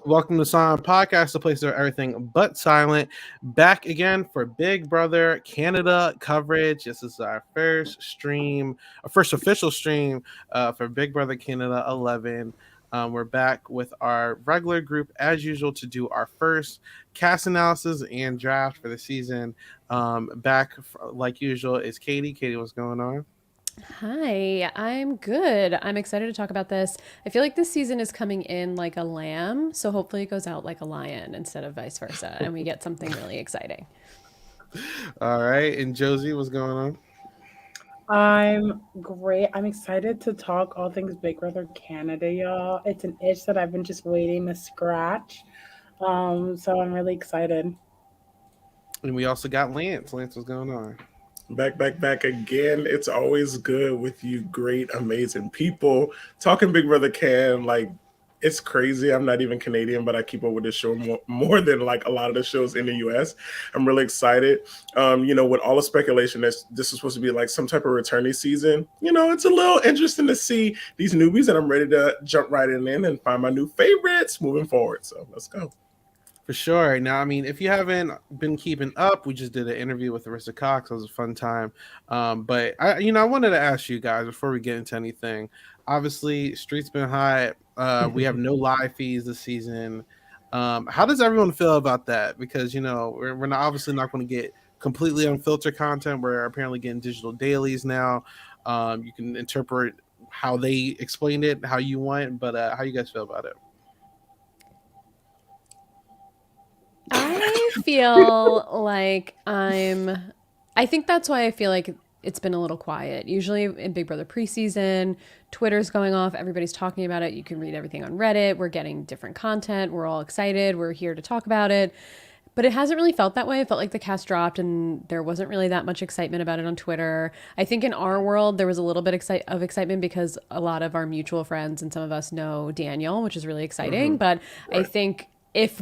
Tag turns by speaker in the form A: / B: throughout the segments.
A: Welcome to Silent Podcast, the place where everything but silent. Back again for Big Brother Canada coverage. This is our first stream, our first official stream for Big Brother Canada 11. We're back with our regular group as usual to do our first cast analysis and draft for the season. Like usual is Katie. Katie, what's going on?
B: Hi, I'm good. I'm excited to talk about this. I feel like this season is coming in like a lamb, so hopefully it goes out like a lion instead of vice versa, and we get something really exciting.
A: All right, and Josie, what's going on?
C: I'm great. I'm excited to talk all things Big Brother Canada, y'all. It's an itch that I've been just waiting to scratch. So I'm really excited.
A: And we also got Lance. Lance, what's going on?
D: Back again. It's always good with you, great, amazing people. Talking Big Brother Can, like, it's crazy. I'm not even Canadian, but I keep up with this show more than like a lot of the shows in the US. I'm really excited. With all the speculation that this is supposed to be like some type of returning season, it's a little interesting to see these newbies, and I'm ready to jump right in and find my new favorites moving forward. So let's go.
A: For sure. Now, I mean, if you haven't been keeping up, we just did an interview with Arisa Cox. It was a fun time. But I wanted to ask you guys before we get into anything. Obviously, Street's been hot. We have no live feeds this season. How does everyone feel about that? Because we're not, obviously not going to get completely unfiltered content. We're apparently getting digital dailies now. You can interpret how they explained it, how you want. But how you guys feel about it?
B: I feel like I think that's why I feel like it's been a little quiet. Usually in Big Brother preseason, Twitter's going off, everybody's talking about it. You can read everything on Reddit. We're getting different content. We're all excited. We're here to talk about it. But it hasn't really felt that way. It felt like the cast dropped and there wasn't really that much excitement about it on Twitter. I think in our world, there was a little bit of excitement because a lot of our mutual friends and some of us know Daniel, which is really exciting. But I think if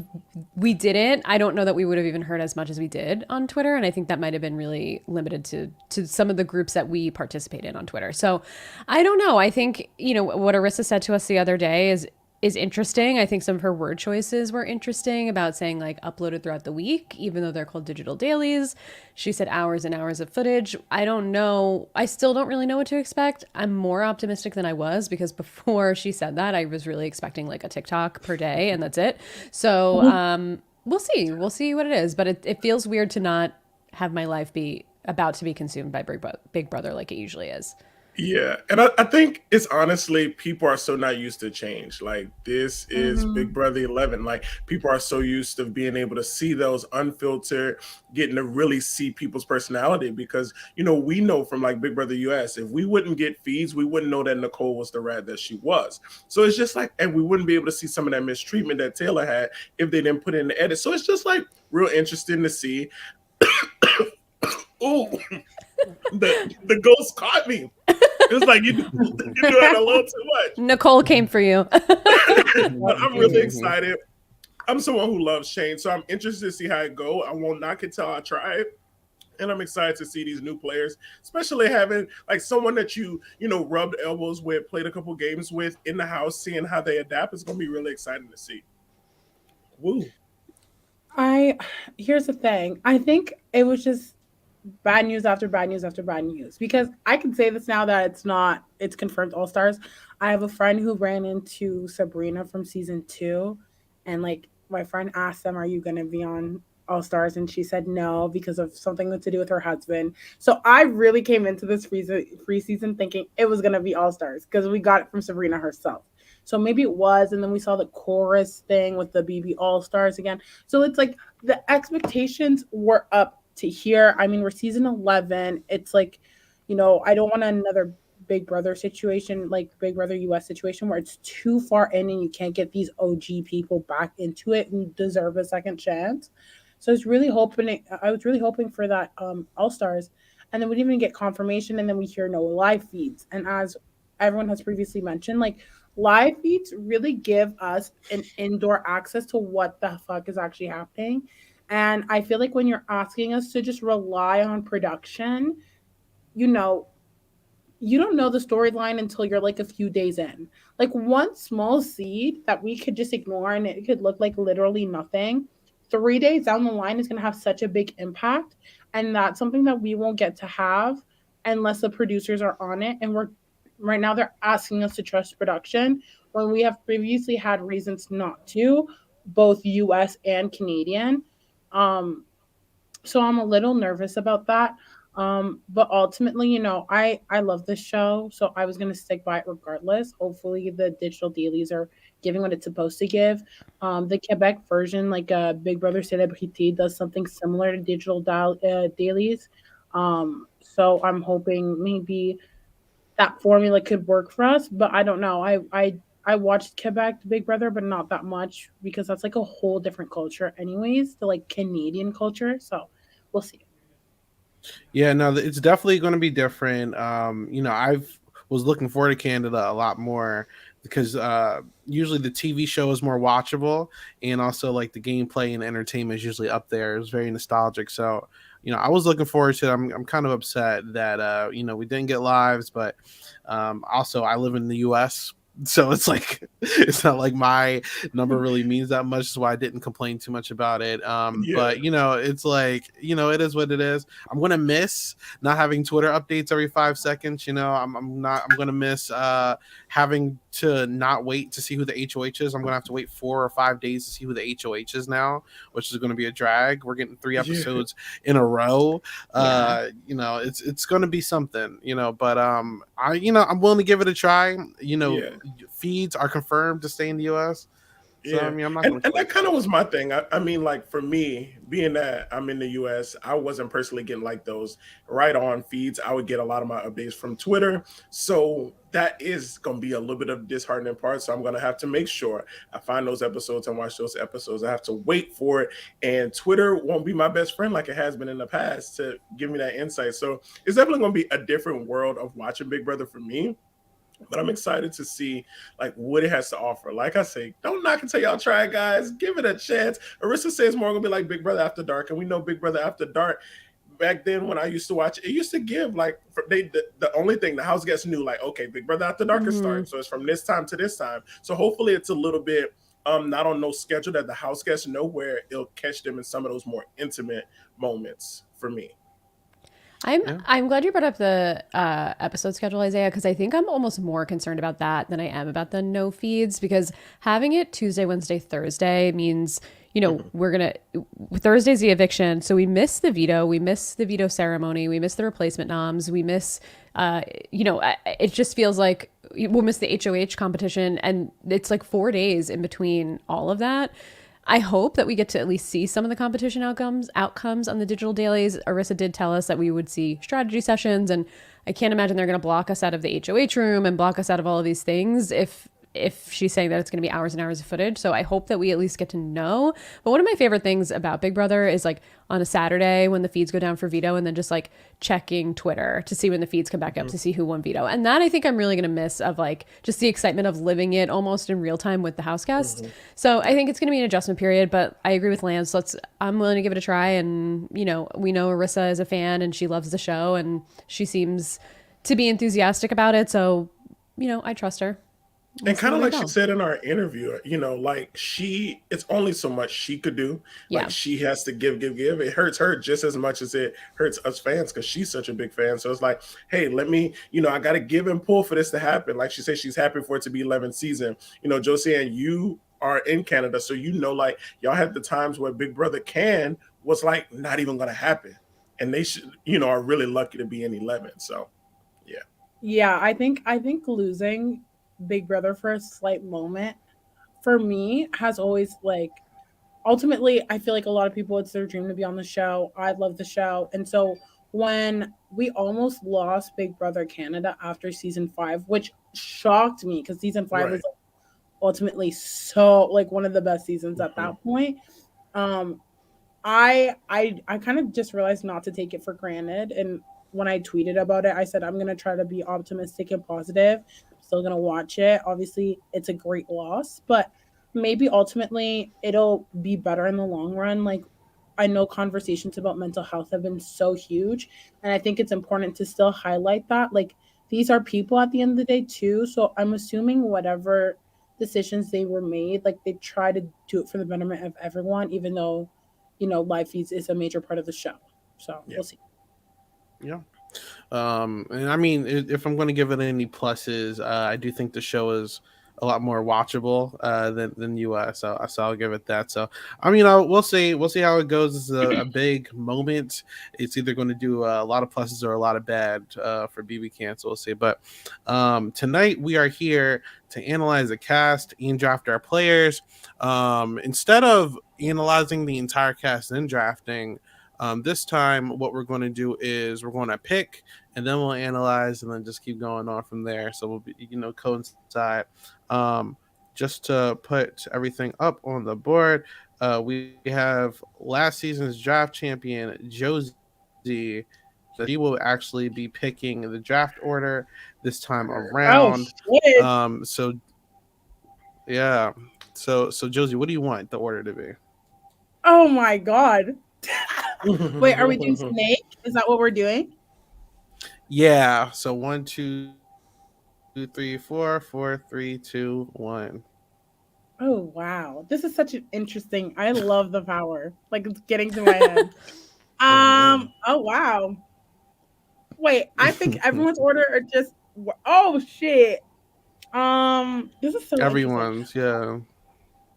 B: we didn't, I don't know that we would have even heard as much as we did on Twitter. And I think that might have been really limited to some of the groups that we participate in on Twitter. So I don't know. I think, what Arissa said to us the other day is interesting. I think some of her word choices were interesting about saying like uploaded throughout the week, even though they're called digital dailies. She said hours and hours of footage. I don't know. I still don't really know what to expect. I'm more optimistic than I was because before she said that, I was really expecting like a TikTok per day and that's it. So we'll see. We'll see what it is. But it feels weird to not have my life be about to be consumed by Big Brother like it usually is.
D: Yeah, and I think it's honestly people are so not used to change. Like this is Big Brother 11. Like people are so used to being able to see those unfiltered, getting to really see people's personality because we know from like Big Brother US, if we wouldn't get feeds, we wouldn't know that Nicole was the rat that she was. So it's just like, and we wouldn't be able to see some of that mistreatment that Taylor had if they didn't put it in the edit. So it's just like real interesting to see. Oh, the ghost caught me. It was like you're doing a little too much.
B: Nicole came for you.
D: But I'm really excited. I'm someone who loves change, so I'm interested to see how it go. I won't knock it till I try it. And I'm excited to see these new players, especially having like someone that rubbed elbows with, played a couple games with in the house, seeing how they adapt is going to be really exciting to see. Woo.
C: Here's the thing. I think it was just bad news after bad news after bad news because I can say this now that it's confirmed All Stars. I have a friend who ran into Sabrina from season 2, and like my friend asked them, "Are you going to be on All Stars?" And she said no because of something to do with her husband. So I really came into this free season thinking it was going to be All Stars because we got it from Sabrina herself. So maybe it was, and then we saw the chorus thing with the BB All Stars again. So it's like the expectations were up to here. I mean, we're season 11. It's like, I don't want another Big Brother situation, like Big Brother US situation, where it's too far in and you can't get these OG people back into it and deserve a second chance. So I was really hoping for that All Stars, and then we didn't even get confirmation, and then we hear no live feeds. And as everyone has previously mentioned, like live feeds really give us an indoor access to what the fuck is actually happening. And I feel like when you're asking us to just rely on production, you know, you don't know the storyline until you're like a few days in. Like one small seed that we could just ignore and it could look like literally nothing. 3 days down the line is going to have such a big impact. And that's something that we won't get to have unless the producers are on it. And we're right now, they're asking us to trust production when we have previously had reasons not to, both US and Canadian. Um, so I'm a little nervous about that. But ultimately, I love this show, so I was gonna stick by it regardless. Hopefully, the digital dailies are giving what it's supposed to give. The Quebec version, like Big Brother Celebrity, does something similar to digital dailies. So I'm hoping maybe that formula could work for us, but I don't know. I watched Quebec Big Brother, but not that much because that's like a whole different culture, anyways, the like Canadian culture. So we'll see.
A: Yeah, no, it's definitely going to be different. I've was looking forward to Canada a lot more because usually the TV show is more watchable, and also like the gameplay and entertainment is usually up there. It's very nostalgic. So, I was looking forward to it. I'm kind of upset that we didn't get lives, but also I live in the US. So it's like it's not like my number really means that much. That's why I didn't complain too much about it.
D: Yeah,
A: But it's like it is what it is. I'm gonna miss not having Twitter updates every 5 seconds. I'm gonna miss having to not wait to see who the HOH is. I'm gonna have to wait 4 or 5 days to see who the HOH is now, which is gonna be a drag. We're getting three
D: yeah,
A: episodes in a row.
B: Yeah.
A: It's gonna be something. But I'm willing to give it a try.
D: yeah.
A: Feeds are confirmed to stay in the US. So I
D: Yeah,
A: mean, I'm not
D: and
A: gonna
D: and
A: complain
D: that
A: too
D: kind of
A: much.
D: was my thing. I mean, like for me, being that I'm in the US, I wasn't personally getting like those right on feeds. I would get a lot of my updates from Twitter. So that is gonna be a little bit of disheartening part. So I'm gonna have to make sure I find those episodes and watch those episodes. I have to wait for it. And Twitter won't be my best friend like it has been in the past to give me that insight. So it's definitely gonna be a different world of watching Big Brother for me, but I'm excited to see like what it has to offer. Like I say, don't knock until y'all try it, guys. Give it a chance. Arisa says more gonna be like Big Brother After Dark, and we know Big Brother After Dark. Back then, when I used to watch it, it used to give like the only thing the house gets knew like, okay, Big Brother After Dark is
B: Hmm.
D: starting, so it's from this time to this time. So hopefully, it's a little bit not on no schedule that the house guests know where it'll catch them in some of those more intimate moments for me.
B: I'm
A: Yeah.
B: I'm glad you brought up the episode schedule, Isaiah, because I think I'm almost more concerned about that than I am about the no feeds. Because having it Tuesday, Wednesday, Thursday means
D: Mhm.
B: we're gonna Thursday's the eviction, so we miss the veto ceremony, we miss the replacement noms, we miss it just feels like we'll miss the HOH competition, and it's like 4 days in between all of that. I hope that we get to at least see some of the competition outcomes on the digital dailies. Arissa did tell us that we would see strategy sessions, and I can't imagine they're going to block us out of the HOH room and block us out of all of these things if she's saying that it's going to be hours and hours of footage. So I hope that we at least get to know. But one of my favorite things about Big Brother is like on a Saturday when the feeds go down for veto, and then just like checking Twitter to see when the feeds come back up to see who won veto. And that I think I'm really going to miss, of like just the excitement of living it almost in real time with the house guests.
D: Mhm.
B: So I think it's going to be an adjustment period, but I agree with Lance. I'm willing to give it a try. And, we know Arissa is a fan and she loves the show and she seems to be enthusiastic about it. So, I trust her. We'll
D: And
B: see
D: kind
B: where
D: of
B: we
D: like she
B: go.
D: said in our interview, like it's only so much she could do. Like
B: Yeah.
D: she has to give, give, give. It hurts her just as much as it hurts us fans because she's such a big fan. So it's like, hey, let me, I got to give and pull for this to happen. Like she said, she's happy for it to be 11th season. Josie, and you are in Canada, so like y'all had the times where Big Brother can was like not even going to happen, and they should, are really lucky to be in 11. So yeah.
C: Yeah, I think losing Big Brother for a slight moment for me has always like ultimately I feel like a lot of people it's their dream to be on the show. I love the show. And so when we almost lost Big Brother Canada after season 5, which shocked me because season 5 was
D: Right.
C: like, ultimately so like one of the best seasons at
D: Mhm.
C: that point. Um I kind of just realized not to take it for granted. And when I tweeted about it, I said I'm gonna try to be optimistic and positive. I'm still gonna watch it. Obviously, it's a great loss, but maybe ultimately it'll be better in the long run. Like I know conversations about mental health have been so huge, and I think it's important to still highlight that. Like these are people at the end of the day too. So I'm assuming whatever decisions they were made, like they try to do it for the betterment of everyone, even though, live feeds is a major part of the show. So
D: Yeah.
C: we'll see.
A: Yeah. And I mean, if I'm going to give it any pluses, I do think the show is a lot more watchable than US. So I'll give it that. So I mean, we'll see how it goes. It's a big moment. It's either going to do a lot of pluses or a lot of bad for BB Can. So we'll see. But tonight we are here to analyze the cast and draft our players. Instead of analyzing the entire cast and drafting. This time, what we're going to do is we're going to pick, and then we'll analyze, and then just keep going on from there. So we'll be, coincide. Just to put everything up on the board, we have last season's draft champion Josie. She will actually be picking the draft order this time
C: Oh
A: around.
C: shit!
A: So yeah. So Josie, what do you want the order to be?
C: Oh my god! Wait, are we doing snake? Is that what we're doing?
A: Yeah. So 1, 2, 3, 4, 4, 3, 2, 1.
C: Oh wow, this is such an interesting. I love the power. Like it's getting to my head. Oh wow. Wait, I think everyone's order are just. Oh shit. This is so interesting.
A: Everyone's, yeah.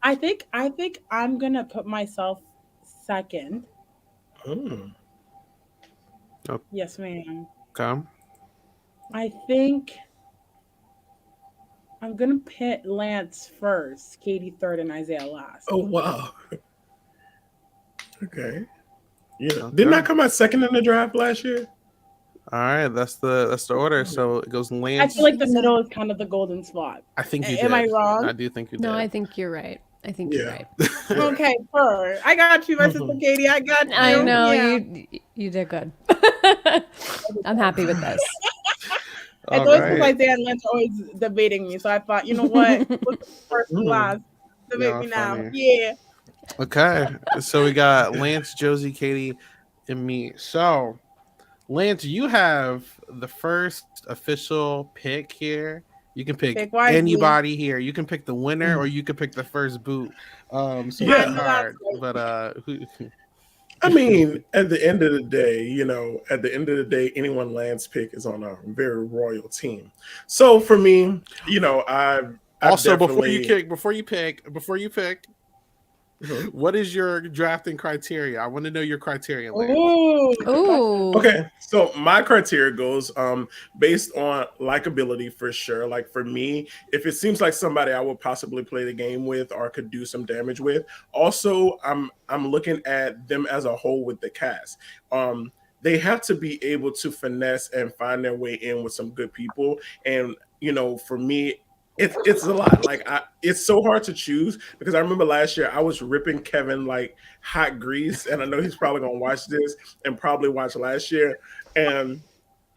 C: I think I'm gonna put myself second.
D: Mm.
C: Yes, ma'am.
A: Okay.
C: I think I'm gonna pit Lance first, Katie third, and Isaiah last.
D: Oh wow. Okay. Yeah.
A: Okay.
D: Didn't I come out second in the draft last year?
A: All right, that's the order. So it goes
C: I
A: Lance.
C: feel like the middle is kind of the golden spot.
A: I think you
C: Am I
A: did.
C: wrong?
A: I do think you did.
B: No, I think you're right. I think you're
D: Yeah.
B: right.
C: Okay, per. I got you, my sister Katie. I got you.
B: I know
C: Yeah.
B: you did good. I'm happy with this.
C: It's
A: All
C: always because
A: right.
C: Isaiah and Lance are always debating me. So I thought, you know what? Look first and last. Debate
A: Yeah,
C: me now.
A: funny.
C: Yeah.
A: Okay. So we got Lance, Josie, Katie, and me. So Lance, you have the first official pick here. You can pick
C: Pick wisely.
A: anybody here. You can pick the winner, or you can pick the first boot. So
D: Yeah.
A: it's
C: I know
A: hard.
C: that's right.
A: But
D: I mean, at the end of the day, anyone Lance pick is on a very royal team. So for me, I've
A: also
D: definitely.
A: before you pick,
D: Mhm.
A: what is your drafting criteria? I want to know your criteria, Lance.
C: Ooh. good question.
B: Ooh.
D: Okay, so my criteria goes based on likability for sure. Like for me, if it seems like somebody I would possibly play the game with or could do some damage with. Also, I'm looking at them as a whole with the cast. They have to be able to finesse and find their way in with some good people. And for me, it's a lot. Like it's so hard to choose because I remember last year I was ripping Kevin like hot grease, and I know he's probably gonna watch this and probably watch last year, and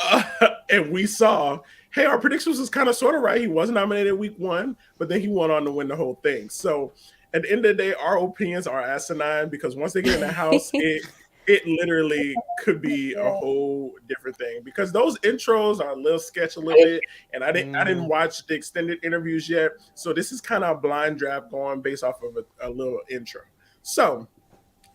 D: uh, and we saw, hey, our predictions was kind of sort of right. He was nominated week one, but then he went on to win the whole thing. So at the end of the day, our opinions are asinine because once they get in the house, it literally could be a whole different thing because those intros are a little sketch a little bit, and I didn't watch the extended interviews yet, so this is kind of a blind draft going based off of a little intro. So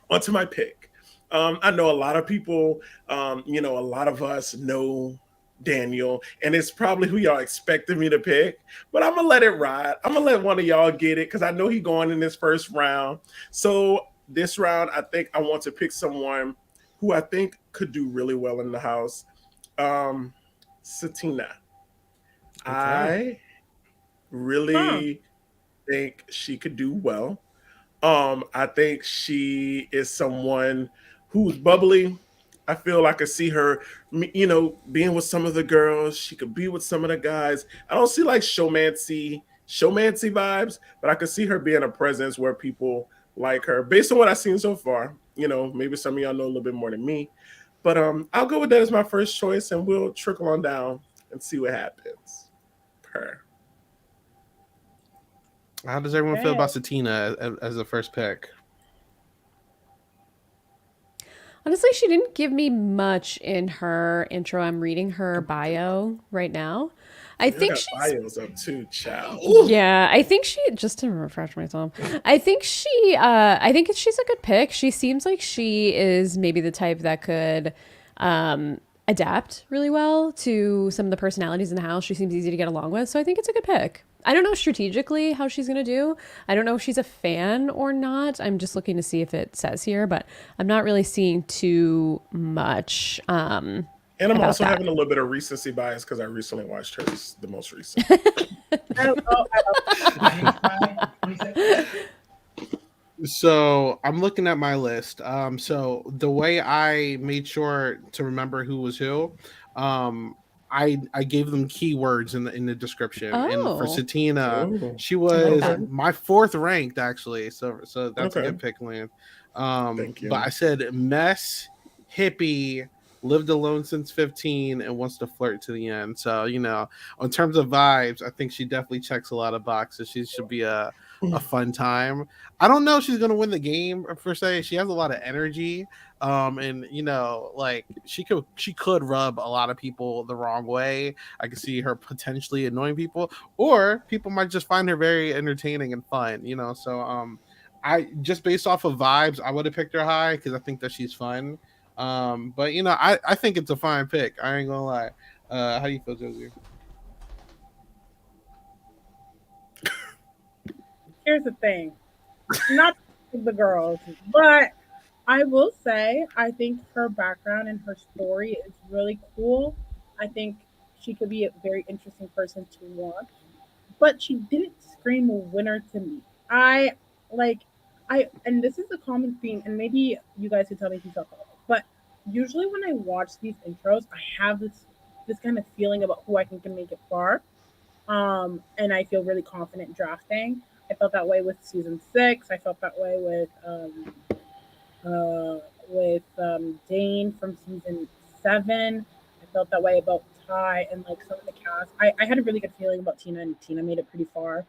D: onto my pick. I know a lot of people, a lot of us know Daniel, and it's probably who y'all expected me to pick, but I'm gonna let it ride. I'm gonna let one of y'all get it because I know he going in this first round. So this round, I think I want to pick someone who I think could do really well in the house. Satina.
A: Okay.
D: I
C: Huh.
D: really think she could do well. I think she is someone who's bubbly. I feel I could see her, being with some of the girls. She could be with some of the guys. I don't see like showmancy vibes, but I could see her being a presence where people like her. Based on what I've seen so far, maybe some of y'all know a little bit more than me, but I'll go with that as my first choice, and we'll trickle on down and see what happens. Per.
A: How does everyone feel
C: Okay.
A: about Satina as a first pick?
B: Honestly, she didn't give me much in her intro. I'm reading her bio right now. I
D: I
B: think
D: got
B: she's
D: bios up too, child.
B: yeah, I think she just to refresh myself. I think she's a good pick. She seems like she is maybe the type that could adapt really well to some of the personalities in the house. She seems easy to get along with, so I think it's a good pick. I don't know strategically how she's going to do. I don't know if she's a fan or not. I'm just looking to see if it says here, but I'm not really seeing too much
D: And I'm
B: about
D: also
B: that.
D: having a little bit of recency bias because I recently watched hers, the most recent.
A: So I'm looking at my list. So the way I made sure to remember who was who, um, I gave them keywords in the description. And for
B: Oh,
A: Satina,
D: Oh,
A: she
B: I like
A: was
B: that.
D: okay.
A: my fourth ranked actually. So that's a
D: Okay.
A: good pick, Lynn.
D: Thank
A: But
D: you.
A: I said mess, hippie, lived alone since 15, and wants to flirt to the end. So in terms of vibes, I think she definitely checks a lot of boxes. She should be a fun time. I don't know if she's gonna win the game per se. She has a lot of energy, and like she could rub a lot of people the wrong way. I could see her potentially annoying people, or people might just find her very entertaining and fun. So I just based off of vibes, I would have picked her high because I think that she's fun. But I think it's a fine pick. I ain't gonna lie. How do you feel, Josie?
C: Here's the thing, not the girls, but I will say I think her background and her story is really cool. I think she could be a very interesting person to watch, but she didn't scream a winner to me. I like and this is a common theme, and maybe you guys can tell me if you felt that way, but usually when I watch these intros, I have this kind of feeling about who I think can make it far. And I feel really confident drafting. I felt that way with season 6. I felt that way with Dane from season 7. I felt that way about Ty and like some of the cast. I had a really good feeling about Tina, and Tina made it pretty far.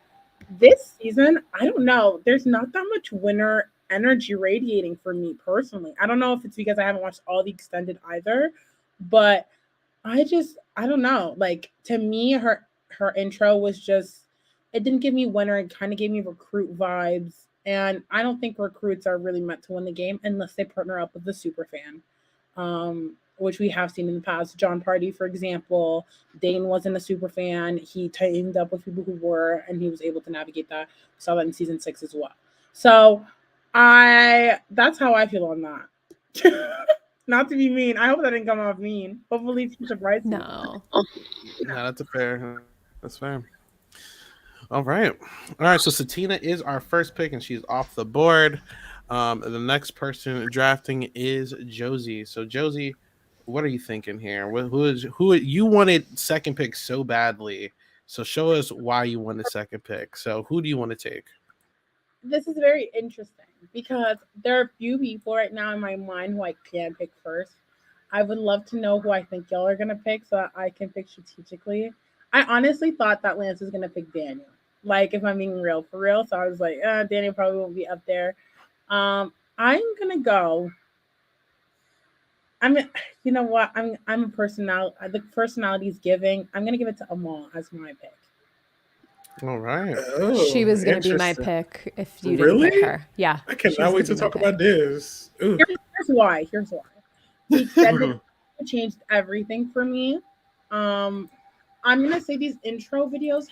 C: This season, I don't know. There's not that much winner energy radiating for me personally. I don't know if it's because I haven't watched all the extended either, but I don't know. Like to me, her intro was just it didn't give me winner. It kind of gave me recruit vibes, and I don't think recruits are really meant to win the game unless they partner up with the super fan, which we have seen in the past. John Party, for example, Dane wasn't a super fan. He teamed up with people who were, and he was able to navigate that. We saw that in season 6 as well. So I that's how I feel on that. Not to be mean. I hope that didn't come off mean. Hopefully she surprised me.
B: No.
A: No, that's a fair. That's fair. All right. All right. So Satina is our first pick, and she's off the board. The next person drafting is Josie. So Josie, what are you thinking here? Who you wanted second pick so badly? So show us why you wanted second pick. So who do you want to take?
C: This is very interesting because there are a few people right now in my mind who I can pick first. I would love to know who I think y'all are gonna pick so that I can pick strategically. I honestly thought that Lance was gonna pick Daniel. Like if I'm being real for real. So I was like, Daniel probably won't be up there. I'm gonna go. I'm you know what? I'm a personality the personality is giving. I'm gonna give it to Amal as my pick.
A: All right.
B: She
D: Oh,
B: was going to be my
D: interesting.
B: pick if you didn't pick
D: Really?
B: her. Yeah,
D: I
B: she was
D: cannot
B: going
D: wait
B: to
D: to
B: be my
D: talk
B: pick.
D: about this. Ooh.
C: Here's why. Here's why. The extended changed everything for me. Um, I'm gonna say these intro videos,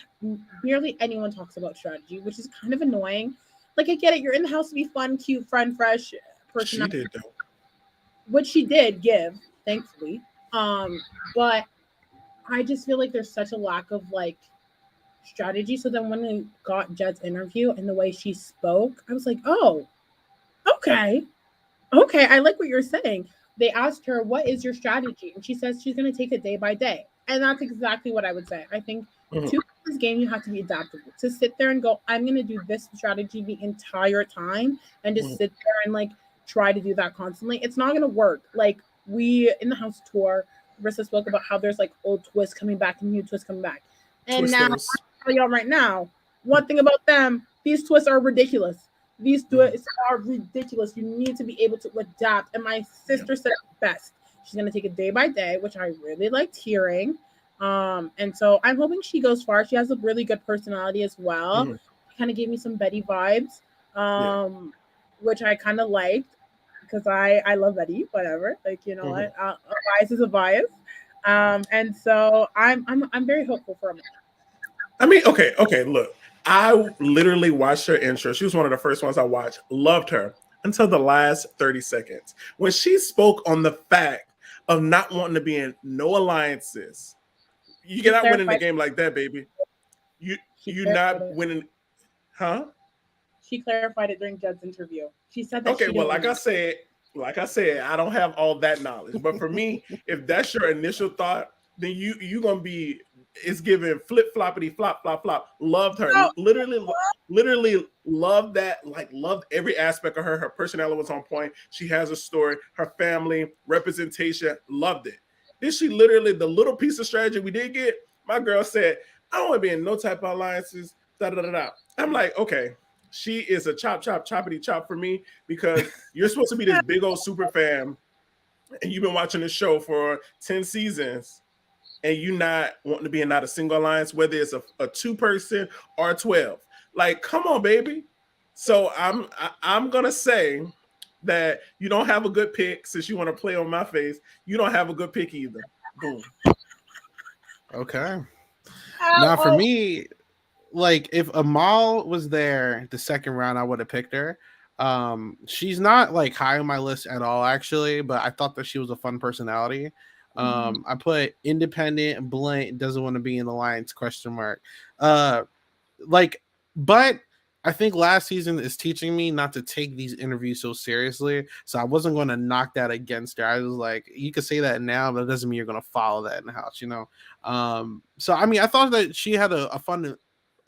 C: barely anyone talks about strategy, which is kind of annoying. Like I get it, you're in the house to be fun, cute, fun, fresh
D: She
C: personality,
D: did though.
C: which she did give, thankfully. But I just feel like there's such a lack of like strategy. So then when we got Jed's interview and the way she spoke, I was like, oh, okay, okay, I like what you're saying. They asked her, what is your strategy? And she says she's going to take it day by day. And that's exactly what I would say. I think
D: Mhm.
C: to this game, you have to be adaptable. To sit there and go, I'm going to do this strategy the entire time and just
D: Mhm.
C: sit there and like try to do that constantly, it's not going to work. Like we in the house tour, Rissa spoke about how there's like old twists coming back and new twists coming back. And now,
D: Twisters.
C: I'll tell y'all right now, one thing about them, these twists are ridiculous. These students are ridiculous. You need to be able to adapt. And my
D: Yeah.
C: sister said it best. She's gonna take it day by day, which I really liked hearing. And so I'm hoping she goes far. She has a really good personality as well.
D: Mhm.
C: Kind of gave me some Betty vibes,
D: Yeah.
C: which I kind of liked because I love Betty. Whatever, like you know
D: Mhm.
C: what, a bias is a bias. And so I'm very hopeful for him.
D: I mean, okay, look. I literally watched her intro. She was one of the first ones I watched. Loved her until the last 30 seconds. When she spoke on the fact of not wanting to be in no alliances. You
C: She
D: cannot win in the
C: clarified.
D: game like that, baby. You
C: She
D: you
C: clarified
D: not
C: it.
D: winning, huh?
C: She clarified it during Jed's interview. She said that
D: Okay,
C: she
D: well,
C: didn't want.
D: like I said, I don't have all that knowledge. But for me, if that's your initial thought, then you gonna be it's giving flip floppity flop flop flop. Loved her,
C: No,
D: literally loved that. Like loved every aspect of her. Her personality was on point. She has a story. Her family representation, loved it. Then she literally the little piece of strategy we did get. My girl said, "I don't want to be in no type of alliances." Da da da da. I'm like, okay, she is a chop chop choppity chop for me because you're supposed to be this big old super fan and you've been watching the show for 10 seasons and you not wanting to be in not a single alliance, whether it's a two-person or 12. Like, come on, baby. So I'm gonna say that you don't have a good pick since you want to play on my face. You don't have a good pick either. Boom.
A: Okay.
C: ow,
A: Now for
C: oh,
A: me, like if Amal was there the second round, I would have picked her. She's not like high on my list at all, actually, but I thought that she was a fun personality.
C: mhm.
A: I put independent, blunt, doesn't want to be in the Lions question mark. Uh, like, but I think last season is teaching me not to take these interviews so seriously. So I wasn't going to knock that against her. I was like, you could say that now, but it doesn't mean you're going to follow that in the house, you know? So I mean, I thought that she had a fun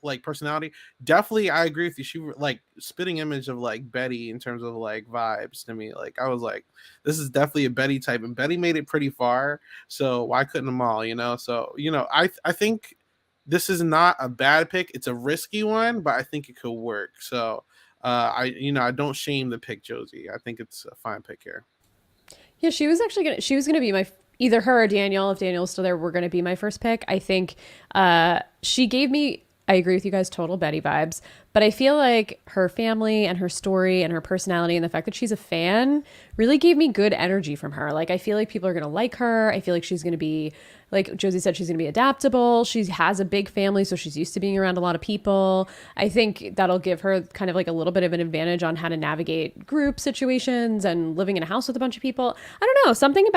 A: like personality. Definitely, I agree with you. She like spitting image of like Betty in terms of like vibes to me. Like I was like, this is definitely a Betty type, and Betty made it pretty far. So why couldn't them all? You know. So I think this is not a bad pick. It's a risky one, but I think it could work. So I don't shame the pick, Josie. I think it's a fine pick here.
B: Yeah, she was gonna be my either her or Daniel. If Daniel was still there, were gonna be my first pick. I think she gave me. I agree with you guys, total Betty vibes. But I feel like her family and her story and her personality and the fact that she's a fan really gave me good energy from her. Like I feel like people are gonna like her. I feel like she's gonna be like Josie said, she's gonna be adaptable. She has a big family, so she's used to being around a lot of people. I think that'll give her kind of like a little bit of an advantage on how to navigate group situations and living in a house with a bunch of people. I don't know. Something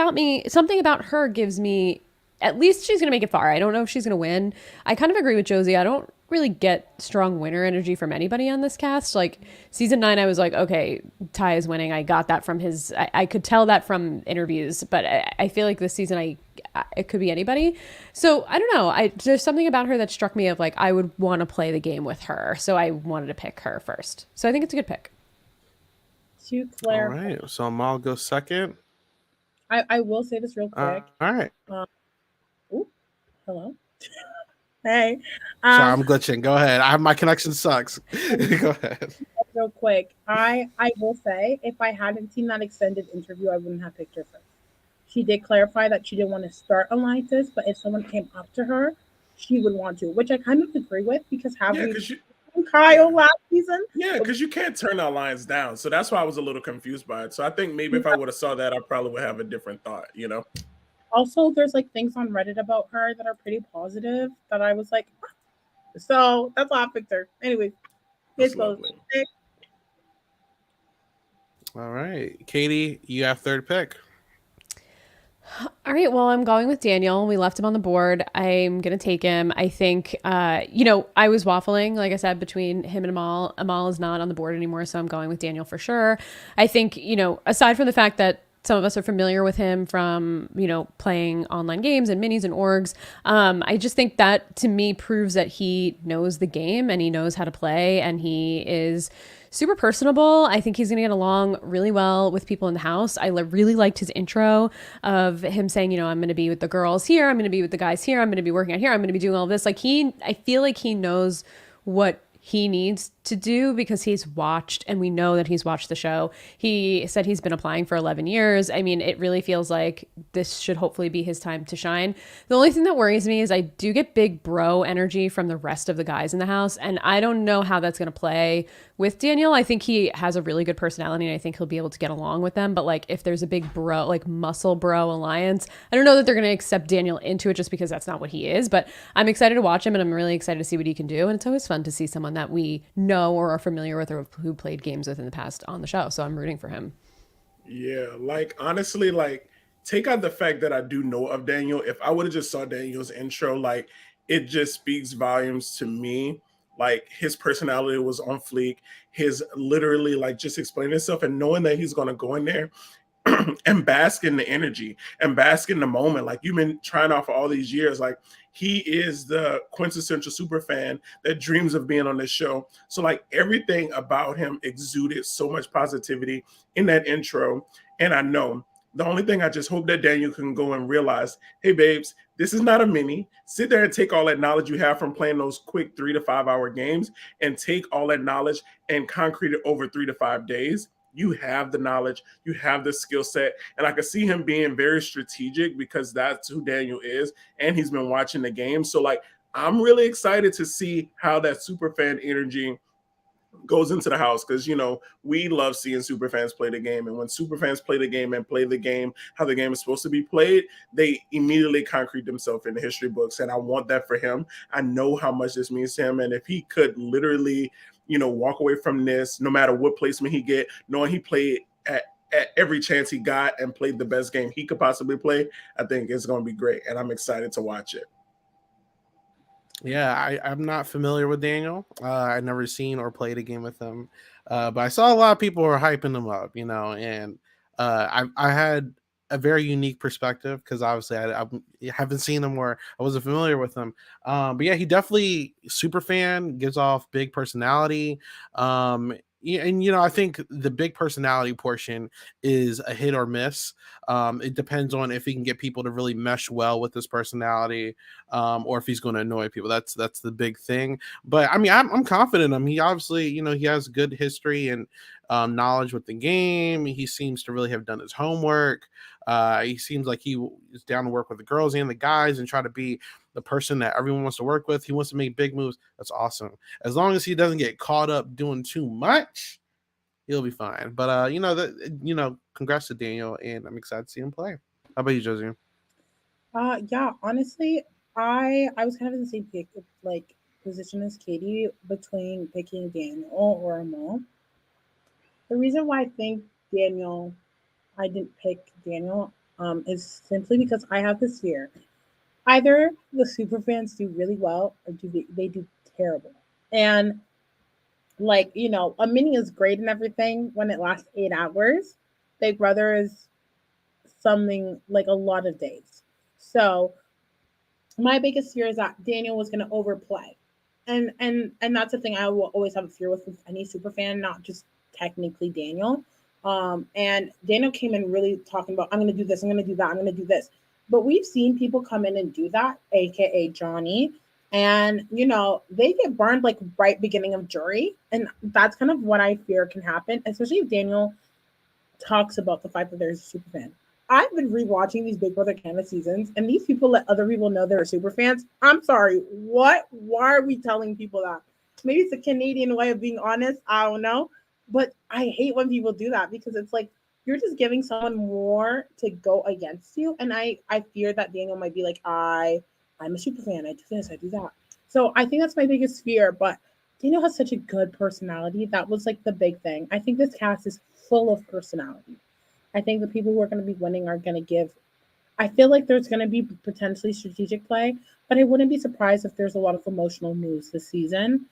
B: about her gives me at least she's going to make it far. I don't know if she's going to win. I kind of agree with Josie. I don't really get strong winner energy from anybody on this cast. Like season 9, I was like, okay, Ty is winning. I got that from I could tell that from interviews, but I feel like this season, it could be anybody. So I don't know. There's something about her that struck me of like, I would want to play the game with her. So I wanted to pick her first. So I think it's a good pick.
C: To
A: All
C: clarify,
A: right. So Amal goes second.
C: I will say this real quick.
A: All right.
C: Um, ooh, hello. Hey,
A: Sorry,
C: um,
A: I'm glitching. Go ahead. My connection sucks. Go ahead.
C: real quick. I will say if I hadn't seen that extended interview, I wouldn't have picked her first. She did clarify that she didn't want to start alliances, but if someone came up to her, she would want to, which I kind of agree with because have
D: Yeah,
C: we
D: because you
C: seen Kyle
D: yeah.
C: last season?
D: Yeah, because you can't turn our lines down. So that's why I was a little confused by it. So I think maybe if I would have saw that, I probably would have a different thought.
C: Also, there's like things on Reddit about her that are pretty positive that I was like, "Huh." So that's why I picked her. Anyway,
D: That's
C: it goes.
D: lovely.
A: All right. Katie, you have third pick.
B: All right. Well, I'm going with Daniel. We left him on the board. I'm going to take him. I think, I was waffling, like I said, between him and Amal. Amal is not on the board anymore, so I'm going with Daniel for sure. I think, aside from the fact that some of us are familiar with him from, playing online games and minis and orgs. I just think that to me proves that he knows the game and he knows how to play and he is super personable. I think he's going to get along really well with people in the house. I really liked his intro of him saying, I'm going to be with the girls here. I'm going to be with the guys here. I'm going to be working out here. I'm going to be doing all of this. Like I feel like he knows what he needs to do because he's watched, and we know that he's watched the show. He said he's been applying for 11 years. I mean, it really feels like this should hopefully be his time to shine. The only thing that worries me is I do get big bro energy from the rest of the guys in the house, and I don't know how that's going to play with Daniel. I think he has a really good personality, and I think he'll be able to get along with them. But like, if there's a big bro, like muscle bro alliance, I don't know that they're going to accept Daniel into it just because that's not what he is. But I'm excited to watch him, and I'm really excited to see what he can do. And it's always fun to see someone that we know or are familiar with or who played games with in the past on the show. So I'm rooting for him.
D: Yeah, like honestly, like take out the fact that I do know of Daniel. If I would have just saw Daniel's intro, like it just speaks volumes to me. Like his personality was on fleek. His literally like just explaining himself and knowing that he's gonna go in there and bask in the energy and bask in the moment. Like you've been trying out for all these years. Like he is the quintessential super fan that dreams of being on this show. So like everything about him exuded so much positivity in that intro. And I know the only thing I just hope that Daniel can go and realize, hey babes, this is not a mini. Sit there and take all that knowledge you have from playing those quick 3 to 5 hour games and take all that knowledge and concrete it over 3 to 5 days. You have the knowledge, you have the skill set, and I can see him being very strategic because that's who Daniel is, and he's been watching the game. So, like, I'm really excited to see how that super fan energy goes into the house because we love seeing super fans play the game, and when super fans play the game and play the game how the game is supposed to be played, they immediately concrete themselves in the history books, and I want that for him. I know how much this means to him, and if he could literally walk away from this no matter what placement he get, knowing he played at every chance he got and played the best game he could possibly play, I think it's going to be great, and I'm excited to watch it.
A: Yeah, I'm not familiar with Daniel. I've never seen or played a game with him, but I saw a lot of people were hyping him up, and I had a very unique perspective because obviously I haven't seen him or I wasn't familiar with him. But yeah, he definitely super fan, gives off big personality. And I think the big personality portion is a hit or miss. It depends on if he can get people to really mesh well with his personality, or if he's going to annoy people. That's the big thing. But I mean, I'm confident in him. He obviously, he has good history and knowledge with the game. He seems to really have done his homework. He seems like he is down to work with the girls and the guys and try to be the person that everyone wants to work with. He wants to make big moves. That's awesome. As long as he doesn't get caught up doing too much, he'll be fine. But congrats to Daniel, and I'm excited to see him play. How about you, Josie?
C: Yeah, honestly, I was kind of in the same like position as Katie between picking Daniel or Amal. The reason why I think Daniel, I didn't pick Daniel, is simply because I have this fear. Either the super fans do really well or they do terrible. And like, a mini is great and everything when it lasts 8 hours. Big Brother is something like a lot of days. So my biggest fear is that Daniel was going to overplay, and that's the thing I will always have a fear with any super fan, not just technically Daniel. And Daniel came in really talking about, I'm going to do this, I'm going to do that, I'm going to do this. But we've seen people come in and do that, aka Johnny, and they get burned like right beginning of jury, and that's kind of what I fear can happen, especially if Daniel talks about the fact that there's a super fan. I've been rewatching these Big Brother Canada seasons, and these people let other people know they're super fans. I'm sorry, what? Why are we telling people that? Maybe it's a Canadian way of being honest. I don't know, but I hate when people do that because it's like you're just giving someone more to go against you, and I fear that Daniel might be like, I'm a super fan. I do this, I do that. So I think that's my biggest fear. But Daniel has such a good personality. That was like the big thing. I think this cast is full of personality. I think the people who are going to be winning are going to give. I feel like there's going to be potentially strategic play, but I wouldn't be surprised if there's a lot of emotional moves this season,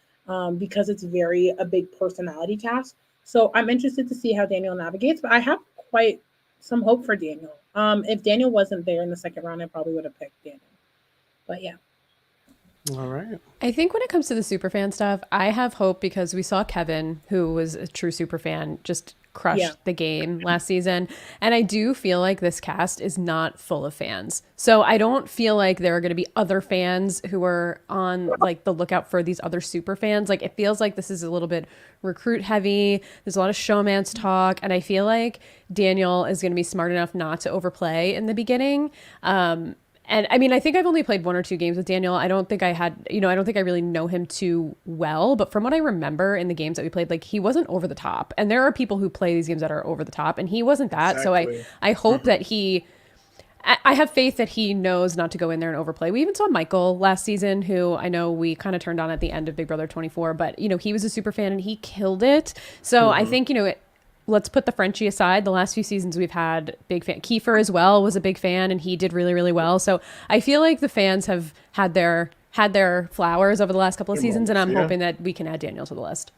C: because it's very a big personality cast. So I'm interested to see how Daniel navigates, but I have quite some hope for Daniel. If Daniel wasn't there in the second round, I probably would have picked Daniel. But yeah.
A: All right.
B: I think when it comes to the superfan stuff, I have hope because we saw Kevin, who was a true superfan, just crushed
C: Yeah.
B: the game last season. And I do feel like this cast is not full of fans. So I don't feel like there are going to be other fans who are on like the lookout for these other super fans. Like it feels like this is a little bit recruit heavy. There's a lot of showmance talk. And I feel like Daniel is going to be smart enough not to overplay in the beginning. And I mean, I think I've only played 1 or 2 games with Daniel. I don't think I had, I don't think I really know him too well. But from what I remember in the games that we played, like he wasn't over the top. And there are people who play these games that are over the top, and he wasn't that.
D: Exactly.
B: So I hope that I have faith that he knows not to go in there and overplay. We even saw Michael last season, who I know we kind of turned on at the end of Big Brother 24, but he was a super fan and he killed it. So I think, let's put the Frenchie aside. The last few seasons we've had big fan. Kiefer as well was a big fan, and he did really, really well. So I feel like the fans have had their flowers over the last couple of seasons, and I'm hoping that we can add Daniel to the list.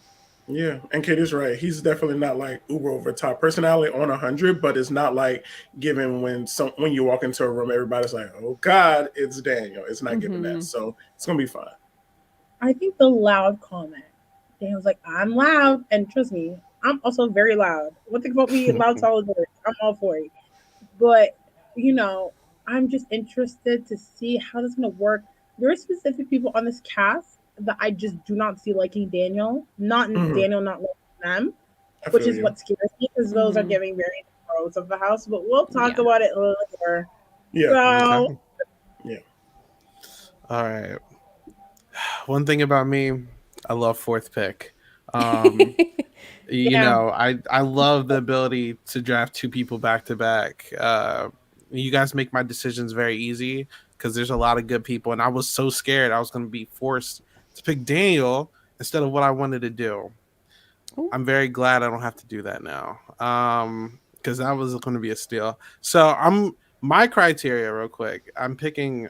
D: Yeah, and Katie's right. He's definitely not like uber over top personality on 100, but it's not like given when you walk into a room, everybody's like, "Oh God, it's Daniel." It's not giving that, so it's gonna be fine.
C: I think the loud comment. Daniel's like, I'm loud, and trust me, I'm also very loud. One thing about me, loud solidarity. I'm all for it. But, I'm just interested to see how this is going to work. There are specific people on this cast that I just do not see liking Daniel. Daniel not liking them, which is what scares me because those are giving very pros of the house. But we'll talk about it later.
D: Yeah.
C: So,
D: yeah.
A: All right. One thing about me, I love fourth pick. I love the ability to draft 2 people back to back. You guys make my decisions very easy because there's a lot of good people, and I was so scared I was going to be forced to pick Daniel instead of what I wanted to do. Ooh. I'm very glad I don't have to do that now, because that was going to be a steal. So my criteria real quick. I'm picking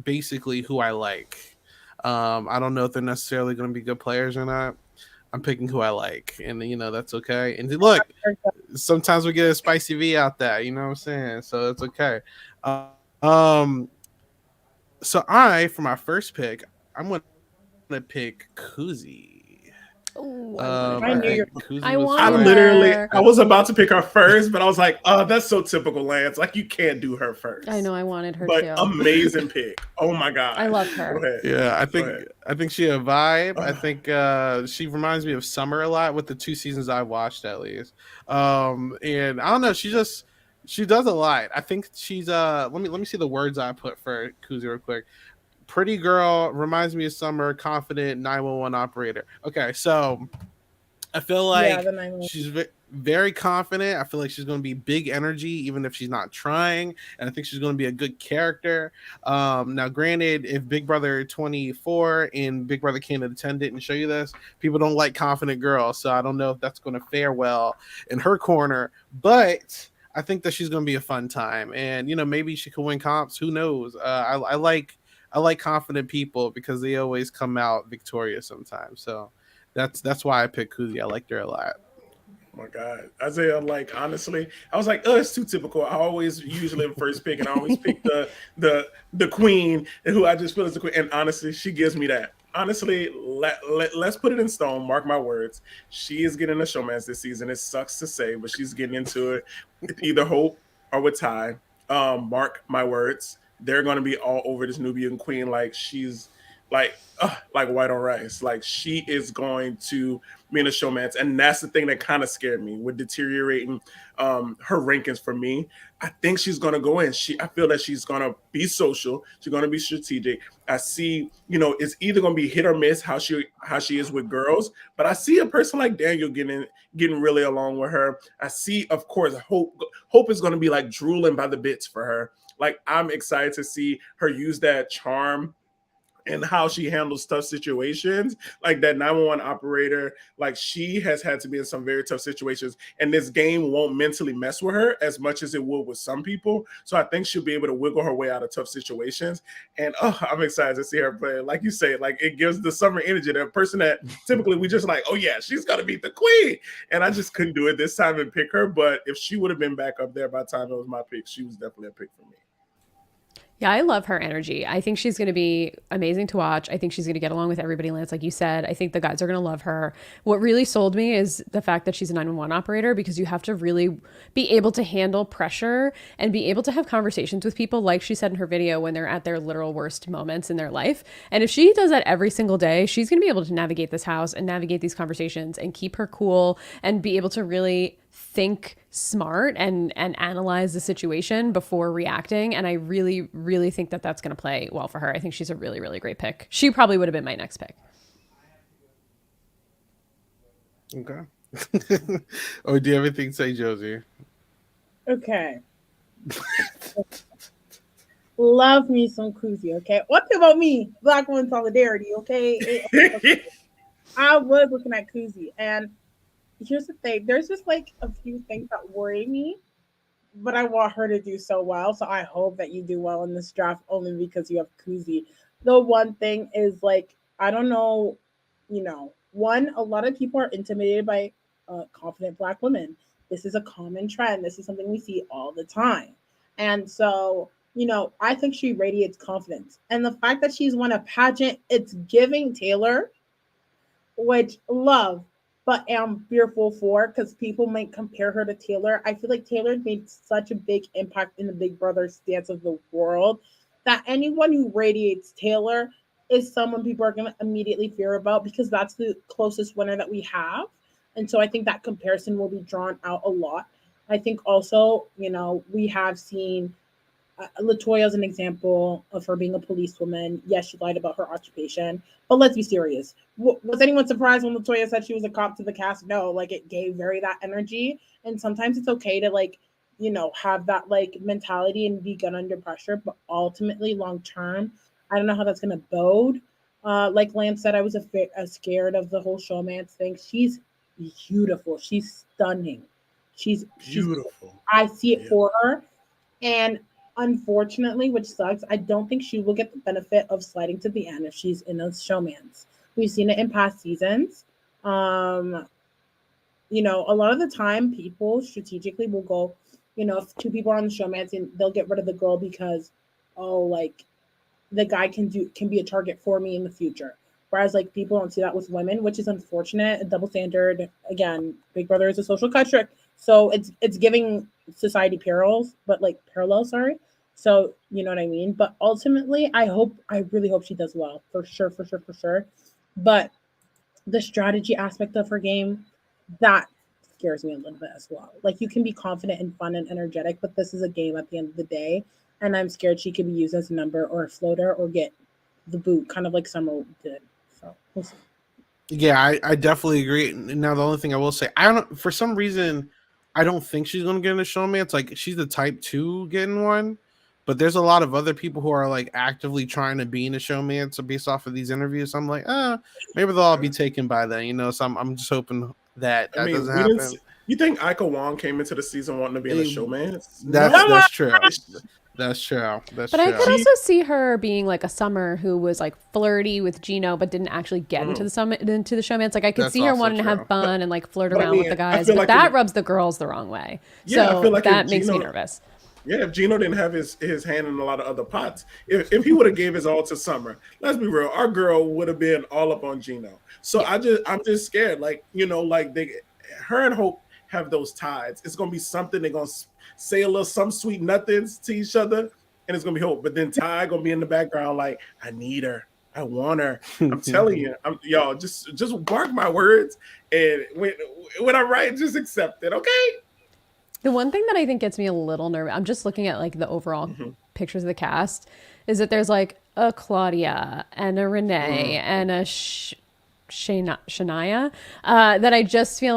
A: basically who I like. I don't know if they're necessarily going to be good players or not. I'm picking who I like, and that's okay. And look, sometimes we get a spicy V out there, you know what I'm saying? So it's okay. So for my first pick, I'm gonna pick Kuzi.
B: I knew
C: I
D: was about to pick her first, but I was like, oh, that's so typical, Lance. Like, you can't do her first.
B: I know, I wanted her
D: but
B: too.
D: Amazing pick. Oh my God.
B: I love her.
A: Yeah, I think she a vibe. I think she reminds me of Summer a lot with the 2 seasons I watched at least. And I don't know, she does a lot. I think she's let me see the words I put for Kuzi real quick. Pretty girl, reminds me of Summer, confident 911 operator. Okay, so I feel like she's very confident. I feel like she's going to be big energy, even if she's not trying. And I think she's going to be a good character. Now, granted, if Big Brother 24 and Big Brother Canada 10 didn't show you this, people don't like confident girls. So I don't know if that's going to fare well in her corner. But I think that she's going to be a fun time. And, maybe she could win comps. Who knows? I like confident people because they always come out victorious sometimes. So that's why I picked Kuzi. I liked her a lot.
D: Oh my God, Isaiah! Like, honestly, I was like, oh, it's too typical. I always usually am first pick, and I always pick the queen, who I just feel is the queen. And honestly, she gives me that. Honestly, let's put it in stone. Mark my words. She is getting a showmance this season. It sucks to say, but she's getting into it with either Hope or with Ty. Mark my words. They're going to be all over this Nubian queen. Like, she's like white on rice. Like, she is going to be in a showmance. And that's the thing that kind of scared me with deteriorating her rankings for me. I think she's going to go in. I feel that she's going to be social. She's going to be strategic. I see, it's either going to be hit or miss how she is with girls. But I see a person like Daniel getting really along with her. I see, of course, Hope is going to be like drooling by the bits for her. Like, I'm excited to see her use that charm and how she handles tough situations. Like, that 911 operator, like, she has had to be in some very tough situations, and this game won't mentally mess with her as much as it will with some people. So I think she'll be able to wiggle her way out of tough situations. And I'm excited to see her play. Like you say, like, it gives the Summer energy, that person that typically we just like, oh yeah, she's gonna beat the queen. And I just couldn't do it this time and pick her. But if she would have been back up there by the time it was my pick, she was definitely a pick for me.
B: Yeah, I love her energy. I think she's going to be amazing to watch. I think she's going to get along with everybody, Lance, like you said. I think the guys are going to love her. What really sold me is the fact that she's a 911 operator, because you have to really be able to handle pressure and be able to have conversations with people, like she said in her video, when they're at their literal worst moments in their life. And if she does that every single day, she's going to be able to navigate this house and navigate these conversations and keep her cool and be able to really think smart and analyze the situation before reacting. And I really think that that's going to play well for her. I think she's a really great pick. She probably would have been my next pick.
A: Okay. Or do you have anything to say, Josie?
C: Okay. Love me some Kuzi, okay? One thing about me, Black woman solidarity, okay? I was looking at Kuzi, and here's the thing. There's just like a few things that worry me, but I want her to do so well. So I hope that you do well in this draft only because you have Kuzi. The one thing is like, I don't know, one, a lot of people are intimidated by confident Black women. This is a common trend. This is something we see all the time. And so, I think she radiates confidence. And the fact that she's won a pageant, it's giving Taylor, which love, but am fearful for because people might compare her to Taylor. I feel like Taylor made such a big impact in the Big Brother stance of the world that anyone who radiates Taylor is someone people are going to immediately fear about because that's the closest winner that we have. And so I think that comparison will be drawn out a lot. I think also, we have seen Latoya is an example of her being a policewoman. Yes, she lied about her occupation, but let's be serious. Was anyone surprised when Latoya said she was a cop to the cast? No, like it gave very that energy. And sometimes it's okay to have that mentality and be good under pressure. But ultimately, long term, I don't know how that's going to bode. Like Lance said, I was scared of the whole showmance thing. She's beautiful. She's stunning. She's
D: Beautiful.
C: I see it for her. And unfortunately, which sucks, I don't think she will get the benefit of sliding to the end if she's in a showmance. We've seen it in past seasons. A lot of the time people strategically will go, if two people are on the showmance and they'll get rid of the girl because, the guy can be a target for me in the future. Whereas people don't see that with women, which is unfortunate, a double standard. Again, Big Brother is a social cut trick. So it's giving society parallels, sorry. So you know what I mean? But ultimately, I really hope she does well. For sure. But the strategy aspect of her game, that scares me a little bit as well. Like you can be confident and fun and energetic, but this is a game at the end of the day. And I'm scared she could be used as a number or a floater or get the boot, kind of like Summer did. So we'll see.
A: Yeah, I definitely agree. Now, the only thing I will say, for some reason, I don't think she's going to get in a showmance. Like, she's the type 2 getting one, but there's a lot of other people who are actively trying to be in a showmance based off of these interviews. So I'm like, maybe they'll all be taken by then, So I'm just hoping that doesn't happen.
D: You think Ika Wong came into the season wanting to be in a showmance?
A: That's true. That's true.
B: But I could also see her being like a Summer who was flirty with Gino, but didn't actually get into the showmance. Like I could see her wanting to have fun and flirt around with the guys, but that rubs the girls the wrong way. Yeah, so I feel like that makes me nervous.
D: Yeah, if Gino didn't have his hand in a lot of other pots, if he would have gave his all to Summer, let's be real, our girl would have been all up on Gino. So yeah. I'm just scared. Her and Hope have those tides. It's gonna be something. They're gonna say some sweet nothings to each other, and it's gonna be Hope. But then Ty gonna be in the background I need her, I want her. I'm telling you, y'all just mark my words, and when I'm right, just accept it, okay?
B: The one thing that I think gets me a little nervous, I'm just looking at the overall pictures of the cast, is that there's a Claudia and a Renee and a Shania that I just feel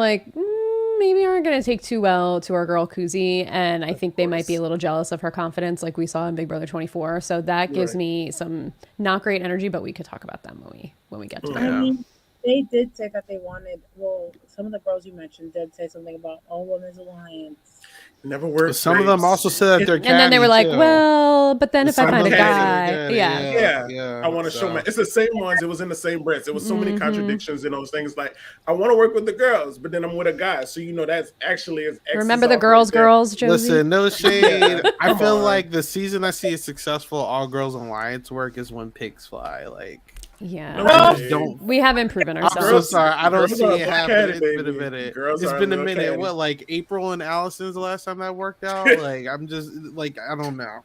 B: maybe aren't going to take too well to our girl Kuzi, and I think they might be a little jealous of her confidence like we saw in Big Brother 24. So that gives me some not great energy, but we could talk about them when we get to that.
C: I mean, They did say that they wanted. Well, some of the girls you mentioned did say something about all women's alliance.
D: Never worked
A: Some of them
D: grapes.
A: also said that they're
B: And then they were
A: catty
B: like,
A: too.
B: well, but then if I
A: Some
B: find
A: of
B: a
A: them said
D: Caddy.
A: they're
B: guy,
A: catty.
B: yeah.
A: Yeah,
D: Yeah, I
A: yeah.
D: want to show my.
A: So
D: It's the same ones. It was in the same breath. There was so many
B: Hmm.
D: contradictions in those things. Like I want to work with the girls, but then I'm with a guy. So that's actually as X is
B: Remember the
D: off right
B: girls,
D: there.
B: girls, Josie?
A: listen, no
D: Yeah,
A: shade. I
D: come
A: feel
D: on.
A: like the season I see a successful all girls alliance work is when pigs fly. Like
B: Yeah,
D: No
A: I
C: Oh,
A: just
D: shade.
A: don't.
B: we haven't proven
A: I'm so
B: ourselves.
A: sorry. I don't
D: Girls are
A: see
D: a
A: it
D: little
A: happening.
D: catty,
A: It's been a
D: baby.
A: minute.
D: Girls
A: It's
D: are a
A: been a
D: little
A: minute.
D: catty.
A: What, like April and Allison's the last time that worked out? Like I'm just like I don't know.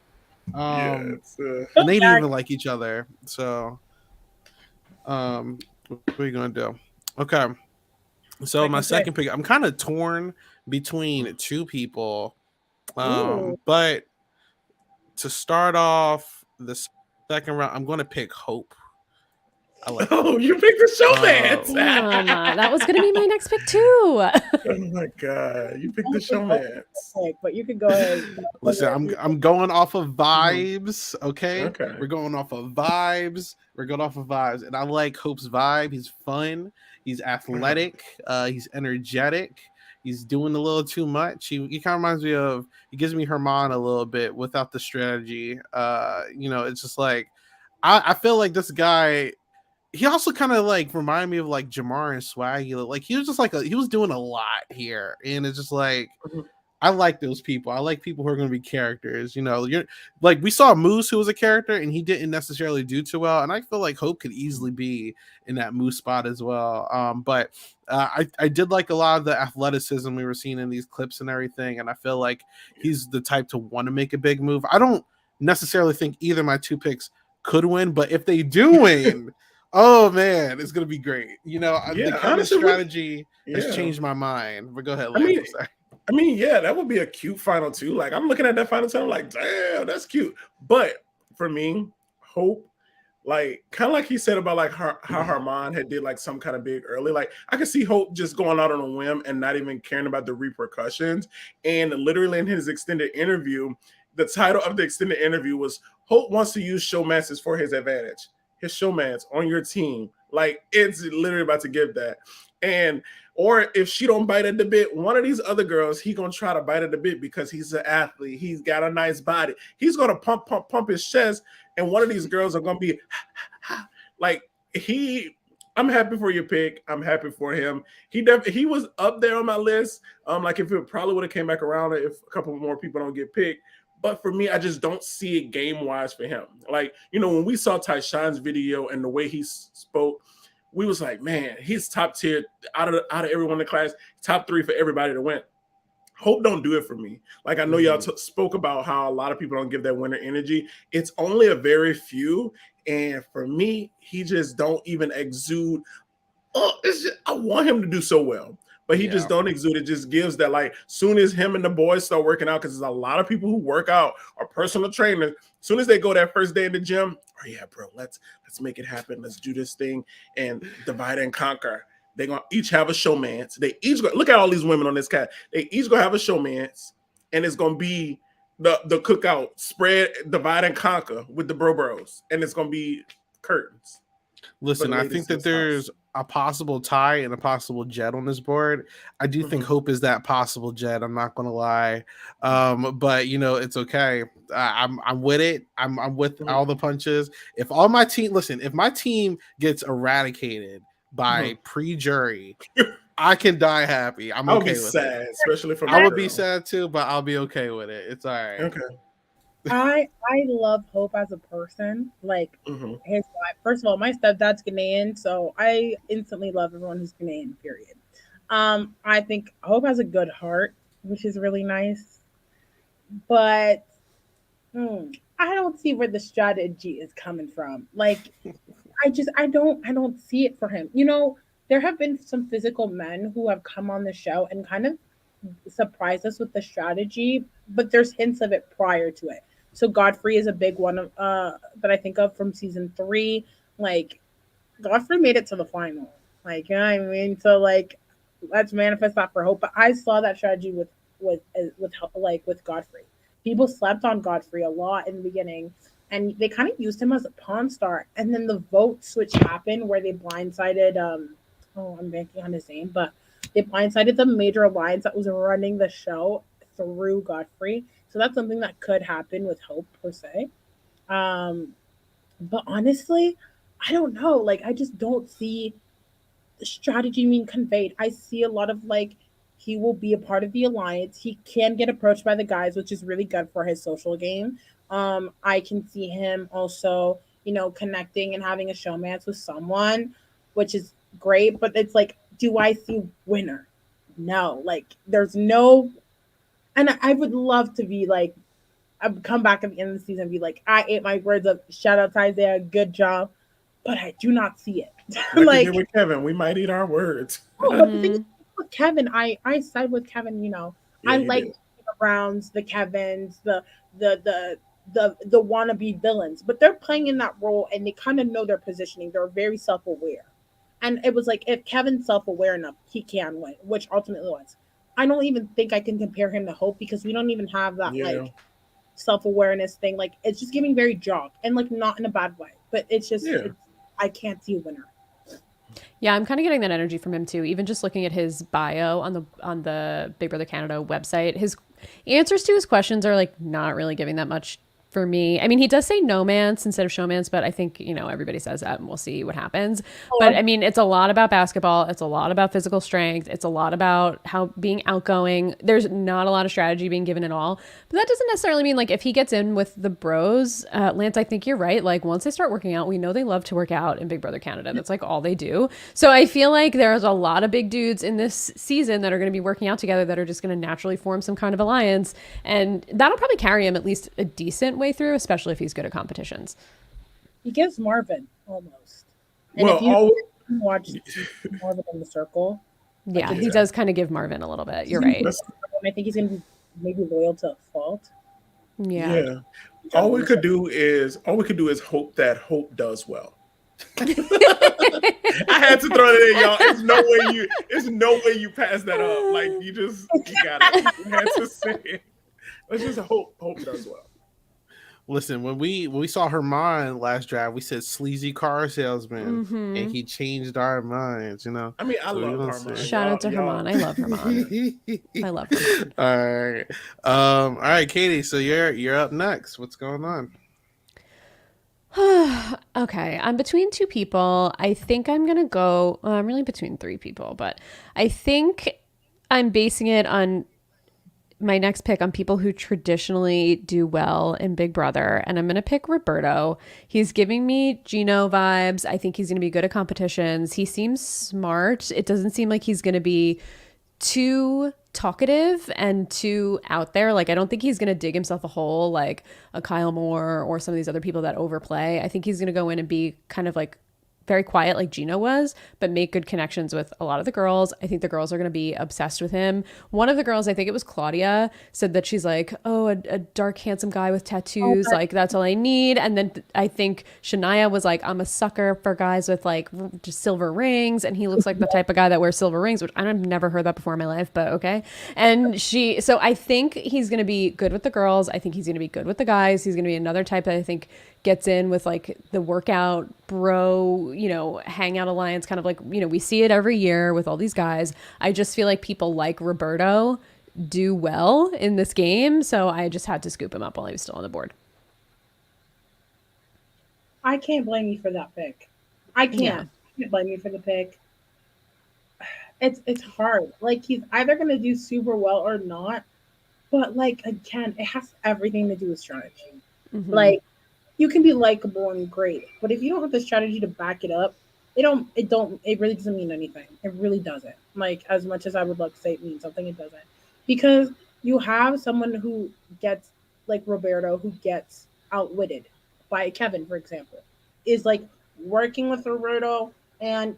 D: Yeah,
A: Um,
D: it's
A: and they didn't
C: yeah,
A: even like each other. So what are you gonna do? Okay. So
C: I
A: my
C: can say.
A: second pick, I'm kind of torn between two people.
C: Ooh.
A: But to start off the second round, I'm gonna pick Hope. I like
D: Oh,
A: Hope.
D: you picked the showman.
B: Damn, that was gonna be my next pick too.
D: Oh my god, you picked the
C: It's also
D: showman.
C: sick, but you could go ahead.
A: Listen, I'm going off of
D: Mhm.
A: vibes. Okay,
D: Okay.
A: we're going off of vibes. We're going off of vibes, and I like Hope's vibe. He's fun. He's
D: Uh-huh.
A: athletic. He's energetic. He's doing a little too much. He kind of reminds me of. He gives me Herman a little bit without the strategy. It's just like I feel like this guy. He also kind of like reminded me of like Jamar and Swaggy. Like he was just like he was doing a lot here, and it's just like
D: Mhm.
A: I like those people. I like people who are going to be characters. You're like we saw Moose who was a character and he didn't necessarily do too well. And I feel like Hope could easily be in that Moose spot as well. But I did like a lot of the athleticism we were seeing in these clips and everything. And I feel like he's the type to want to make a big move. I don't necessarily think either of my two picks could win, but if they do win, oh man, it's gonna be great. The
D: Yeah,
A: Kevin
D: honestly, with
A: strategy has
D: yeah.
A: changed my mind. But go ahead,
D: I
A: Lance.
D: mean,
A: I'm sorry.
D: yeah, that would be a cute final two. Like I'm looking at that final two, I'm like, damn, that's cute. But for me, Hope, like kind of like he said about like how Harmon had did like some kind of big early. Like I could see Hope just going out on a whim and not even caring about the repercussions. And literally in his extended interview, the title of the extended interview was Hope wants to use showmances for his advantage. His showmans on your team. Like it's literally about to give that. And or if she don't bite at the bit, one of these other girls, he gonna try to bite at the bit because he's an athlete. He's got a nice body. He's gonna pump his chest, and one of these girls are gonna be like he. I'm happy for your pick. I'm happy for him. He was up there on my list. Like if it probably would have came back around if a couple more people don't get picked. But for me, I just don't see it game wise for him. Like when we saw Tyshawn's video and the way he spoke, we was like, man, he's top tier out of everyone in the class, top three for everybody to win. Hope don't do it for me. Like I know y'all spoke about how a lot of people don't give that winner energy. It's only a very few, and for me, he just don't even exude. Oh, I want him to do so well, but he just
A: Yeah.
D: don't exude. It just gives that like soon as him and the boys start working out, because there's a lot of people who work out or personal trainers. Soon as they go that first day in the gym, oh yeah, bro, let's make it happen. Let's do this thing and divide and conquer. They're gonna each have a showman's. They each look at all these women on this cat. They each gonna have a showman's, and it's gonna be the cookout spread, divide and conquer with the bros, and it's gonna be curtains for
A: Listen,
D: the
A: I
D: ladies
A: think
D: in
A: that
D: this house.
A: there's a possible tie and a possible jet on this board. I do think
D: Mhm.
A: Hope is that possible jet. I'm not gonna lie, but it's okay. I'm with it. I'm with
D: Mhm.
A: all the punches. If all my team, listen, if my team gets eradicated
D: Mhm.
A: by pre-jury, I can die happy. I'm
D: I would be
A: okay with it.
D: sad, especially for
A: I
D: my
A: would be
D: girl.
A: sad too, but I'll be okay with it. It's all right.
D: Okay.
C: I love Hope as a person. Like
D: Hmm.
C: his vibe. First of all, my stepdad's Ghanaian, so I instantly love everyone who's Ghanaian. Period. I think Hope has a good heart, which is really nice. But I don't see where the strategy is coming from. Like I don't see it for him. There have been some physical men who have come on the show and kind of surprised us with the strategy, but there's hints of it prior to it. So Godfrey is a big one that I think of from season 3. Like Godfrey made it to the final. Like, you know what I mean? So like let's manifest that for Hope. But I saw that strategy with Godfrey. People slept on Godfrey a lot in the beginning, and they kind of used him as a pawn star. And then the vote switch happened where they blindsided. oh, I'm banking on his name, but they blindsided the major alliance that was running the show through Godfrey. So that's something that could happen with Hope per se. Um, but honestly, I don't know. Like, I just don't see the strategy being conveyed. I see a lot of like he will be a part of the alliance. He can get approached by the guys, which is really good for his social game. I can see him also, connecting and having a showmance with someone, which is great. But it's like, do I see winner? No, like there's no, and I would love to be like, I would come back at the end of the season and be like, I ate my words up. Shout out to Isaiah, good job, but I do not see it.
D: Like we
C: Like,
D: did with Kevin, we might eat our words.
C: oh, but the thing is with Kevin, I side with Kevin.
D: Yeah,
C: I
D: you
C: like
D: did.
C: the Browns, the Kevins, the the the wannabe villains, but they're playing in that role and they kind of know their positioning. They're very self aware, and it was like if Kevin's self aware enough, he can win, which ultimately was. I don't even think I can compare him to Hope because we don't even have that
D: Yeah,
C: like self awareness thing. Like it's just giving very jock and like not in a bad way, but it's just
D: yeah.
C: it's I can't see a winner.
B: Yeah, I'm kind of getting that energy from him too. Even just looking at his bio on the Big Brother Canada website, his answers to his questions are like not really giving that much for me. I mean, he does say no man's instead of showman's, but I think, everybody says that and we'll see what happens. But I mean, it's a lot about basketball. It's a lot about physical strength. It's a lot about how being outgoing. There's not a lot of strategy being given at all. But that doesn't necessarily mean like if he gets in with the bros, Lance, I think you're right. Like once they start working out, we know they love to work out in Big Brother Canada. That's like all they do. So I feel like there's a lot of big dudes in this season that are going to be working out together that are just going to naturally form some kind of alliance. And that'll probably carry him at least a decent way through, especially if he's good at competitions.
C: He gives Marvin almost. And
D: Well,
C: if you
D: all
C: watch Marvin in the Circle,
B: Yeah,
C: like
B: he does kind of give Marvin a little bit. You're right.
C: I think he's gonna be maybe loyal to a fault.
B: Yeah.
D: yeah. All we could do is hope that Hope does well. I had to throw that in, y'all. There's no way you pass that up. Like you got it. You had to say it. Let's just hope does well.
A: Listen, when we saw Herman last draft, we said sleazy car salesman, and he changed our minds.
D: I mean, I
A: So we're
D: love
A: gonna
D: Harmon.
A: see.
B: Shout out to Herman. I love Herman. I love Herman.
A: All right, Katie. So you're up next. What's going on?
B: Okay, I'm between two people. I think I'm gonna go. Well, I'm really between three people, but I think I'm basing it on my next pick on people who traditionally do well in Big Brother, and I'm going to pick Roberto. He's giving me Gino vibes. I think he's going to be good at competitions. He seems smart. It doesn't seem like he's going to be too talkative and too out there. Like, I don't think he's going to dig himself a hole like a Kyle Moore or some of these other people that overplay. I think he's going to go in and be kind of like very quiet like Gino was, but make good connections with a lot of the girls. I think the girls are going to be obsessed with him. One of the girls, I think it was Claudia, said that she's like, oh, a dark, handsome guy with tattoos. Like, that's all I need. And then I think Shania was like, I'm a sucker for guys with like just silver rings. And he looks like the type of guy that wears silver rings, which I've never heard that before in my life, but okay. And so I think he's going to be good with the girls. I think he's going to be good with the guys. He's going to be another type that I think gets in with like the workout bro, hangout alliance, kind of like, we see it every year with all these guys. I just feel like people like Roberto do well in this game. So I just had to scoop him up while he was still on the board.
C: I can't blame you for that pick. I can't.
B: Yeah.
C: I can't blame you for the pick. It's hard. Like he's either gonna do super well or not. But like again, it has everything to do with strategy.
B: Mm-hmm.
C: Like you can be likable and great, but if you don't have the strategy to back it up, it really doesn't mean anything. It really doesn't. Like as much as I would love to say it means something, it doesn't. Because you have someone who gets like Roberto who gets outwitted by Kevin, for example, is like working with Roberto, and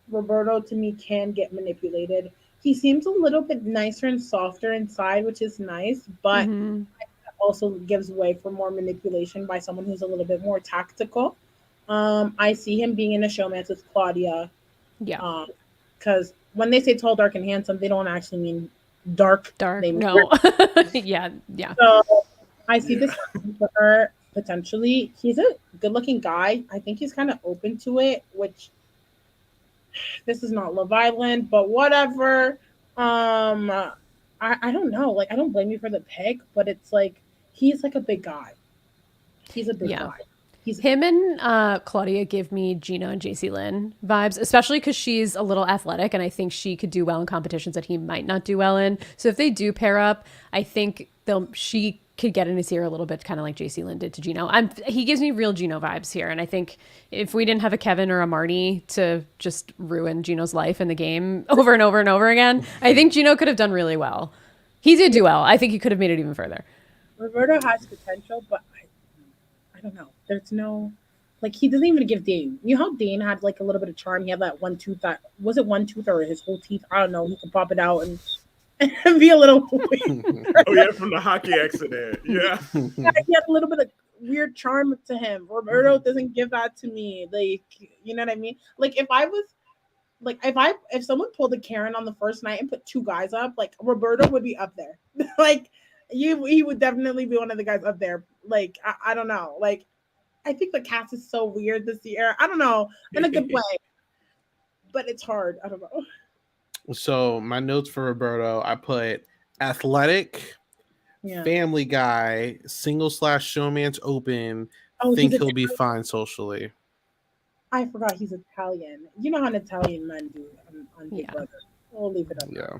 C: Roberto to me can get manipulated. He seems a little bit nicer and softer inside, which is nice, but
B: Mm-hmm.
C: also gives way for more manipulation by someone who's a little bit more tactical. I see him being in a showmance with Claudia.
B: Yeah.
C: Because when they say tall, dark, and handsome, they don't actually mean dark. They mean
B: No. Yeah.
C: So I see this for her potentially. He's a good looking guy. I think he's kind of open to it, which This is not Love Island, but whatever. I don't know. Like I don't blame you for the pick, but it's like he's like a big guy. He's a big
B: Yeah.
C: guy. He's
B: Him and Claudia give me Gina and JC Lynn vibes, especially because she's a little athletic and I think she could do well in competitions that he might not do well in. So if they do pair up, I think she could get in his ear a little bit, kind of like JC Lynn did to Gino. He gives me real Gino vibes here. And I think if we didn't have a Kevin or a Marty to just ruin Gino's life in the game over and over and over again, I think Gino could have done really well. He did do well. I think he could have made it even further.
C: Roberto has potential, but I don't know. There's no like he doesn't even give Dane. You know how Dane had like a little bit of charm. He had that one tooth that was it one tooth or his whole teeth. I don't know. He could pop it out and be a little weird.
D: Oh yeah, from the hockey accident. Yeah.
C: Yeah, he had a little bit of weird charm to him. Roberto doesn't give that to me. Like you know what I mean? Like if I was like if someone pulled a Karen on the first night and put two guys up, like Roberto would be up there. Like he would definitely be one of the guys up there. Like I don't know. Like I think the cast is so weird this year. I don't know, in a good way, but it's hard. I don't know.
A: So my notes for Roberto, I put athletic,
C: Yeah.
A: family guy, single/showman's open.
C: Oh,
A: Think
C: he's
A: he'll be fine socially.
C: I forgot he's Italian. You know how an Italian men do on Big
B: Yeah.
C: Brother. We'll leave it up.
A: Yeah.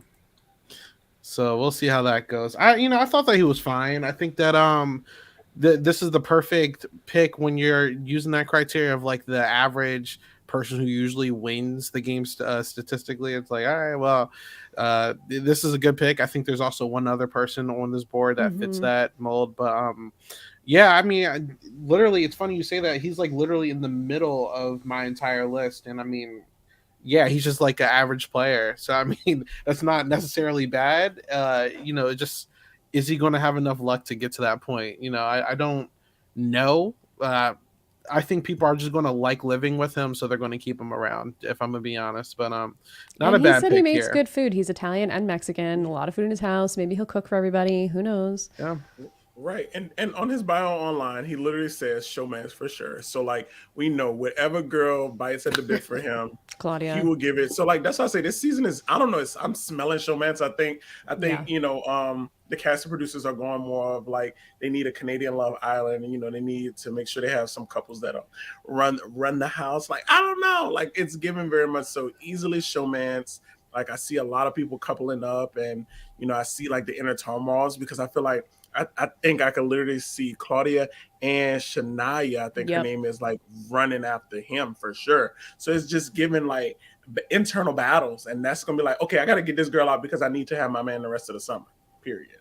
A: So we'll see how that goes. I thought that he was fine. I think that this is the perfect pick when you're using that criteria of like the average person who usually wins the game statistically. It's like, all right, well, this is a good pick. I think there's also one other person on this board that fits that mold, but yeah, I mean, literally, it's funny you say that. He's like literally in the middle of my entire list, and I mean, yeah, he's just like an average player. So I mean, that's not necessarily bad. It just is he going to have enough luck to get to that point? I don't know. I think people are just going to like living with him, so they're going to keep him around. If I'm gonna be honest, but not
B: and
A: a bad.
B: He said
A: pick
B: he makes
A: here.
B: good food. He's Italian and Mexican. A lot of food in his house. Maybe he'll cook for everybody. Who knows?
A: Yeah.
D: Right. And on his bio online, he literally says showman's for sure. So like we know whatever girl bites at the bit for him,
B: Claudia.
D: he will give it. So like that's why I say this season is I don't know, I'm smelling showman's. I think
B: Yeah.
D: the cast and producers are going more of like they need a Canadian Love Island, and they need to make sure they have some couples that'll run the house. Like I don't know, like it's given very much so easily showman's. Like I see a lot of people coupling up, and I see like the inner turmoils because I feel like I think I could literally see Claudia and Shania, I think her name is, like running after him for sure. So it's just giving like internal battles, and that's gonna be like, okay, I gotta get this girl out because I need to have my man the rest of the summer. Period.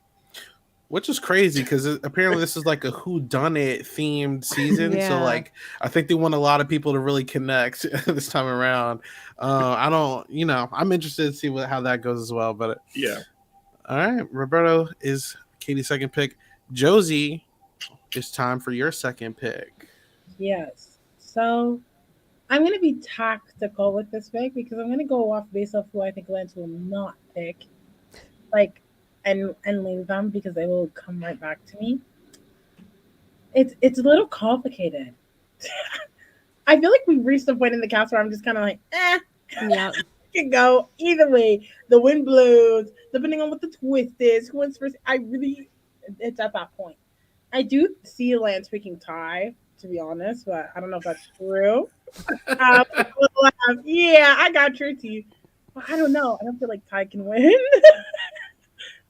A: Which is crazy because apparently this is like a whodunit themed season.
B: Yeah.
A: So like I think they want a lot of people to really connect this time around. I don't, I'm interested to see how that goes as well. But
D: yeah.
A: All right, Roberto is Katie's second pick. Josie, it's time for your second pick.
C: Yes. So I'm going to be tactical with this pick because I'm going to go off based off who I think Lance will not pick, like, and leave them because they will come right back to me. It's a little complicated. I feel like we've reached the point in the cast where I'm just kind of like,
B: Yeah.
C: can go either way. The wind blows, depending on what the twist is. Who wins first? It's at that point. I do see Lance picking Ty, to be honest, but I don't know if that's true. Yeah, I got Trixie. But I don't know. I don't feel like Ty can win.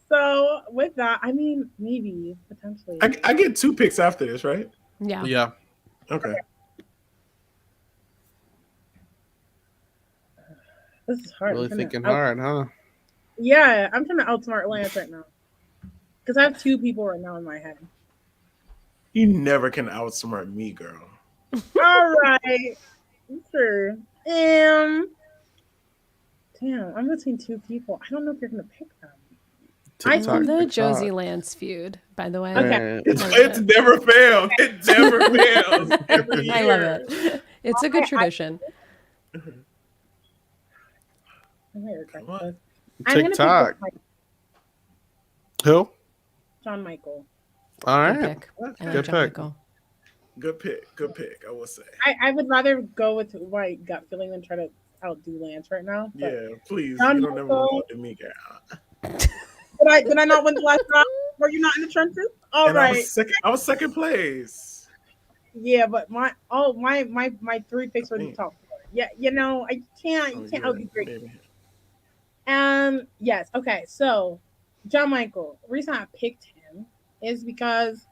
C: So with that, I mean, maybe potentially.
D: I get 2 picks after this, right?
B: Yeah.
A: Yeah.
D: Okay.
C: This is hard.
A: Really thinking hard, huh?
C: Yeah, I'm trying to outsmart Lance right now. Because I have 2 people right now in my head.
D: You never can outsmart me, girl.
C: All right. Sure. Damn, I'm between 2 people. I don't know if you're going to pick them.
B: I love the Josie Lance feud, by the way.
C: Okay.
D: It's never failed. It never fails. Every year.
B: I love it. It's a good tradition.
C: I'm going to
A: TikTok.
C: pick
A: Who?
C: Shawn Michael.
A: All
B: Good
A: right.
B: pick. I like
A: Good
B: John
A: pick.
B: Michael.
D: Good pick. I will say.
C: I would rather go with my gut feeling than try to outdo Lance right now. But
D: Yeah, please. You
C: John
D: don't never want to
C: Michael,
D: outdo me, girl.
C: did I not win the last round? Were you not in the trenches? All
D: And I
C: right.
D: was second. I was second place.
C: Yeah, but my three
D: I
C: picks were the
D: think.
C: top four. Yeah, I can't
D: Oh,
C: you can't
D: you're right.
C: outdo great.
D: Maybe.
C: Yes, okay. So John Michael, the reason I picked him is because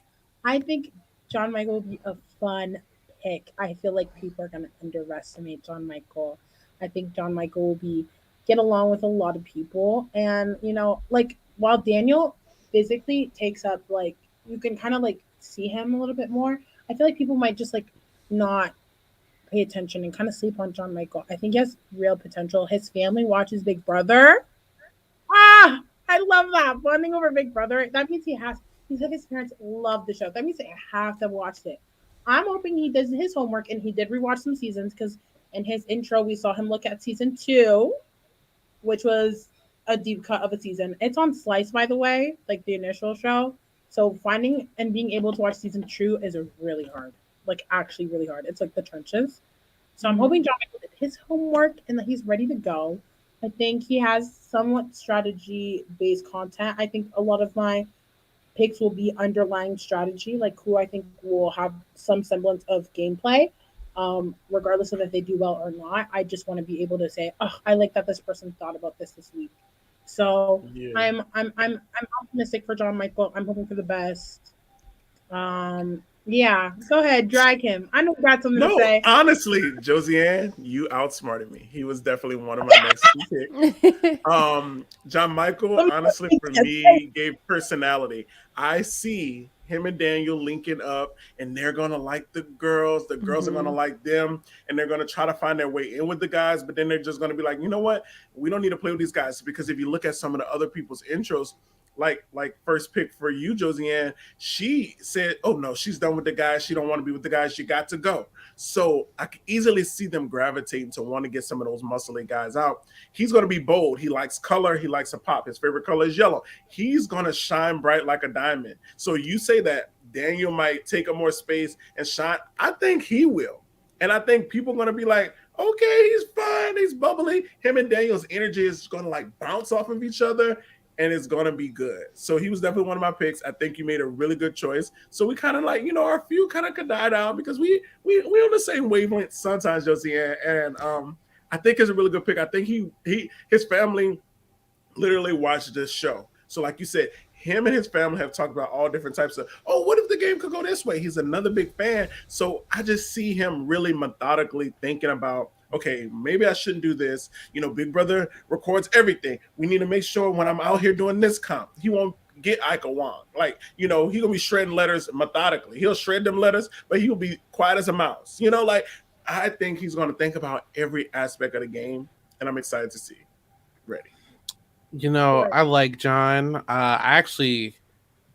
C: I think John Michael will be a fun pick. I feel like people are gonna underestimate John Michael. I think John Michael will be get along with a lot of people, and like while Daniel physically takes up like you can kind of like see him a little bit more. I feel like people might just like not pay attention and kind of sleep on John Michael. I think he has real potential. His family watches Big Brother. Ah, I love that. Bonding over Big Brother. That means he said his parents love the show. That means they have to watch it. I'm hoping he does his homework and he did rewatch some seasons because in his intro we saw him look at season 2, which was a deep cut of a season. It's on Slice, by the way, like the initial show. So finding and being able to watch season 2 is really hard. Like actually really hard. It's like the trenches. So I'm hoping John Michael did his homework and that he's ready to go. I think he has somewhat strategy based content. I think a lot of my picks will be underlying strategy, like who I think will have some semblance of gameplay, regardless of if they do well or not. I just want to be able to say, oh, I like that this person thought about this week. So
D: Yeah.
C: I'm optimistic for John Michael. I'm hoping for the best. Yeah, go ahead, drag him. I know you got something to
D: No,
C: say.
D: honestly, Josiane, you outsmarted me. He was definitely one of my next two picks. John Michael,
C: Let me
D: honestly, for
C: say,
D: me, gave personality. I see him and Daniel linking up, and they're gonna like the girls. The girls are gonna like them, and they're gonna try to find their way in with the guys. But then they're just gonna be like, you know what? We don't need to play with these guys because if you look at some of the other people's intros, like first pick for you, Josiane, she said, "Oh no, she's done with the guys. She don't want to be with the guys. She got to go." So I can easily see them gravitating to want to get some of those muscly guys out. He's going to be bold. He likes color. He likes a pop. His favorite color is yellow. He's going to shine bright like a diamond. So you say that Daniel might take up more space and shine. I think he will. And I think people are going to be like, okay, he's fine. He's bubbly. Him and Daniel's energy is going to like bounce off of each other and it's going to be good. So he was definitely one of my picks. I think you made a really good choice. So we kind of like, our few kind of could die down because we on the same wavelength sometimes, Josie. And I think it's a really good pick. I think his family literally watched this show. So like you said, him and his family have talked about all different types of, oh, what if the game could go this way? He's another big fan. So I just see him really methodically thinking about, okay, maybe I shouldn't do this. Big Brother records everything. We need to make sure when I'm out here doing this comp, he won't get Ika Wong. Like, he gonna be shredding letters methodically. He'll shred them letters, but he'll be quiet as a mouse. Like I think he's gonna think about every aspect of the game, and I'm excited to see. Ready.
C: right.
A: I like John. I actually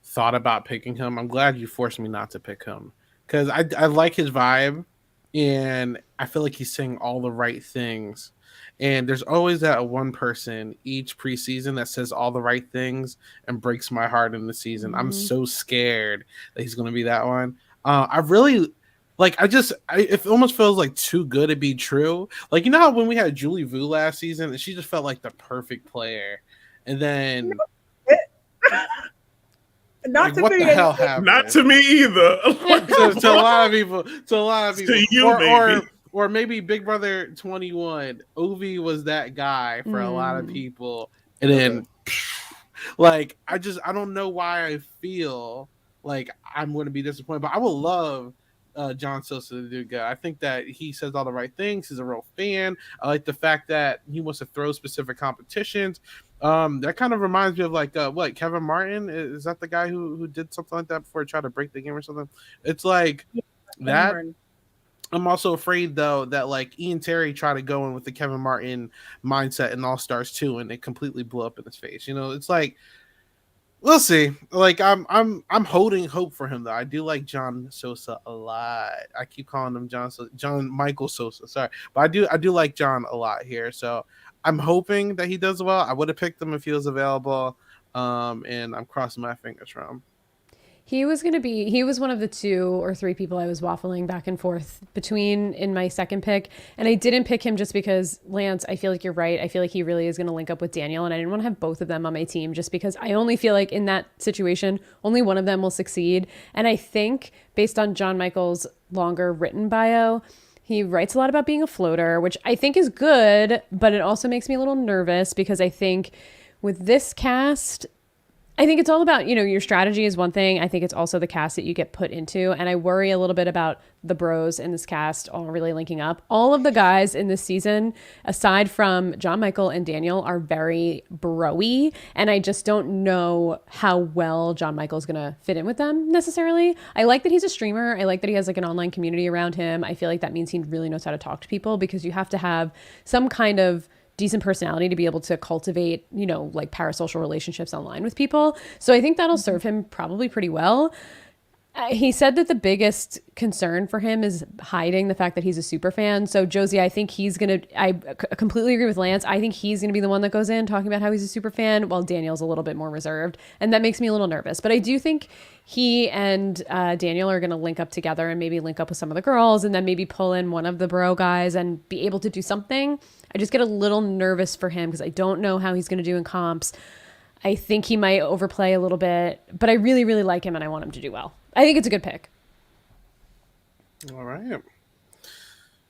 A: thought about picking him. I'm glad you forced me not to pick him because I like his vibe and I feel like he's saying all the right things. And there's always that one person each preseason that says all the right things and breaks my heart in the season. I'm so scared that he's going to be that one. I really like. It almost feels like too good to be true. Like how when we had Julie Vu last season, and she just felt like the perfect player, and then
C: Not
A: like
C: to
A: what the
C: me.
A: hell happened?
D: Not to me either.
A: To a lot of people.
D: To you, maybe.
A: Or maybe Big Brother 21. Ovi was that guy for a lot of people, and then like I don't know why I feel like I'm going to be disappointed, but I would love John Sosa to do good. I think that he says all the right things. He's a real fan. I like the fact that he wants to throw specific competitions. That kind of reminds me of like what Kevin Martin is that the guy who did something like that before he tried to break the game or something? It's like that. I'm also afraid though that like Ian Terry tried to go in with the Kevin Martin mindset in All Stars 2 and it completely blew up in his face. It's like we'll see. Like I'm holding hope for him though. I do like John Sosa a lot. I keep calling him John Michael Sosa. Sorry, but I do like John a lot here. So I'm hoping that he does well. I would have picked him if he was available. And I'm crossing my fingers for him.
B: He was one of the 2 or 3 people I was waffling back and forth between in my second pick. And I didn't pick him just because, Lance, I feel like you're right. I feel like he really is going to link up with Daniel. And I didn't want to have both of them on my team just because I only feel like in that situation, only one of them will succeed. And I think based on John Michael's longer written bio, he writes a lot about being a floater, which I think is good, but it also makes me a little nervous because I think with this cast, I think it's all about, your strategy is one thing. I think it's also the cast that you get put into. And I worry a little bit about the bros in this cast all really linking up. All of the guys in this season, aside from John Michael and Daniel, are very bro-y. And I just don't know how well John Michael's going to fit in with them necessarily. I like that he's a streamer. I like that he has like an online community around him. I feel like that means he really knows how to talk to people because you have to have some kind of decent personality to be able to cultivate, like parasocial relationships online with people. So I think that'll serve him probably pretty well. He said that the biggest concern for him is hiding the fact that he's a super fan. So Josie, I think I completely agree with Lance. I think he's going to be the one that goes in talking about how he's a super fan while Daniel's a little bit more reserved. And that makes me a little nervous. But I do think he and Daniel are going to link up together and maybe link up with some of the girls and then maybe pull in one of the bro guys and be able to do something. I just get a little nervous for him because I don't know how he's going to do in comps. I think he might overplay a little bit, but I really, really like him and I want him to do well. I think it's a good pick.
A: All right.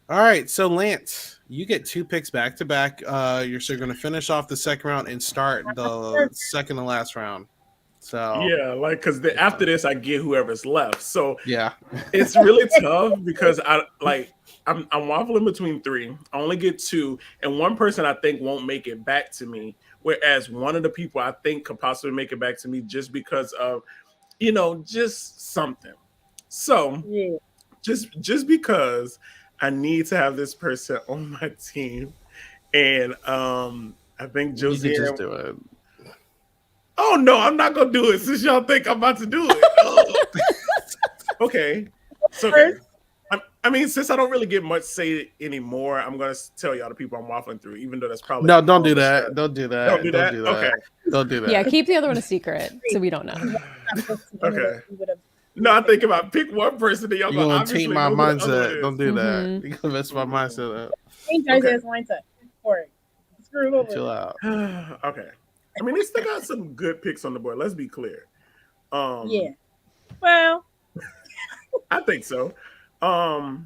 A: All right. So Lance, you get 2 picks back to back. You're still going to finish off the second round and start the second and last round. So
D: yeah, like because after this, I get whoever's left. So
A: yeah,
D: it's really tough because I'm waffling between 3. I only get 2, and one person I think won't make it back to me. Whereas one of the people I think could possibly make it back to me just because of, just something. So
C: Yeah.
D: just because I need to have this person on my team, and I think Josie
A: you could just do it.
D: Oh no, I'm not gonna do it since y'all think I'm about to do it. Oh. Okay. So I mean, since I don't really get much say anymore, I'm gonna tell y'all the people I'm waffling through, even though that's probably
A: no. Don't do that. Don't do that.
D: Don't do that. Okay.
A: Don't do that.
B: Yeah, keep the other one a secret so we don't know.
D: Okay. No, I think if I pick one person, then y'all
A: gonna
D: obviously
A: taint my
D: know who the
A: mindset.
D: other
A: Don't
D: is.
A: do that. You're gonna mess my mindset up.
C: Change Isaiah's mindset for it. Screw it
A: Chill
C: over.
A: out.
D: Okay. I mean, they still got some good picks on the board. Let's be clear.
C: Yeah. Well,
D: I think so. I'm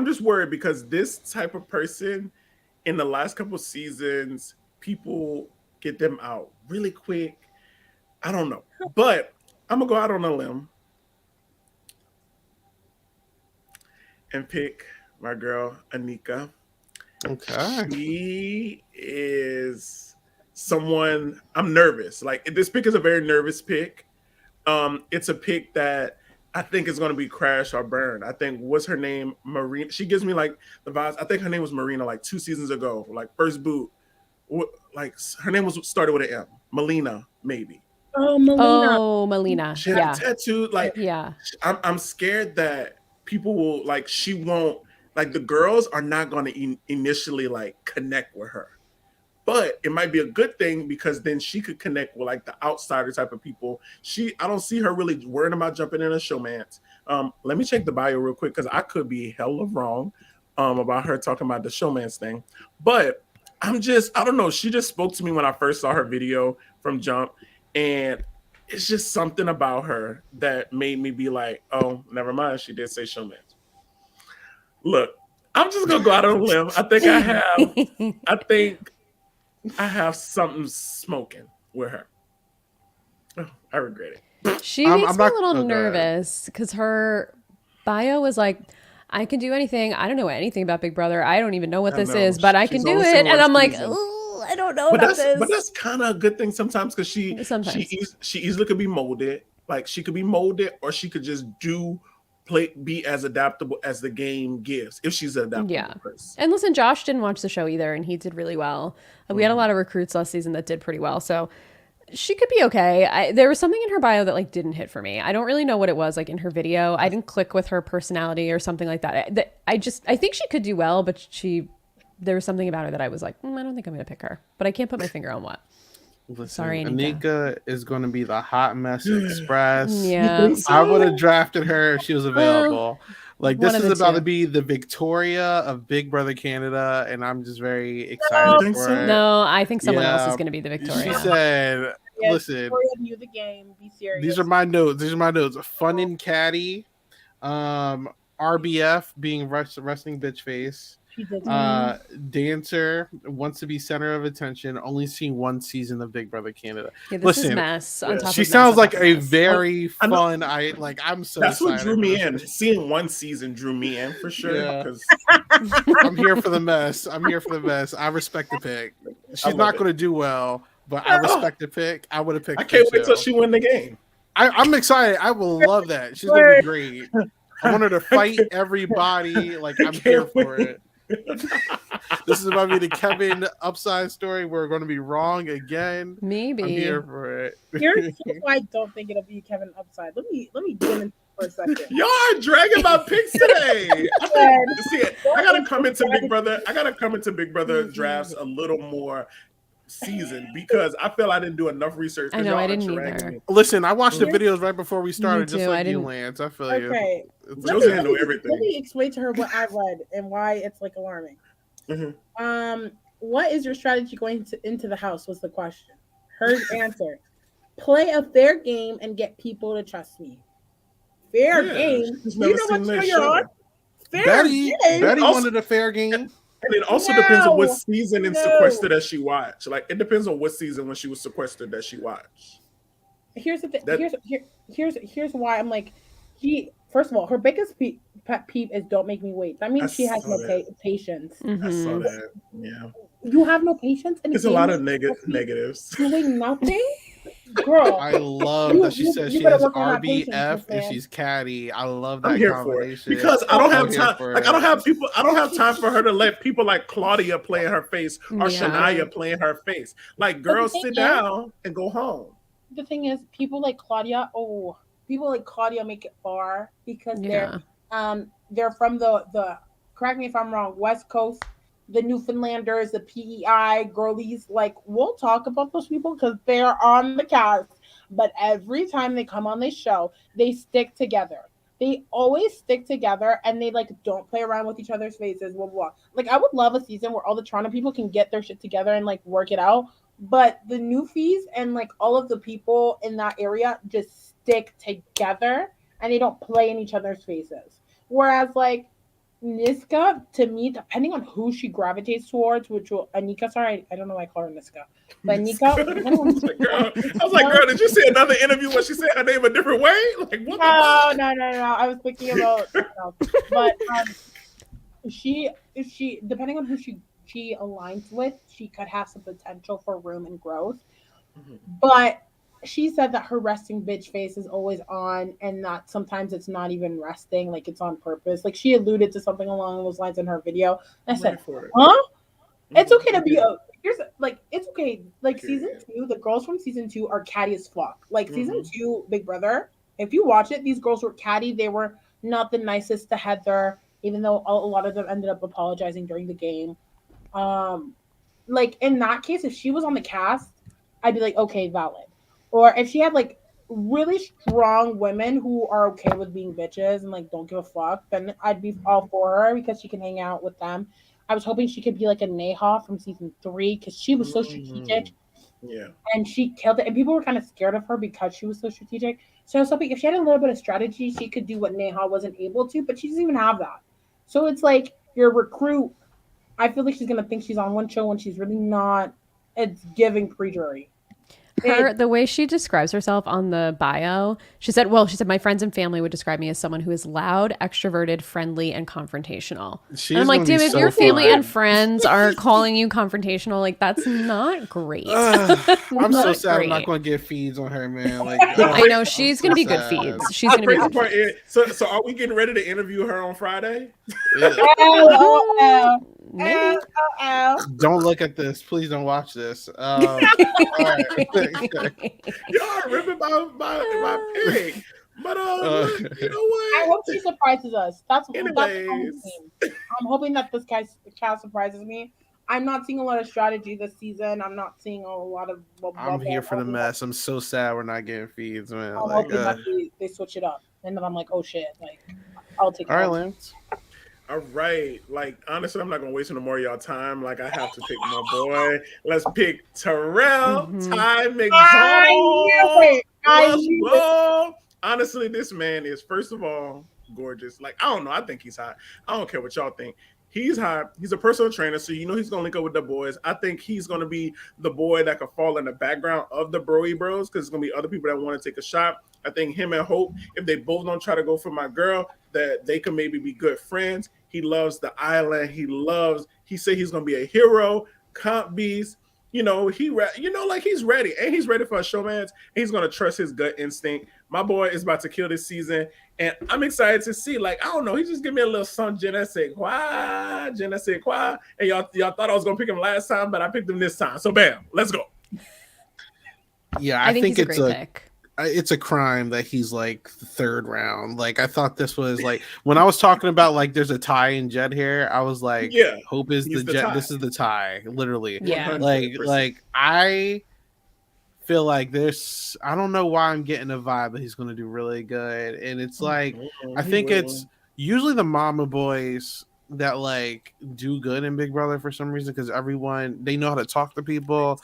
D: just worried because this type of person in the last couple of seasons, people get them out really quick. I don't know. But I'm gonna go out on a limb and pick my girl Anika.
A: Okay.
D: She is someone I'm nervous. Like this pick is a very nervous pick. It's a pick that I think is going to be crash or burn. I think what's her name, Marina. She gives me like the vibes. I think her name was Marina like 2 seasons ago, like first boot. Like her name was started with an M. Melina, maybe.
C: oh, Melina.
B: Oh, Melina.
D: She had
B: Yeah.
D: a tattoo. Like
B: Yeah.
D: I'm scared that people will like. She won't like the girls are not going to initially like connect with her. But it might be a good thing because then she could connect with like the outsider type of people. I don't see her really worrying about jumping in a showmance. Let me check the bio real quick because I could be hella wrong about her talking about the showmance thing. But I don't know. She just spoke to me when I first saw her video from Jump, and it's just something about her that made me be like, oh, never mind. She did say showmance. Look, I'm just gonna go out on a limb. I think I have something smoking with her. Oh, I regret it.
B: She makes me a little nervous because her bio was like, I can do anything. I don't know anything about Big Brother. I don't even know what this is, but I can do it. And I'm like, oh, I don't know about this.
D: But that's kind of a good thing sometimes because she easily could be molded. Like she could be molded, or she could just be as adaptable as the game gives if she's an adaptable person.
B: And listen, Josh didn't watch the show either, and he did really well. We had a lot of recruits last season that did pretty well, so she could be okay. There was something in her bio that like didn't hit for me. I don't really know what it was like in her video. I didn't click with her personality or something like that. I think she could do well, but there was something about her that I was like, I don't think I'm going to pick her. But I can't put my finger on what.
A: Listen,
B: Sorry, Anika.
A: Anika is going to be the hot mess express.
D: You
B: Yeah.
D: think so?
A: I would have drafted her if she was
B: Well,
A: available. Like,
B: one
A: this
B: of
A: is
B: the
A: about to
B: two.
A: be the Victoria of Big Brother Canada, and I'm just very
D: You
A: excited
D: think
A: for
D: so?
A: it.
B: No, I think someone else
A: Yeah,
B: is going to be the
A: she
B: Victoria.
A: said,
C: Yes,
A: "Listen,
C: Victoria knew the game. Be serious.
A: these are my notes. These are my notes. Fun and catty. RBF being wrestling bitch face.
C: She did.
A: Uh, Dancer wants to be center of attention. Only seen one season of Big Brother Canada.
B: Yeah, this is
A: Listen,
B: mess on
D: Yeah.
B: top
A: she
B: of mess
A: sounds
B: on
A: like
B: top of
A: a
B: mess.
A: very
D: I know-
A: fun. I'm so
D: That's what
A: excited
D: drew
A: for
D: me
A: this
D: in.
A: shit.
D: Seeing one season drew me in for sure.
A: Yeah.
D: Because
A: I'm here for the mess. I'm here for the mess. I respect the pick. She's
D: love
A: not
D: it.
A: going to do well, but I respect the pick. I would have picked.
D: I can't
A: her
D: wait till
A: too.
D: she win the game.
A: I'm excited. I will love that. She's going to be great. I want her to fight everybody. Like, I'm here for it. This is about to be the Kevin upside story. We're going to be wrong again.
B: Maybe.
A: I'm here for it.
C: Here's why I don't think it'll be Kevin upside. Let me get into it for a second.
D: Y'all are dragging my picks today. I gotta come into Big Brother. I gotta come into Big Brother drafts a little more seasoned because I feel I didn't do enough research.
B: I know,
D: y'all
B: I
D: are
B: didn't
D: dragging
B: either.
D: me.
A: Listen, I watched the videos right before we started,
B: too,
A: just
B: I
A: like you,
B: didn't-
A: Lance. I feel
C: Okay.
A: you.
D: Josie handle everything.
C: Let me explain to her what I read and why it's like alarming.
D: Mhm.
C: What is your strategy going into the house? Was the question. Her answer: play a fair game and get people to trust me. Fair game.
D: she's
C: Do you
D: never
C: know
D: seen
C: what
D: this
C: show you're on?
D: show.
C: Fair
A: Betty
C: game.
D: Also-
A: wanted a fair game.
D: And it also depends on what
C: No.
D: season and
C: No.
D: sequester that she watched. Like it depends on what season when she was sequestered that she watched.
C: Here's the thing.
D: That-
C: Here's why I'm like, first of all, her biggest pet peeve is don't make me wait. That means
D: I
C: she has
D: saw
C: no
D: that.
C: patience.
D: I
B: Mhm.
D: saw that. Yeah,
C: You have no patience, and
D: there's a lot of negatives.
C: doing nothing, girl.
A: I love
C: You-
A: that she
C: you-
A: says
C: you
A: she
C: better
A: has
C: work on that patience,
A: RBF and
C: man.
A: she's catty. I love that
D: I'm here for it
A: combination.
D: because I don't
A: I'm
D: have
A: here
D: time.
A: for
D: Like
A: it.
D: I don't have time for her to let people like Claudia play in her face or
B: Yeah.
D: Shania play in her face. Like
C: the
D: girls,
C: thing
D: sit
C: is-
D: down and go home.
C: The thing is, people like Claudia make it far because
B: Yeah.
C: they're from the correct me if I'm wrong, West Coast, the Newfoundlanders, the PEI girlies. Like we'll talk about those people because they're on the cast. But every time they come on this show, they stick together. They always stick together and they like don't play around with each other's faces. Blah, blah, blah. Like I would love a season where all the Toronto people can get their shit together and like work it out. But the Newfies and like all of the people in that area just stick together and they don't play in each other's faces. Whereas like Niska, to me, depending on who she gravitates towards, which will Anika, sorry, I don't know why I call her Niska. But Anika,
D: I was like, girl, did you see another interview where she said her name a different way? Like what?
C: no. I was thinking about myself. But she depending on who she aligns with, she could have some potential for room and growth. But she said that her resting bitch face is always on and that sometimes it's not even resting, like it's on purpose. Like she alluded to something along those lines in her video. And I said,
D: for it.
C: huh? It's okay to be it's okay. Like
D: Period.
C: season 2, the girls from season 2 are catty as fuck. Like season 2, Big Brother, if you watch it, these girls were catty. They were not the nicest to Heather, even though a lot of them ended up apologizing during the game. Like in that case, if she was on the cast, I'd be like, okay, valid. Or if she had like really strong women who are okay with being bitches and like don't give a fuck, then I'd be all for her because she can hang out with them. I was hoping she could be like a Neha from season 3 because she was so strategic.
D: Yeah.
C: And she killed it. And people were kind of scared of her because she was so strategic. So I was hoping if she had a little bit of strategy, she could do what Neha wasn't able to, but she doesn't even have that. So it's like your recruit. I feel like she's going to think she's on one show when she's really not. It's giving pre-jury.
B: The way she describes herself on the bio, she said, my friends and family would describe me as someone who is loud, extroverted, friendly, and confrontational.
A: She's
B: And I'm like,
A: gonna be
B: damn, if
A: so
B: your family
A: fun.
B: and friends are calling you confrontational, like that's not great.
A: I'm so
B: Not
A: sad I'm not
B: great.
A: going to get feeds on her, man. Like
B: I know she's
A: I'm
B: going to
A: so
B: be good
A: sad.
B: feeds. She's going to be
D: Crazy
B: good
D: part
B: feeds.
D: is, so are we getting ready to interview her on Friday?
B: Maybe.
A: Don't look at this. Please don't watch this. All right.
D: Y'all remember my pick. But you know
C: I
D: what?
C: hope she surprises us. That's what I'm
D: Anyways.
C: hoping. I'm hoping that this cast surprises me. I'm not seeing a lot of strategy this season. I'm not seeing a lot of.
A: I'm here for the mess. I'm so sad we're not getting feeds, man.
C: I'm
A: Like,
C: hoping that they switch it up, and then I'm like, oh shit, like I'll take it.
A: all right, Lance.
D: All right. Like, honestly, I'm not going to waste no more of y'all time. Like, I have to pick my boy. Let's pick Terrell Ty McDonald. Let's go. Honestly, this man is, first of all, gorgeous. Like, I don't know. I think he's hot. I don't care what y'all think. He's hot. He's a personal trainer, so you know he's going to link up with the boys. I think he's going to be the boy that could fall in the background of the Broy Bros because there's going to be other people that want to take a shot. I think him and Hope, if they both don't try to go for my girl, that they can maybe be good friends. He loves the island. He said he's going to be a hero, comp beast. You know, like he's ready. And he's ready for a showmance. He's going to trust his gut instinct. My boy is about to kill this season. And I'm excited to see, like, I don't know. He just give me a little son, je ne sais quoi. And y'all thought I was going to pick him last time, but I picked him this time. So, bam, let's go.
A: Yeah, I think
B: he's
A: it's
B: a great pick.
A: It's a crime that he's like the third round. Like I thought this was like when I was talking about like there's a tie in Jed here, I was like,
D: yeah,
A: Hope is the Jed. This is the tie, literally.
B: Yeah,
D: 100%.
A: Like I feel like there's I don't know why I'm getting a vibe that he's going to do really good, and it's like I think it's usually the mama boys that like do good in Big Brother for some reason because everyone they know how to talk to people.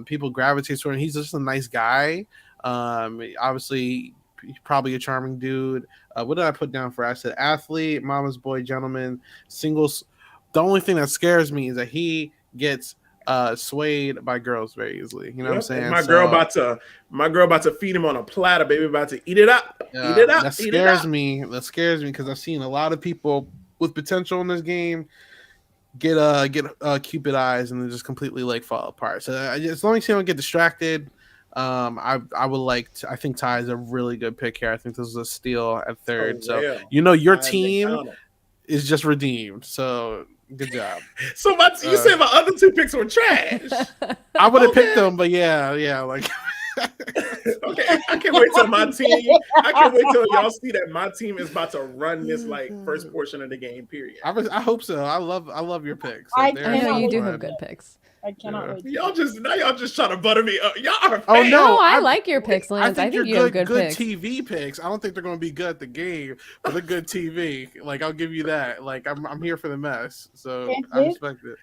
A: People gravitate toward him. He's just a nice guy. Obviously probably a charming dude. What did I put down for? I said athlete, mama's boy, gentleman, singles. The only thing that scares me is that he gets swayed by girls very easily. You know what I'm saying?
D: My girl about to feed him on a platter, baby, about to eat it up. Eat it up.
A: That scares me. That scares me because I've seen a lot of people with potential in this game get Cupid eyes and then just completely like fall apart. So as long as you don't get distracted. I would like to, I think Ty is a really good pick here. I think this is a steal at third. So your team is just redeemed. So good job.
D: So you said my other two picks were trash.
A: I would have picked them, but yeah, like
D: okay. I can't wait till my team. I can't wait till y'all see that my team is about to run this like first portion of the game. Period.
A: I hope so. I love your picks. So
B: I know you do have good picks.
C: I cannot wait.
D: Y'all just trying to butter me up. Y'all are fans.
A: Oh no,
B: I like your picks, Lance. I think you have good picks.
A: TV picks. I don't think they're going to be good at the game, but they're good TV. Like I'll give you that. Like I'm here for the mess, so I respect it.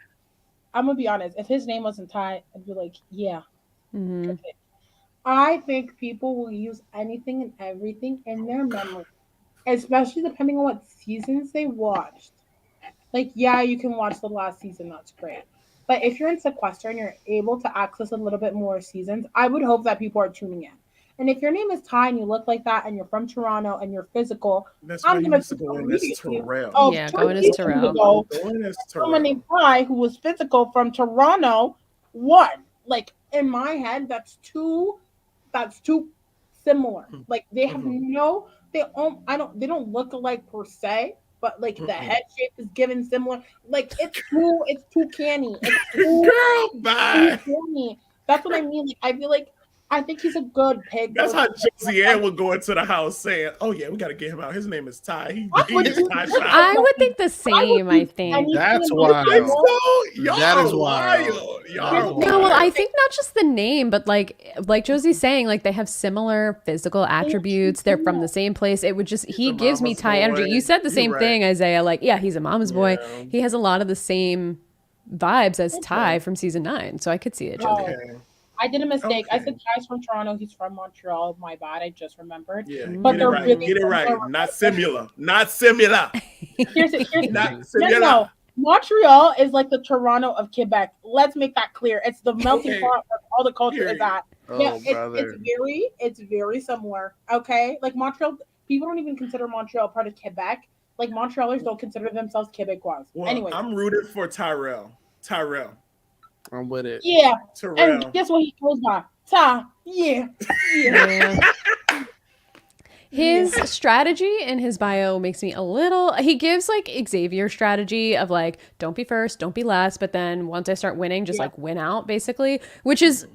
C: I'm gonna be honest. If his name wasn't Ty, I'd be like, yeah.
B: Mm-hmm.
C: I think people will use anything and everything in their memory, especially depending on what seasons they watched. Like, yeah, you can watch the last season. That's great. But if you're in Sequester and you're able to access a little bit more seasons, I would hope that people are tuning in. And if your name is Ty and you look like that and you're from Toronto and you're physical, I'm going to
D: go in as Terrell.
C: Oh,
B: yeah, going as Terrell.
C: Someone named Ty who was physical from Toronto won. Like, in my head, that's too similar. Like, they have they don't look alike per se. But like the head shape is given similar. Like it's too canny. It's too,
D: girl, bye.
C: Too canny. That's what I mean. Like, I think he's a good pick.
D: That's how Josie Ann would go into the house saying, "Oh yeah, we got to get him out. His name is Ty.
B: I would think the same. I think
A: that's wild. That is wild.
B: No, well, I think not just the name, but like Josie's saying, like they have similar physical attributes. They're from the same place. It would just he gives me Ty energy. You said the same thing, Isaiah. Like, yeah, he's a mama's boy. He has a lot of the same vibes as Ty from season 9. So I could see it, Josie.
C: I did a mistake. I said Ty's from Toronto. He's from Montreal. My bad. I just remembered.
D: Yeah, but get it right. Really get it right. Not similar. Not similar.
C: Here's not similar. No. Montreal is like the Toronto of Quebec. Let's make that clear. It's the melting pot where all the culture is at. It's very similar. Okay, like Montreal. People don't even consider Montreal part of Quebec. Like Montrealers don't consider themselves Quebecois.
D: Well,
C: anyway,
D: I'm rooted for Tyrell.
A: I'm with it.
C: Yeah.
D: Terrell.
C: And guess what he goes by? Ty. Yeah.
B: His strategy in his bio makes me a little. He gives like Xavier's strategy of like, don't be first, don't be last. But then once I start winning, just like win out, basically, which is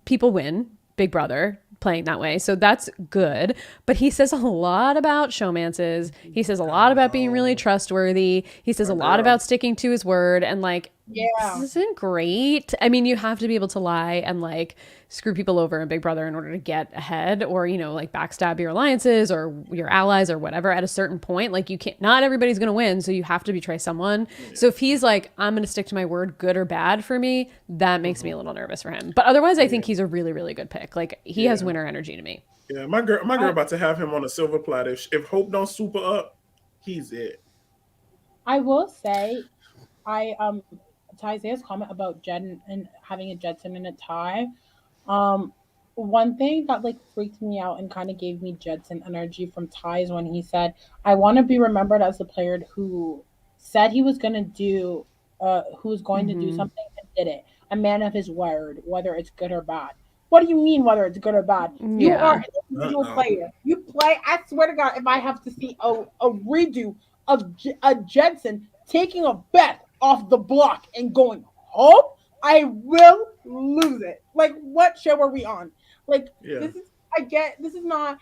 B: people win. Big Brother playing that way. So that's good. But he says a lot about showmances. He says a lot about being really trustworthy. He says a lot about sticking to his word. And like,
C: Yeah.
B: This isn't great. I mean, you have to be able to lie and like screw people over in Big Brother in order to get ahead, or, you know, like backstab your alliances or your allies or whatever at a certain point. Like, you can't, not everybody's going to win. So you have to betray someone. So if he's like, I'm going to stick to my word, good or bad for me, that makes me a little nervous for him. But otherwise, I think he's a really, really good pick. Like, he has winner energy to me.
D: Yeah, my girl about to have him on a silver platter. If Hope don't super up, he's it.
C: I will say, to Isaiah's comment about Jed and having a Jedson and a tie. Um, One thing that like freaked me out and kind of gave me Jedson energy from Ty is when he said, "I want to be remembered as the player who said he was going to do, who was going to do
B: Mm-hmm.
C: something and did it. A man of his word, whether it's good or bad." What do you mean whether it's good or bad? You are
B: Yeah.
C: an individual player. You play. I swear to God, if I have to see a redo of a Jensen taking a bet off the block and going home, I will lose it. Like, what show are we on? Like,
D: Yeah.
C: this is, I get, this is not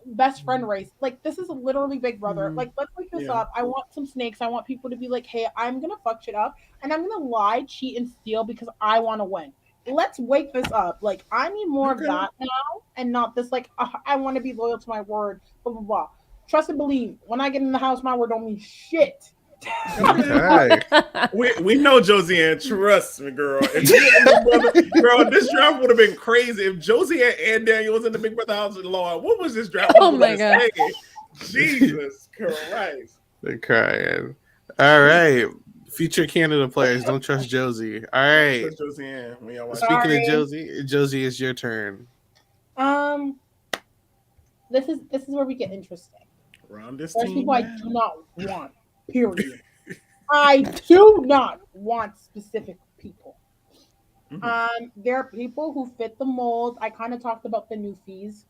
C: best friend race. Like, this is literally Big Brother. Like, let's wake this up. I want some snakes. I want people to be like, hey, I'm gonna fuck shit up and I'm gonna lie, cheat, and steal because I want to win. Let's wake this up. Like, I need more of that now, and not this like, I want to be loyal to my word. Blah blah blah. Trust and believe. When I get in the house, my word don't mean shit.
A: Okay.
D: We know Josiane. Trust me, girl. If you in the Big Brother, girl, this draft would have been crazy if Josiane and Daniel was in the Big Brother house. Lord, what was this draft?
B: Oh my God.
D: Jesus Christ.
A: They're crying. All right. Future Canada players, don't trust Josie. All right.
D: Trust Josiane when y'all watch.
A: Speaking
C: Sorry.
A: of Josie, Josie, it's your turn.
C: Um, this is where we get interesting.
D: Around this
C: There's
D: team,
C: people I
D: man.
C: do not want. Period. I do not want specific people. There are people who fit the mold. I kind of talked about the new fees.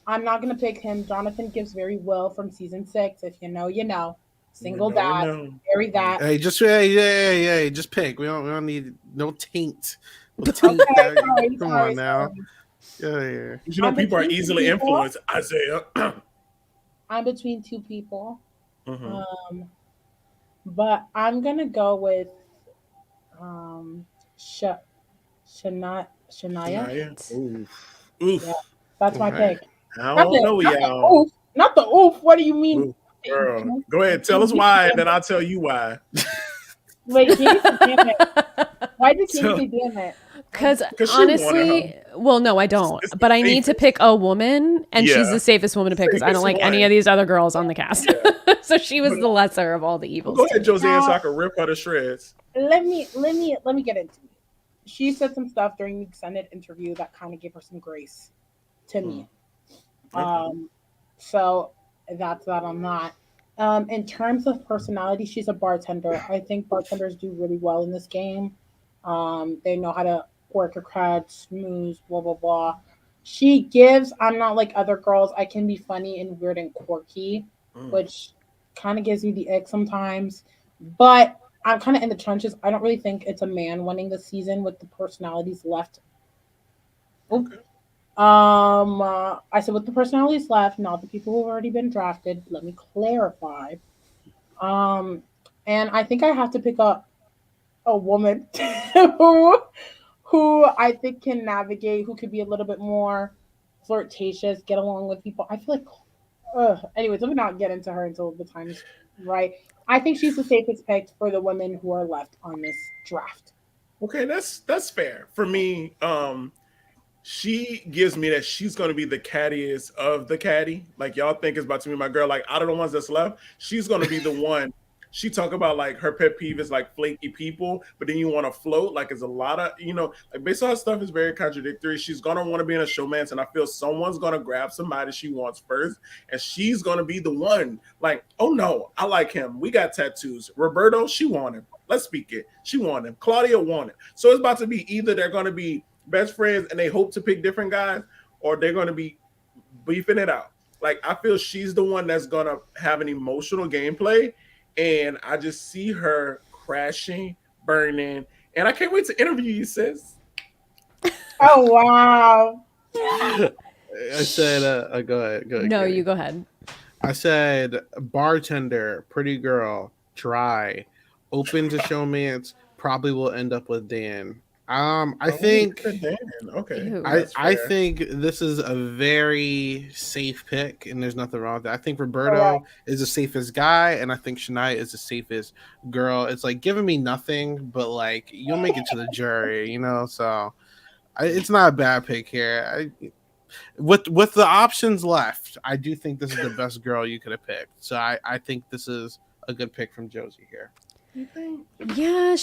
C: I'm not gonna pick him. Jonathan gives very well from season 6. If you know, you know. Single
D: You know,
C: dad,
D: you know.
C: very that.
A: Hey, just yeah. Just pick. We don't need no taint. No taint
C: Okay,
A: that.
C: sorry,
A: Come
C: sorry,
A: on now.
C: sorry.
A: Yeah.
D: You know,
C: I'm
D: people are
C: between two
D: easily
C: people.
D: influenced. Isaiah.
C: I'm between two people.
D: Mhm.
C: But I'm gonna go with um Sh- Shania.
D: Shania. Oof. Oof.
C: Yeah, that's my
A: Okay.
C: pick.
D: I
C: Not
D: don't
C: the
D: know,
C: not the
D: y'all.
C: oof. Not the oof. What do you mean?
D: Oof. Girl, go ahead. Tell us why, and then I'll tell you why.
C: Wait, Katie said damn it. Why did Katie
D: So,
C: say damn it?
B: Because
D: because she wanted her.
B: honestly, well, no, I don't.
D: It's the
B: But I need to
D: safest.
B: pick a woman, and she's
D: Yeah.
B: the safest woman to pick because I don't
D: Safest
B: like any
D: one.
B: of these other girls on the cast.
D: Yeah.
B: So she was
D: But-
B: the lesser of all the
D: Well,
B: evils.
D: go
B: to
D: ahead,
B: me.
D: Josiane, so
C: No.
D: I can rip her to shreds.
C: Let me get into it. She said some stuff during the extended interview that kind of gave her some grace to me.
D: Okay.
C: So that's that on that. In terms of personality, she's a bartender. I think bartenders do really well in this game. They know how to work a crowd, smooth, blah blah blah. She gives. I'm not like other girls. I can be funny and weird and quirky, which kind of gives me the ick sometimes. But I'm kind of in the trenches. I don't really think it's a man winning the season with the personalities left. Oop.
D: Okay.
C: I said with the personalities left, not the people who've already been drafted. Let me clarify. Um, and I think I have to pick up a woman who I think can navigate, who could be a little bit more flirtatious, get along with people. I feel like, anyways, let me not get into her until the time's right. I think she's the safest pick for the women who are left on this draft.
D: Okay, that's fair. For me, she gives me that she's gonna be the cattiest of the catty. Like y'all think it's about to be my girl. Like out of the ones that's left, she's gonna be the one. She talk about like her pet peeve is like flaky people, but then you want to float. Like it's a lot of like based on her stuff is very contradictory. She's gonna want to be in a showmance, and I feel someone's gonna grab somebody she wants first, and she's gonna be the one. Like, oh no, I like him. We got tattoos. Roberto, she want him. Let's speak it. She want him. Claudia want him. So it's about to be either they're gonna be best friends and they hope to pick different guys, or they're going to be beefing it out. Like I feel she's the one that's going to have an emotional gameplay, and I just see her crashing, burning, and I can't wait to interview you, sis.
C: Oh wow!
A: I said, go ahead. Go ahead.
B: No,
A: Katie.
B: you go ahead.
A: I said bartender, pretty girl, dry, open to showmance, probably will end up with Dan. I
D: Oh, you
A: think
D: said Dan. Okay,
B: Ew.
D: that's
A: I
D: fair.
A: think this is a very safe pick, and there's nothing wrong with that. I think
C: Correct.
A: Roberto is the safest guy, and I think Shania is the safest girl. It's like giving me nothing, but like you'll make it to the jury, you know. So it's not a bad pick here. With the options left, I do think this is the best girl you could have picked. So I think this is a good pick from Josie here.
D: You think?
B: Yeah,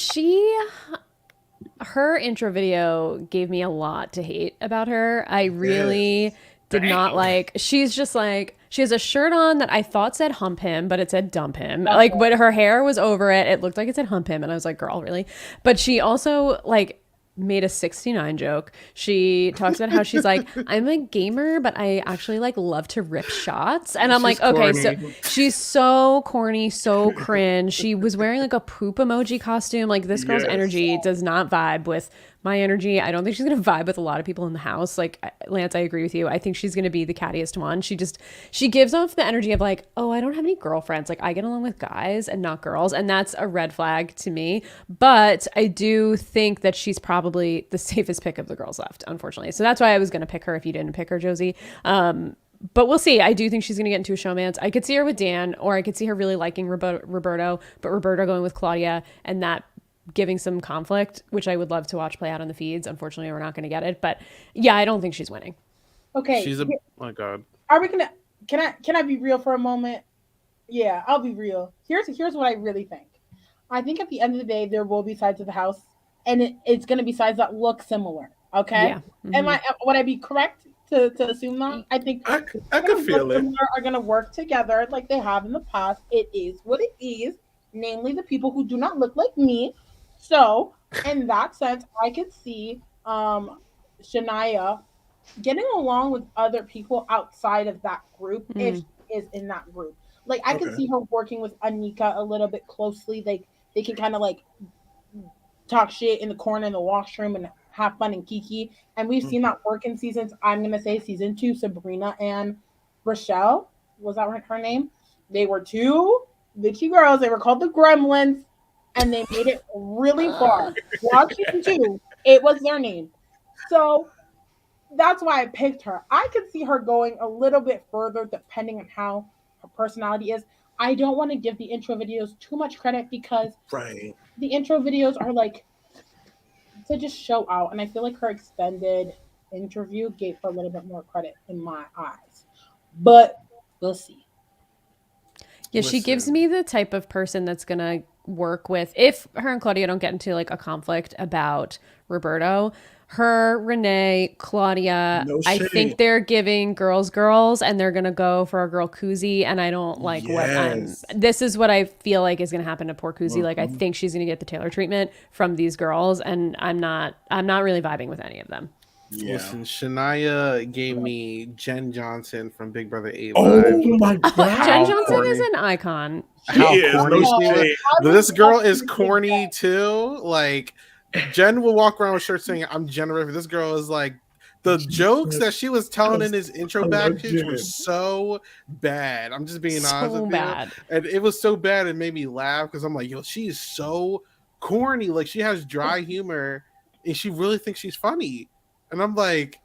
B: her intro video gave me a lot to hate about her. I really
D: Yes.
B: did not
D: Dang.
B: like. She's just like she has a shirt on that I thought said hump him, but it said dump him.
C: That's
B: Like,
C: it.
B: but her hair was over it. It looked like it said hump him, and I was like, girl, really? But she also like made a 69 joke. She talks about how she's like, I'm a gamer, but I actually like love to rip shots. And I'm
A: She's
B: like, okay, so
A: corny.
B: she's so corny, so cringe. She was wearing like a poop emoji costume. Like this girl's
D: Yes.
B: energy does not vibe with my energy. I don't think she's gonna vibe with a lot of people in the house. Like Lance, I agree with you. I think she's gonna be the cattiest one. She gives off the energy of like, oh, I don't have any girlfriends. Like I get along with guys and not girls, and that's a red flag to me. But I do think that she's probably the safest pick of the girls left, unfortunately. So that's why I was gonna pick her if you didn't pick her, Josie. But we'll see. I do think she's going to get into a showmance. I could see her with Dan, or I could see her really liking Roberto, but Roberto going with Claudia, and that giving some conflict, which I would love to watch play out on the feeds. Unfortunately, we're not going to get it. But yeah, I don't think she's winning.
C: Okay.
A: She's a oh my god.
C: Are we gonna? Can I be real for a moment? Yeah, I'll be real. Here's what I really think. I think at the end of the day, there will be sides of the house, and it's gonna be sides that look similar. Okay.
B: Yeah.
C: Am
B: Mhm.
C: I? Would I be correct to assume that? I think
D: I could feel it.
C: are gonna work together like they have in the past. It is what it is. Namely, the people who do not look like me. So, in that sense, I could see Shania getting along with other people outside of that group if
B: Mm.
C: she is in that group. Like I could
D: Okay.
C: see her working with Anika a little bit closely. Like they can kind of like talk shit in the corner in the washroom and have fun and kiki. And we've seen that work in seasons. I'm gonna say season 2, Sabrina and Rochelle. Was that her name? They were two bitchy girls. They were called the Gremlins, and they made it really far. Watch season 2. It was their name. So that's why I picked her. I could see her going a little bit further depending on how her personality is. I don't want to give the intro videos too much credit because
D: Right.
C: the intro videos are like to just show out, and I feel like her extended interview gave her a little bit more credit in my eyes. But we'll see.
B: Yeah, she gives
A: Listen.
B: me the type of person that's going to work with, if her and Claudia don't get into like a conflict about Roberto, her, Renee, Claudia,
D: No
B: I
D: shade.
B: think they're giving girls, and they're going to go for a girl koozie. And I don't like
D: Yes.
B: this is what I feel like is going to happen to poor koozie. Like, I
D: Mhm.
B: think she's going to get the Taylor treatment from these girls. And I'm not really vibing with any of them.
D: Yeah.
A: Listen, Shania gave me Jen Johnson from Big Brother 8
D: Oh
A: vibes.
D: my
B: Jen
D: god.
B: Johnson
A: corny.
B: is an icon.
D: She
A: How
D: is.
A: corny
D: No
A: she was.
D: shade.
A: This girl is corny too. Like Jen will walk around with shirts saying "I'm Jen River." This girl is like the jokes that she was telling in his intro
D: I
A: back
D: love
A: pitch were
D: Jen.
A: so bad. I'm just being honest
B: So
A: with
B: bad.
A: you, and it was so bad it made me laugh because I'm like, yo, she is so corny. Like she has dry humor, and she really thinks she's funny, and I'm like.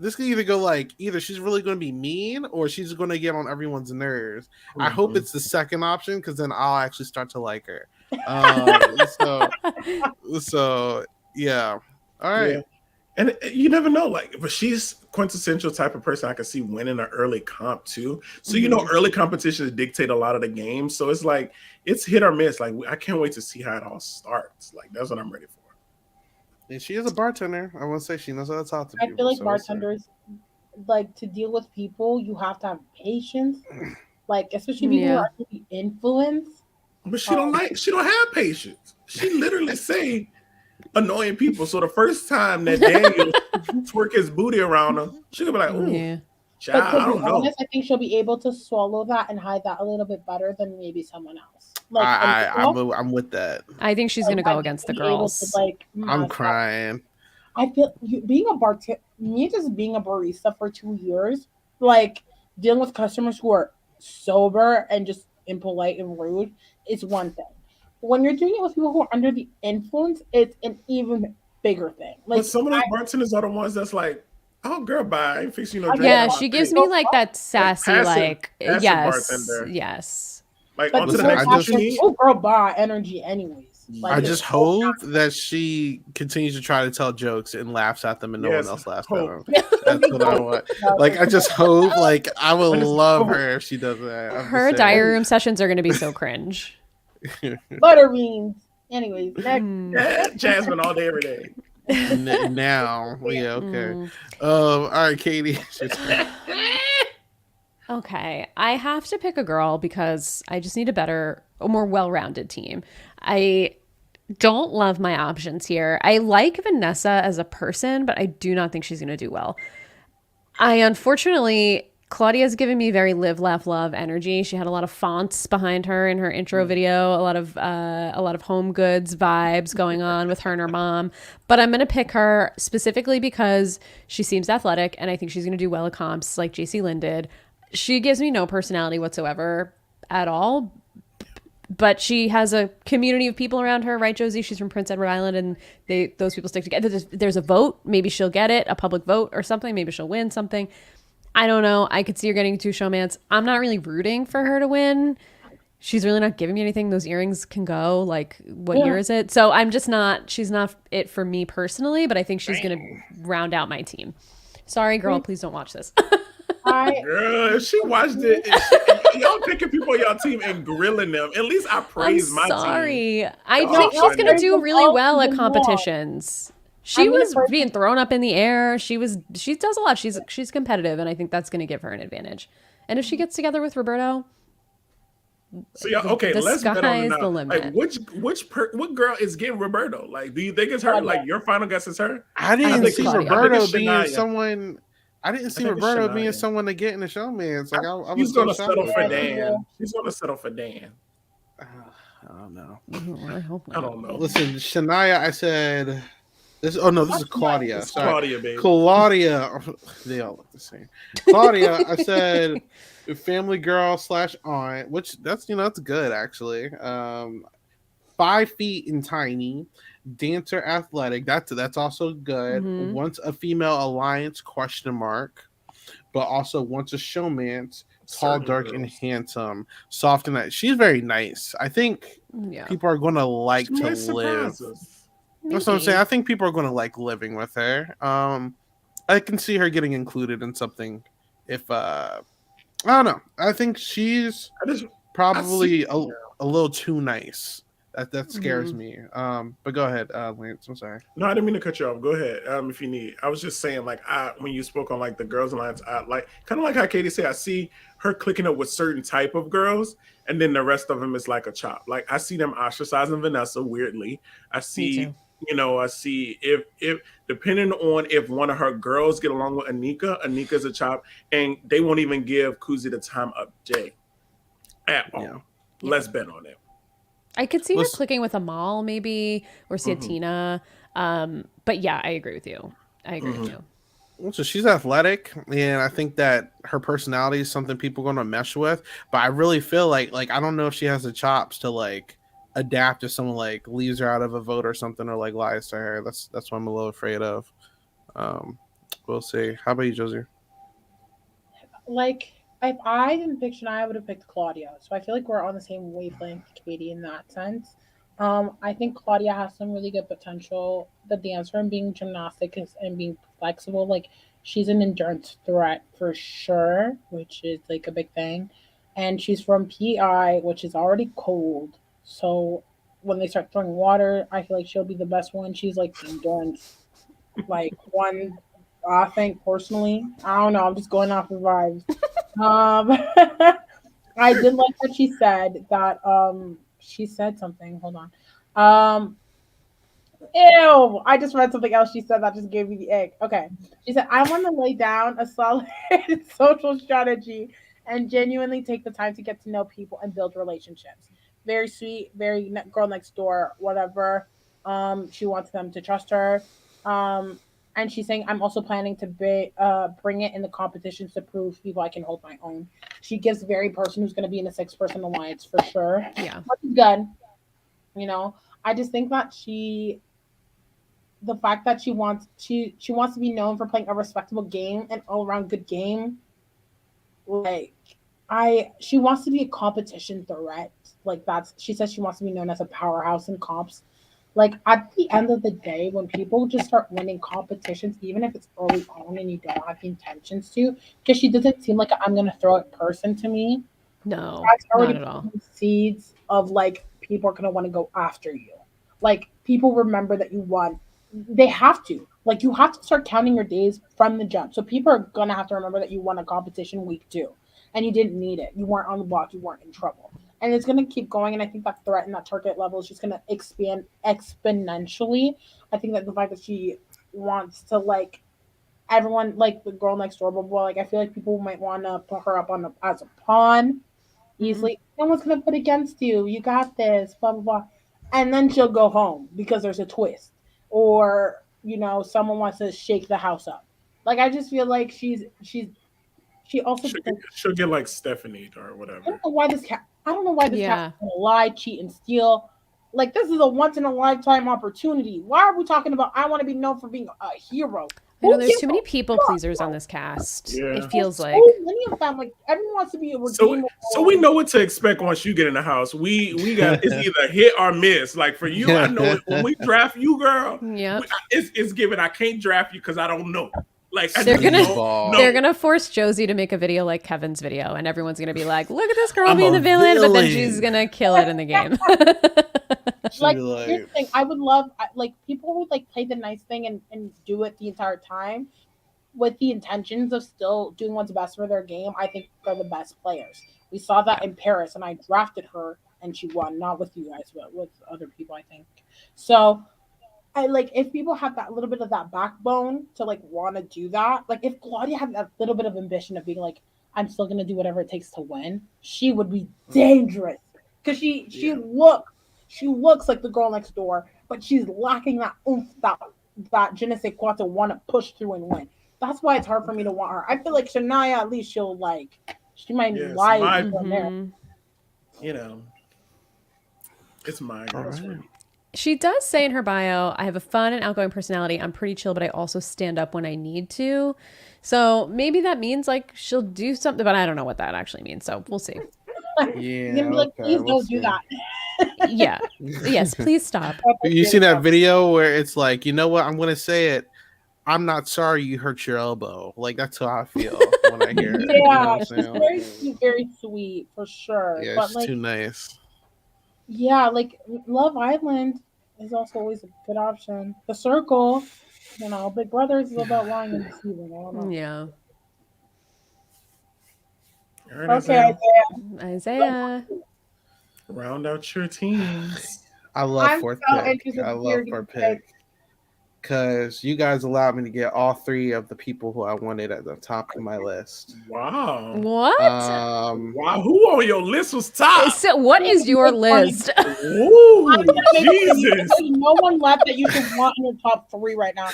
A: This could either go like either she's really going to be mean or she's going to get on everyone's nerves. I hope it's the second option because then I'll actually start to like her. So yeah. All right.
D: Yeah. And you never know, like, but she's quintessential type of person I can see winning an early comp too. So you know, early competitions dictate a lot of the games. So it's like it's hit or miss. Like I can't wait to see how it all starts. Like that's what I'm ready for.
A: And she is a bartender. I want to say she knows how to talk to
C: I
A: people.
C: feel like
A: so
C: bartenders, like to deal with people, you have to have patience. Like especially people who
B: Yeah.
C: are really influenced.
D: But she don't have patience. She literally say annoying people. So the first time that Daniel twerk his booty around her, she could be like, "Ooh,
B: Yeah.
C: But
D: child,
C: to
D: I
C: be
D: don't know."
C: honest, I think she'll be able to swallow that and hide that a little bit better than maybe someone else. Like
A: I'm with that.
B: I think she's going to go against the girls.
A: I'm crying.
C: I feel being a bartender, me just being a barista for 2 years, like dealing with customers who are sober and just impolite and rude is one thing. when you're doing it with people who are under the influence, it's an even bigger thing.
D: But
C: Like
D: some of those bartenders are the ones that's like, "Oh, girl, bye. I ain't fixing you no
C: I
D: drink
C: get
D: on
B: Yeah,
C: that.
D: my
B: she gives
D: face."
B: me like that
D: Like
B: sassy, like,
D: passive
B: yes,
D: bartender.
B: yes.
D: Like
C: But
D: on to the
A: Listen,
C: people
A: I
D: next. What
C: have
D: you
A: just
C: this
D: need?
C: oh girl bye energy anyways.
A: I
C: Like it's
A: just
D: Yes.
C: so
A: hope that she continues to try to tell jokes and laughs at them and no one
D: Yes.
A: else laughs at
D: Hope.
A: them.
C: yeah,
A: That's what I want. Like I just hope like I would
D: I just
A: love
D: hope.
A: her if she does that. I'm just
B: Her diary
A: saying.
B: room sessions are going to be so cringe.
C: butterbeans. Anyways, next.
B: Mm.
D: Yeah, Jasmine all day, every day.
A: Now, yeah, okay. All right, Katie, it's your turn.
B: Okay, I have to pick a girl because I just need a more well-rounded team. I don't love my options here. I like Vanessa as a person, but I do not think she's going to do well. I unfortunately, Claudia's given me very live, laugh, love energy. She had a lot of fonts behind her in her intro video, a lot of home goods vibes going on with her and her mom. But I'm gonna pick her specifically because she seems athletic, and I think she's gonna do well at comps like JC Lynn did. She gives me no personality whatsoever at all, but she has a community of people around her, right, Josie? She's from Prince Edward Island, and those people stick together. There's a vote. Maybe she'll get it, a public vote or something. Maybe she'll win something. I don't know. I could see her getting two showmance. I'm not really rooting for her to win. She's really not giving me anything. Those earrings can go. Like, what year is it? So I'm just not. She's not it for me personally. But I think she's gonna round out my team. Sorry, girl. Please don't watch this.
C: I
D: Girl, if she watched it, and y'all picking people on y'all team and grilling them, at least I
B: I'm
D: praise my team.
B: sorry. I
D: Y'all
B: think
D: are
B: she's gonna
D: funny.
B: do really well at
C: Even more.
B: competitions. She
C: I'm gonna
B: was
C: praise
B: being thrown up in the air. She does a lot. She's competitive, and I think that's gonna give her an advantage. And if she gets together with Roberto,
D: So y'all, okay,
B: the
D: let's bet on
B: sky
D: it
B: is
D: now.
B: the
D: Like,
B: limit.
D: what girl is getting Roberto? Like, do you think it's her?
C: Claudia.
D: Like, your final guess is her?
A: I
B: I
A: didn't
B: think
A: see
B: Claudia.
D: I think
A: Roberto
D: it's
A: being
D: Shania.
A: someone. I didn't see
D: think it's
A: Roberto being
D: Shania.
A: someone to get in the showmans. Like I
D: She's
A: was so
D: gonna
A: shocked.
D: settle
A: with
D: for
A: that.
D: Dan. She's gonna settle for Dan.
A: I don't know.
B: I hope
D: I
B: not.
D: don't know.
A: Listen, Shania, I said this. Oh no, this is Claudia.
D: It's
A: Sorry,
D: Claudia, baby.
A: Claudia. They all look the same. Claudia, I said family girl / aunt, which that's good actually. 5 feet and tiny, dancer, athletic. That's also good.
B: Mhm.
A: Wants a female alliance ? But also wants a showmance. Tall,
D: Certain
A: dark, and
D: girls.
A: handsome, soft and nice. She's very nice. I think
B: Yeah.
A: people are gonna like
D: She
A: to
D: might
A: live.
D: surprise us.
A: That's what I'm saying. I think people are gonna like living with her. I can see her getting included in something. If I don't know. I think she's
D: I just, I see.
A: probably a little too nice. That scares
B: Mhm.
A: me. But go ahead, Lance. I'm sorry.
D: No, I didn't mean to cut you off. Go ahead. If you need, I was just saying, like, when you spoke on like the girls alliance, I like kind of like how Katie said. I see her clicking up with certain type of girls, and then the rest of them is like a chop. Like I see them ostracizing Vanessa weirdly. I see,
B: too.
D: I see if depending on if one of her girls get along with Anika, Anika's a chop, and they won't even give Kuzi the time of day at all.
A: Yeah.
D: Let's bet on it.
B: I could see her
A: Listen-
B: clicking with Amal maybe or
D: Mhm.
B: Santina. But yeah, I agree with you. I agree with you.
A: So she's athletic, and I think that her personality is something people are gonna mesh with. But I really feel like I don't know if she has the chops to like adapt if someone like leaves her out of a vote or something or like lies to her. That's what I'm a little afraid of. We'll see. How about you, Josie?
C: like if I didn't pick Shania, I would have picked Claudia. So I feel like we're on the same wavelength, Katie, in that sense. I think Claudia has some really good potential. The dancer and being and being flexible, like she's an endurance threat for sure, which is like a big thing. And she's from PI, which is already cold. So when they start throwing water, I feel like she'll be the best one. She's like the endurance, like one. I think personally, I don't know. I'm just going off the vibes. Um, I did like what she said. That she said something. Hold on. Um, ew! I just read something else she said that just gave me the ick. Okay, she said I want to lay down a solid social strategy and genuinely take the time to get to know people and build relationships. Very sweet, very girl next door, whatever. She wants them to trust her. Um, and she's saying I'm also planning to bring it in the competitions to prove to people I can hold my own. She gives very person who's going to be in a 6-person alliance for sure.
B: Yeah.
C: Which is good. You know, I just think that the fact that she wants to be known for playing a respectable game and all around good game, like she wants to be a competition threat. Like that's she says she wants to be known as a powerhouse in comps. Like at the end of the day, when people just start winning competitions, even if it's early on and you don't have the intentions to, because she doesn't seem like a I'm gonna throw it person to me.
B: No,
C: That's
B: not
C: already
B: at all.
C: planting seeds of like people are gonna want to go after you. Like people remember that you won. They have to. Like you have to start counting your days from the jump. So people are gonna have to remember that you won a competition week 2, and you didn't need it. You weren't on the block. You weren't in trouble. And it's gonna keep going. And I think that threat and that target level is just gonna expand exponentially. I think that the fact that she wants to like everyone like the girl next door, blah blah. Like I feel like people might want to put her up on as a pawn
B: Mhm.
C: easily. No one's gonna put against you. You got this, blah blah blah. And then she'll go home because there's a twist. Or, someone wants to shake the house up. Like I just feel like she also
D: She'll get like Stephanie or whatever.
C: I don't know why this cat
B: Yeah.
C: gonna lie, cheat, and steal. Like this is a once in a lifetime opportunity. Why are we talking about I want to be known for being a hero?
B: I know
C: Who
B: there's
C: gives
B: too
C: a
B: many people
C: fuck?
B: pleasers on this cast.
D: Yeah.
B: It
C: There's
B: feels
C: so
B: like.
C: many of them. Like everyone wants to be a
D: So
C: redeemable.
D: we know what to expect once you get in the house. We got it's either hit or miss. Like for you, I know it, when we draft you, girl,
B: Yep.
D: it's given. I can't draft you because I don't know. Like I
B: They're
D: just
B: gonna
D: don't know.
B: they're gonna force Josie to make a video like Kevin's video, and everyone's gonna be like, "Look at this girl
A: I'm
B: being
A: a
B: the villain," but then
A: villain.
B: she's gonna kill it in the game.
A: She'd
C: Like
A: be
C: here's the thing, I would love like people who like play the nice thing and do it the entire time with the intentions of still doing what's best for their game. I think are the best players. We saw that in Paris, and I drafted her, and she won. Not with you guys, but with other people. I think so. I like if people have that little bit of that backbone to like want to do that. Like if Claudia had that little bit of ambition of being like, I'm still gonna do whatever it takes to win, she would be dangerous because she looks like the girl next door, but she's lacking that oomph, that je ne sais quoi to want to push through and win. That's why it's hard for me to want her. I feel like Shania at least she might
D: Yes,
C: lie
D: my
C: here and there.
B: Mhm.
D: you know, it's my
A: All
D: girls.
A: right.
B: She does say in her bio, I have a fun and outgoing personality. I'm pretty chill, but I also stand up when I need to. So maybe that means like she'll do something, but I don't know what that actually means. So we'll see.
A: Yeah.
C: He's gonna be like,
A: Okay,
C: please
A: we'll
C: don't do
A: see.
C: that.
B: Yeah. Yes, please stop.
A: You seen that video where it's like, you know what? I'm gonna say it. I'm not sorry you hurt your elbow. Like that's how I feel when I hear it. You know what
C: Yeah,
A: I'm
C: she's
A: saying?
C: very sweet, very sweet for sure.
A: Yeah,
C: But
A: it's
C: like,
A: too nice.
C: yeah, like Love Island is also always a good option. The Circle, Big Brothers is about lying and deceiving. I don't know.
B: Yeah.
D: All right,
C: Okay,
D: Isaiah,
B: Isaiah.
D: round out your teams.
A: I love
C: I'm
A: fourth
C: so
A: pick.
C: interested
A: I
C: to hear
A: love
C: who
A: fourth
C: you
A: pick because you guys allowed me to get all three of the people who I wanted at the top of my list.
D: Wow.
B: What?
D: Wow, who on your list was top?
B: So what is your list?
D: Ooh,
C: I'm gonna make it so
D: Jesus.
C: there's no one left that you should want in your top 3 right now.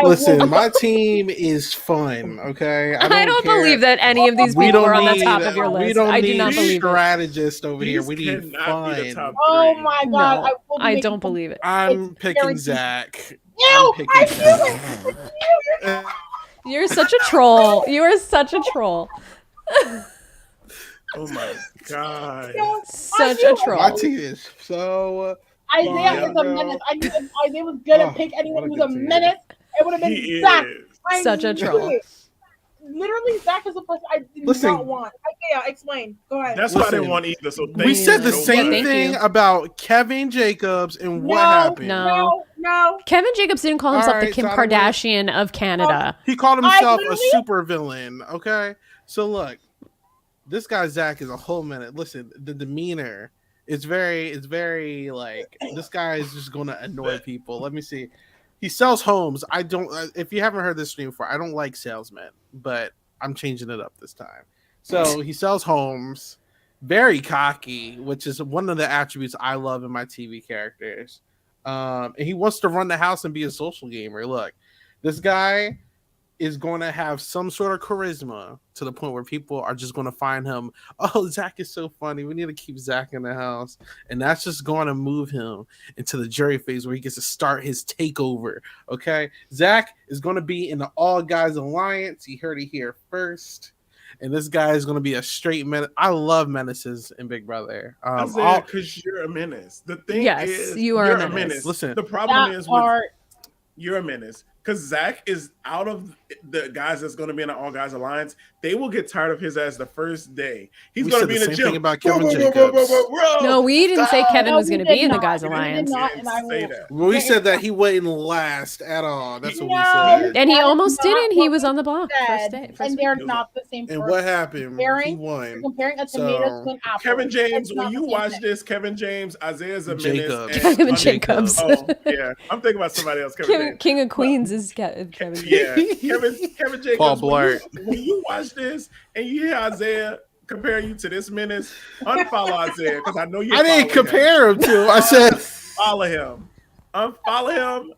A: Listen, my team is fun. Okay,
B: I don't
A: care.
B: believe that any of these
A: We
B: people
A: don't
B: were on the
A: need.
B: top of your
A: We
B: list.
A: don't
B: I do
A: need
B: not believe it.
A: strategists over here.
D: These
A: We need
D: cannot be the
A: fun.
D: top
C: Oh
D: three.
C: my god!
B: No,
C: will be
B: I
C: making
B: don't believe it.
A: I'm
C: It's
A: picking
C: guaranteed.
A: Zach.
C: Ew,
A: I'm picking
C: I knew it.
A: Zach.
B: You're such a troll. You are such a troll.
D: Oh my god.
B: Such a
A: My
B: troll.
A: team is so.
C: Isaiah
D: Yeah,
C: is a
A: bro.
C: menace. I knew if Isaiah was gonna
A: Oh,
C: pick anyone
A: what a
C: who was a
A: good team.
C: menace, it would have been
D: He
C: Zach.
D: is.
C: I
B: Such a
C: knew
B: troll.
C: it. Literally, Zach is the person I did
A: Listen.
C: not want. Isaiah, explain. Go ahead.
D: That's why I
A: Listen,
D: didn't want either. So
A: We
D: thank
A: said
D: you
A: the
D: so
A: same
D: much.
B: Thank
A: thing
B: you.
A: about Kevin Jacobs and what
C: No,
A: happened.
B: No.
C: no.
B: Kevin Jacobs didn't call himself
A: All
B: the
A: right,
B: Kim
A: so I don't wanna-
B: Kardashian of Canada.
A: He called himself a
C: literally-
A: super villain. Okay, so look, this guy Zach is a whole minute. Listen, the demeanor is very like this guy is just going to annoy people. Let me see. He sells homes. I don't. If you haven't heard this stream before, I don't like salesmen, but I'm changing it up this time. So he sells homes. Very cocky, which is one of the attributes I love in my TV characters. And he wants to run the house and be a social gamer. Look, this guy is going to have some sort of charisma to the point where people are just going to find him. Oh, Zach is so funny. We need to keep Zach in the house. And that's just going to move him into the jury phase where he gets to start his takeover. Okay. Zach is going to be in the All Guys Alliance. You heard it here first. And this guy is going to be a straight menace. I love menaces in Big Brother.
D: Because you're a menace. The thing is,
B: you're a menace.
A: Listen,
D: the problem is you're a menace. Because Zach is out of the guys that's going to be in the All Guys Alliance. They will get tired of his ass the first day. He's going to be in the gym.
A: Thing about Kevin Jacobs.
B: No, we didn't say Kevin was going to be in the Guys Alliance.
A: We said that he wouldn't last at all. That's what we said.
B: And he almost didn't. He was on the block first day.
C: And they're not the same person.
A: And what happened? He won.
C: Comparing a tomato to an apple.
D: Kevin James, when you watch this, Kevin James, Isaiah's a menace.
B: Kevin Jacobs.
D: Oh, yeah. I'm thinking about somebody else.
B: King of Queens is Kevin.
D: Yeah, Kevin Jacobs.
A: Paul Blart.
D: When you watch this and you hear Isaiah compare you to this menace, unfollow Isaiah because I know you.
A: I didn't compare him to. I said
D: follow him, unfollow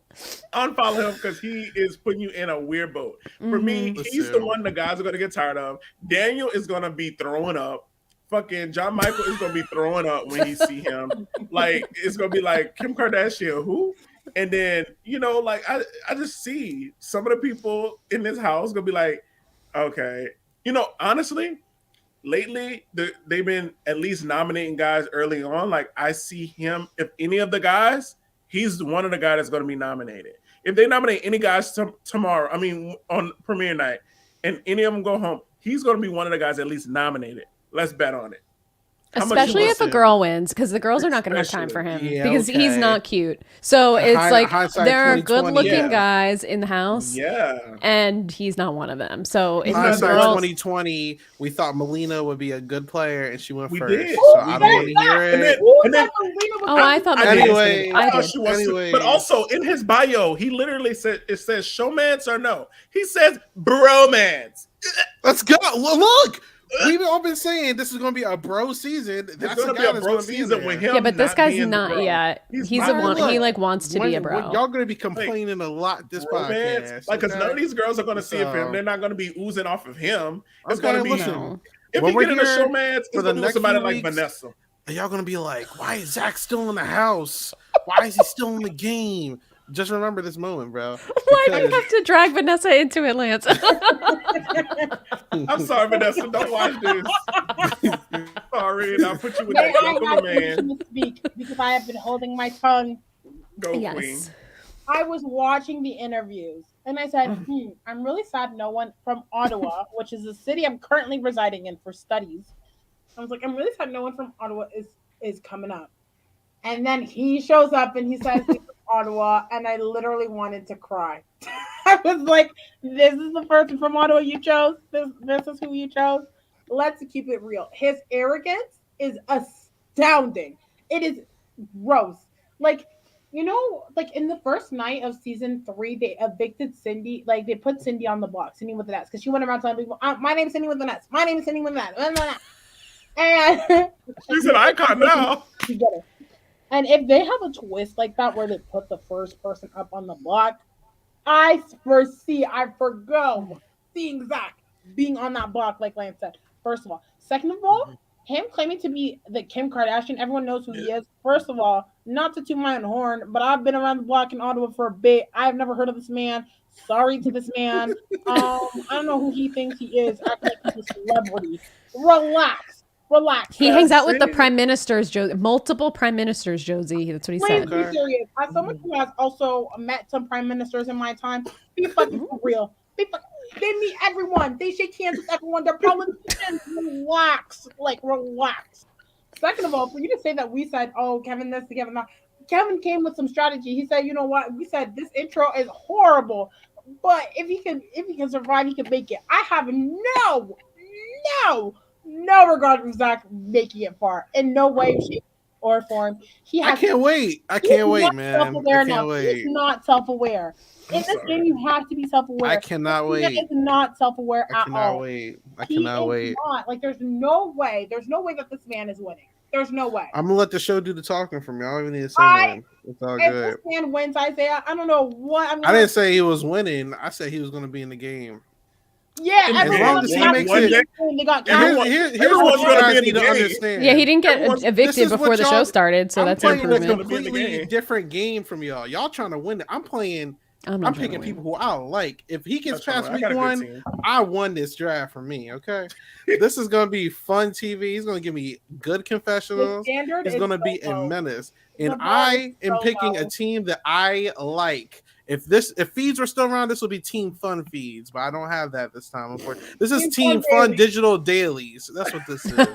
D: him because he is putting you in a weird boat. For me, he's the one the guys are gonna get tired of. Daniel is gonna be throwing up. Fucking John Michael is gonna be throwing up when he see him. Like it's gonna be like Kim Kardashian, who? And then, like I just see some of the people in this house gonna be like, okay. Honestly, lately they've been at least nominating guys early on. Like I see him, if any of the guys, he's one of the guys that's gonna be nominated. If they nominate any guys tomorrow, on premiere night, and any of them go home, he's gonna be one of the guys at least nominated. Let's bet on it.
B: Especially if a girl wins, because the girls are not going to have time for him because he's not cute. So it's there are good-looking guys in the house, and he's not one of them. So if
A: hindsight
B: the girls,
A: 2020, we thought Melina would be a good player, and she went first.
D: Did.
A: So I don't want to hear it.
B: I thought Melina was
A: anyway,
B: I did.
D: But also in his bio, he literally said it says showmance or no. He says bromance.
A: Let's go. Look. We've all been saying this is going to be a bro season.
D: It's going to be a bro season with him.
B: Yeah, but this guy's not yet. He's a one. He wants to be a bro.
A: Y'all going to be complaining a lot this podcast.
D: Like, because none of these girls are going to see it for him. They're not going to be oozing off of him. It's going to be if we get in a showmance, it's going to be somebody like Vanessa.
A: Y'all going to be like, why is Zach still in the house? Why is he still in the game? Just remember this moment, bro.
B: Why do you have to drag Vanessa into it, Lance?
D: I'm sorry, Vanessa. Don't watch this. Sorry, and I'll put you with that young man.
C: To speak because I have been holding my tongue.
D: Go, Queen.
C: I was watching the interviews and I said, I'm really sad no one from Ottawa, which is the city I'm currently residing in for studies. I was like, I'm really sad no one from Ottawa is coming up. And then he shows up and he says he's from Ottawa, and I literally wanted to cry. I was like, this is the person from Ottawa you chose? This is who you chose? Let's keep it real. His arrogance is astounding. It is gross. Like, in the first night of season 3, they evicted Cindy. Like, they put Cindy on the block, Cindy with an S, because she went around telling people, my name's Cindy with an S. My name is Cindy with an S. And
D: she's an icon now.
C: You get it. And if they have a twist like that where they put the first person up on the block, I forgo seeing Zach being on that block, like Lance said. First of all. Second of all, him claiming to be the Kim Kardashian, everyone knows who he is. First of all, not to toot my own horn, but I've been around the block in Ottawa for a bit. I've never heard of this man. Sorry to this man. I don't know who he thinks he is. Acting like he's a celebrity. Relax.
B: He hangs out with the prime ministers, multiple prime ministers, Josie. That's what he said.
C: Please be serious. As someone who has also met some prime ministers in my time, be fucking for real. They meet everyone. They shake hands with everyone. They're politicians. Relax. Second of all, for you to say that we said, oh, Kevin this, Kevin that. Kevin came with some strategy. He said, you know what? We said this intro is horrible, but if he can survive, he can make it. I have no regard for Zach making it far. In no way, shape, or form.
A: I can't wait. I can't wait, man. I can't wait.
C: He's not self-aware. In this game, you have to be self-aware.
A: I cannot wait.
C: He is not self-aware at all.
A: I cannot wait.
C: Not. Like, there's no way that this man is winning. There's no way.
A: I'm gonna let the show do the talking for me. I don't even need to say
C: I
A: nothing. It's all
C: If
A: good.
C: this man wins, Isaiah, I don't know what I'm
A: I
C: gonna.
A: didn't say he was winning. I said he was gonna be in the game.
C: Yeah,
D: In the
A: As
C: everyone
A: long
D: game,
C: else
A: as he
C: got
A: makes
D: one
A: it.
D: day,
C: they got
A: And
C: canceled.
A: here's what
D: everyone's
A: you
D: going to be
A: guys
D: in
A: need
D: the
A: to
D: game.
A: understand.
B: Yeah, he didn't get
D: Everyone's-
B: evicted
A: This is
B: before
A: what
B: the show
A: y'all-
B: started, so
A: I'm
B: that's an
A: playing a
B: improvement.
D: gonna be in the
A: completely
D: game.
A: different game from y'all. Y'all trying to win it. I'm playing.
B: I'm not
A: I'm
B: trying to
A: picking
B: win.
A: people who I like. If he gets
D: That's fine.
A: past
D: I
A: week
D: got a good
A: 1,
D: team.
A: I won this draft for me. Okay, this is gonna be fun TV. He's gonna give me good
C: The
A: confessionals.
C: standard
A: He's
C: is
A: gonna
C: so
A: be a
C: low.
A: menace,
C: The
A: and
C: bar is
A: I am
C: so
A: picking a
C: low.
A: team that I like. If feeds were still around, this would be Team Fun feeds, but I don't have that this time. Unfortunately, this is
C: Team
A: Team
C: Fun
A: Fun
C: Daily.
A: Digital Dailies. That's what this is.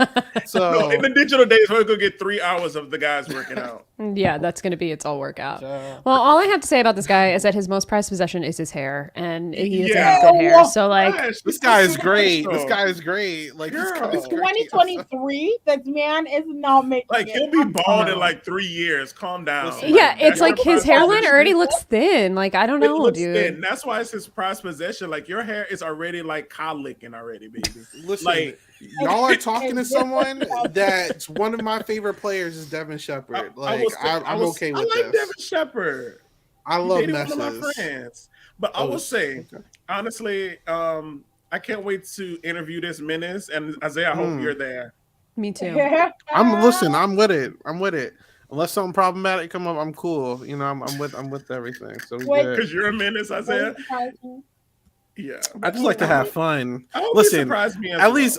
A: So
D: No, in the digital days, we're going to get 3 hours of the guys working out.
B: Yeah, that's going to be its all workout.
A: So-
B: Well, all I have to say about this guy is that his most prized possession is his hair, and he doesn't
D: Yeah.
B: have good hair. So, like,
D: Gosh,
A: this
D: he's
A: guy
D: so
A: is great. This
D: superficial.
A: guy is great. Like this guy is
D: Girl.
A: great.
C: 2023, this man is not making
D: Like,
C: it.
D: he'll be bald in
B: No.
D: like 3 years. Calm down.
A: Listen,
B: yeah,
D: that's
B: it's like
D: your
B: his
D: prized
B: hairline
D: possession.
B: already looks thin. Like, I don't
D: It
B: know,
D: looks
B: dude.
D: thin. That's why it's his prized possession. Like, your hair is already like colicking already, baby.
A: Listen,
D: Like,
A: y'all are talking to
C: It's
A: someone
C: different.
A: that's one of my favorite players is Devin Shepard. Like I'm okay with
D: I like
A: this.
D: Devin Shepard.
A: I
D: He
A: love
D: dated one of my
A: messes.
D: friends. But I will say,
A: Okay.
D: honestly, I can't wait to interview this menace. And Isaiah, I hope you're there.
B: Me too.
A: Listen. I'm with it. Unless something problematic come up, I'm cool. You know, I'm with everything. So we
C: Wait.
A: good.
D: Because you're a menace, Isaiah. Yeah.
A: I just like to have fun.
D: I hope
A: Listen,
D: you surprise me as
A: at
D: well.
A: least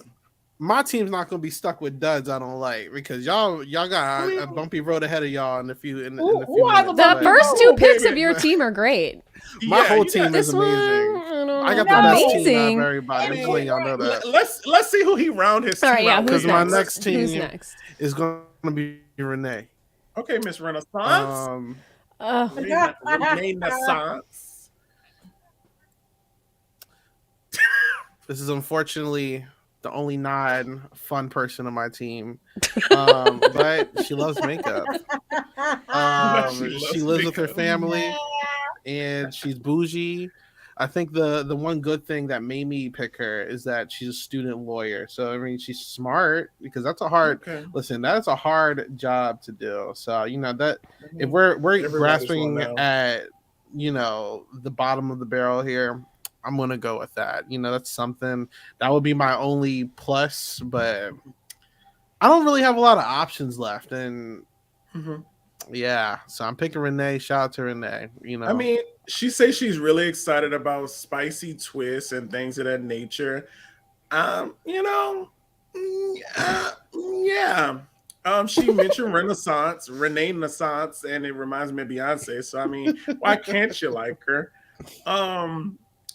A: my team's not gonna be stuck with duds I don't like because y'all got a bumpy road ahead of y'all in a few in the
C: Who
A: few
C: has a
A: minutes.
B: The
C: bumpy
A: But
B: first two
C: road?
B: picks
D: Baby.
B: of your team are great.
A: my
D: Yeah,
A: whole
D: you got
A: team is
B: This one,
A: amazing. I got the
B: not
A: best team out
B: amazing.
A: of everybody. I'm just letting y'all know that.
D: Let's see who he round his
B: All
D: team
B: right, yeah.
D: out
B: Who's
A: Because
D: with.
A: my
B: next?
A: next team
B: Who's next?
A: is going to be Renee.
D: Okay, Miss Renaissance.
A: Um,
D: Renaissance.
A: this is unfortunately the only non-fun person on my team, but she loves makeup. She lives with her family, and she's bougie. I think the one good thing that made me pick her is that she's a student lawyer. So I mean, she's smart because that's a hard.
D: Okay.
A: Listen, that's a hard job to do. So you know that if we're
D: Everybody's
A: grasping
D: one now.
A: at the bottom of the barrel here, I'm gonna go with that. You know, that's something that would be my only plus, but I don't really have a lot of options left, and
D: Mhm.
A: yeah, so I'm picking Renee. Shout out to Renee. You know,
D: I mean, she says she's really excited about spicy twists and things of that nature. You know, yeah. She mentioned Renee Naissance, and it reminds me of Beyonce. So I mean, why can't you like her?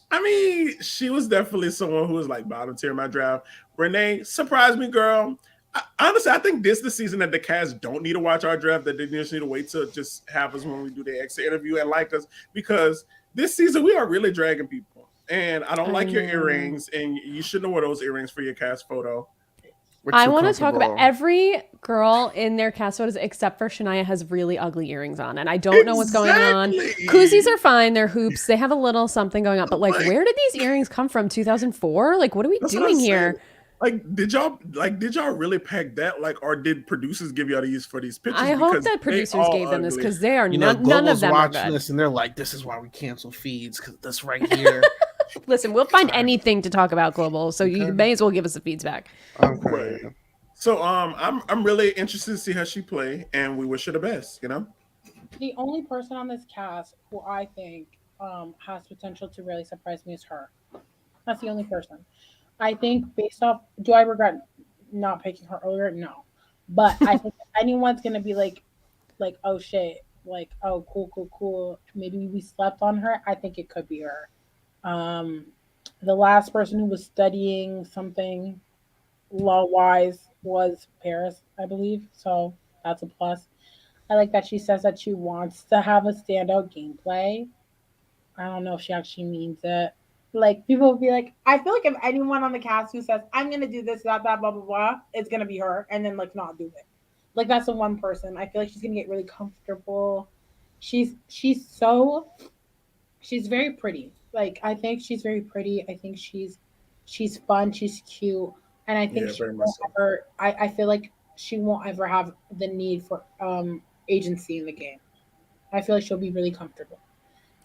D: I mean, she was definitely someone who was like bottom tier in my draft. Renee surprised me, girl. Honestly, I think this is the season that the cast don't need to watch our draft, that they just need to wait to just have us when we do the exit interview and like us, because this season we are really dragging people. And I don't like your earrings, and you shouldn't wear those earrings for your cast photo.
B: I want to talk about every girl in their cast photos except for Shania has really ugly earrings on, and I don't know what's going on.
D: Exactly.
B: Koozies are fine; they're hoops. They have a little something going on, but like, where did these earrings come from? 2004? Like, what are we
D: That's what I'm
B: doing here?
D: saying. Did y'all really pack that? Like, or did producers give y'all these for these pictures?
B: I hope
D: Because
B: that
D: they
B: producers
D: all
B: gave them this
D: ugly.
B: because they are
A: you know,
B: none of
A: Global's
B: them are
A: watching
B: good.
A: this, and they're like, "This is why we cancel feeds because this right here."
B: Listen, we'll find anything to talk about Global, so you may as well give us the feeds back.
A: Okay.
D: Right. So I'm really interested to see how she play, and we wish her the best. You know.
C: The only person on this cast who I think has potential to really surprise me is her. That's the only person. I think based off, do I regret not picking her earlier? No. But I think if anyone's gonna be like, oh shit, like, oh cool. Maybe we slept on her. I think it could be her. The last person who was studying something law wise was Paris, I believe. So that's a plus. I like that she says that she wants to have a standout gameplay. I don't know if she actually means it. Like, people will be like, I feel like if anyone on the cast who says, I'm gonna do this, that, blah, blah, blah, it's gonna be her, and then like not do it. Like, that's the one person. I feel like she's gonna get really comfortable. She's very pretty. Like, I think she's very pretty. I think she's fun, she's cute. And I think
D: Yeah, very much so.
C: I feel like she won't ever have the need for agency in the game. I feel like she'll be really comfortable.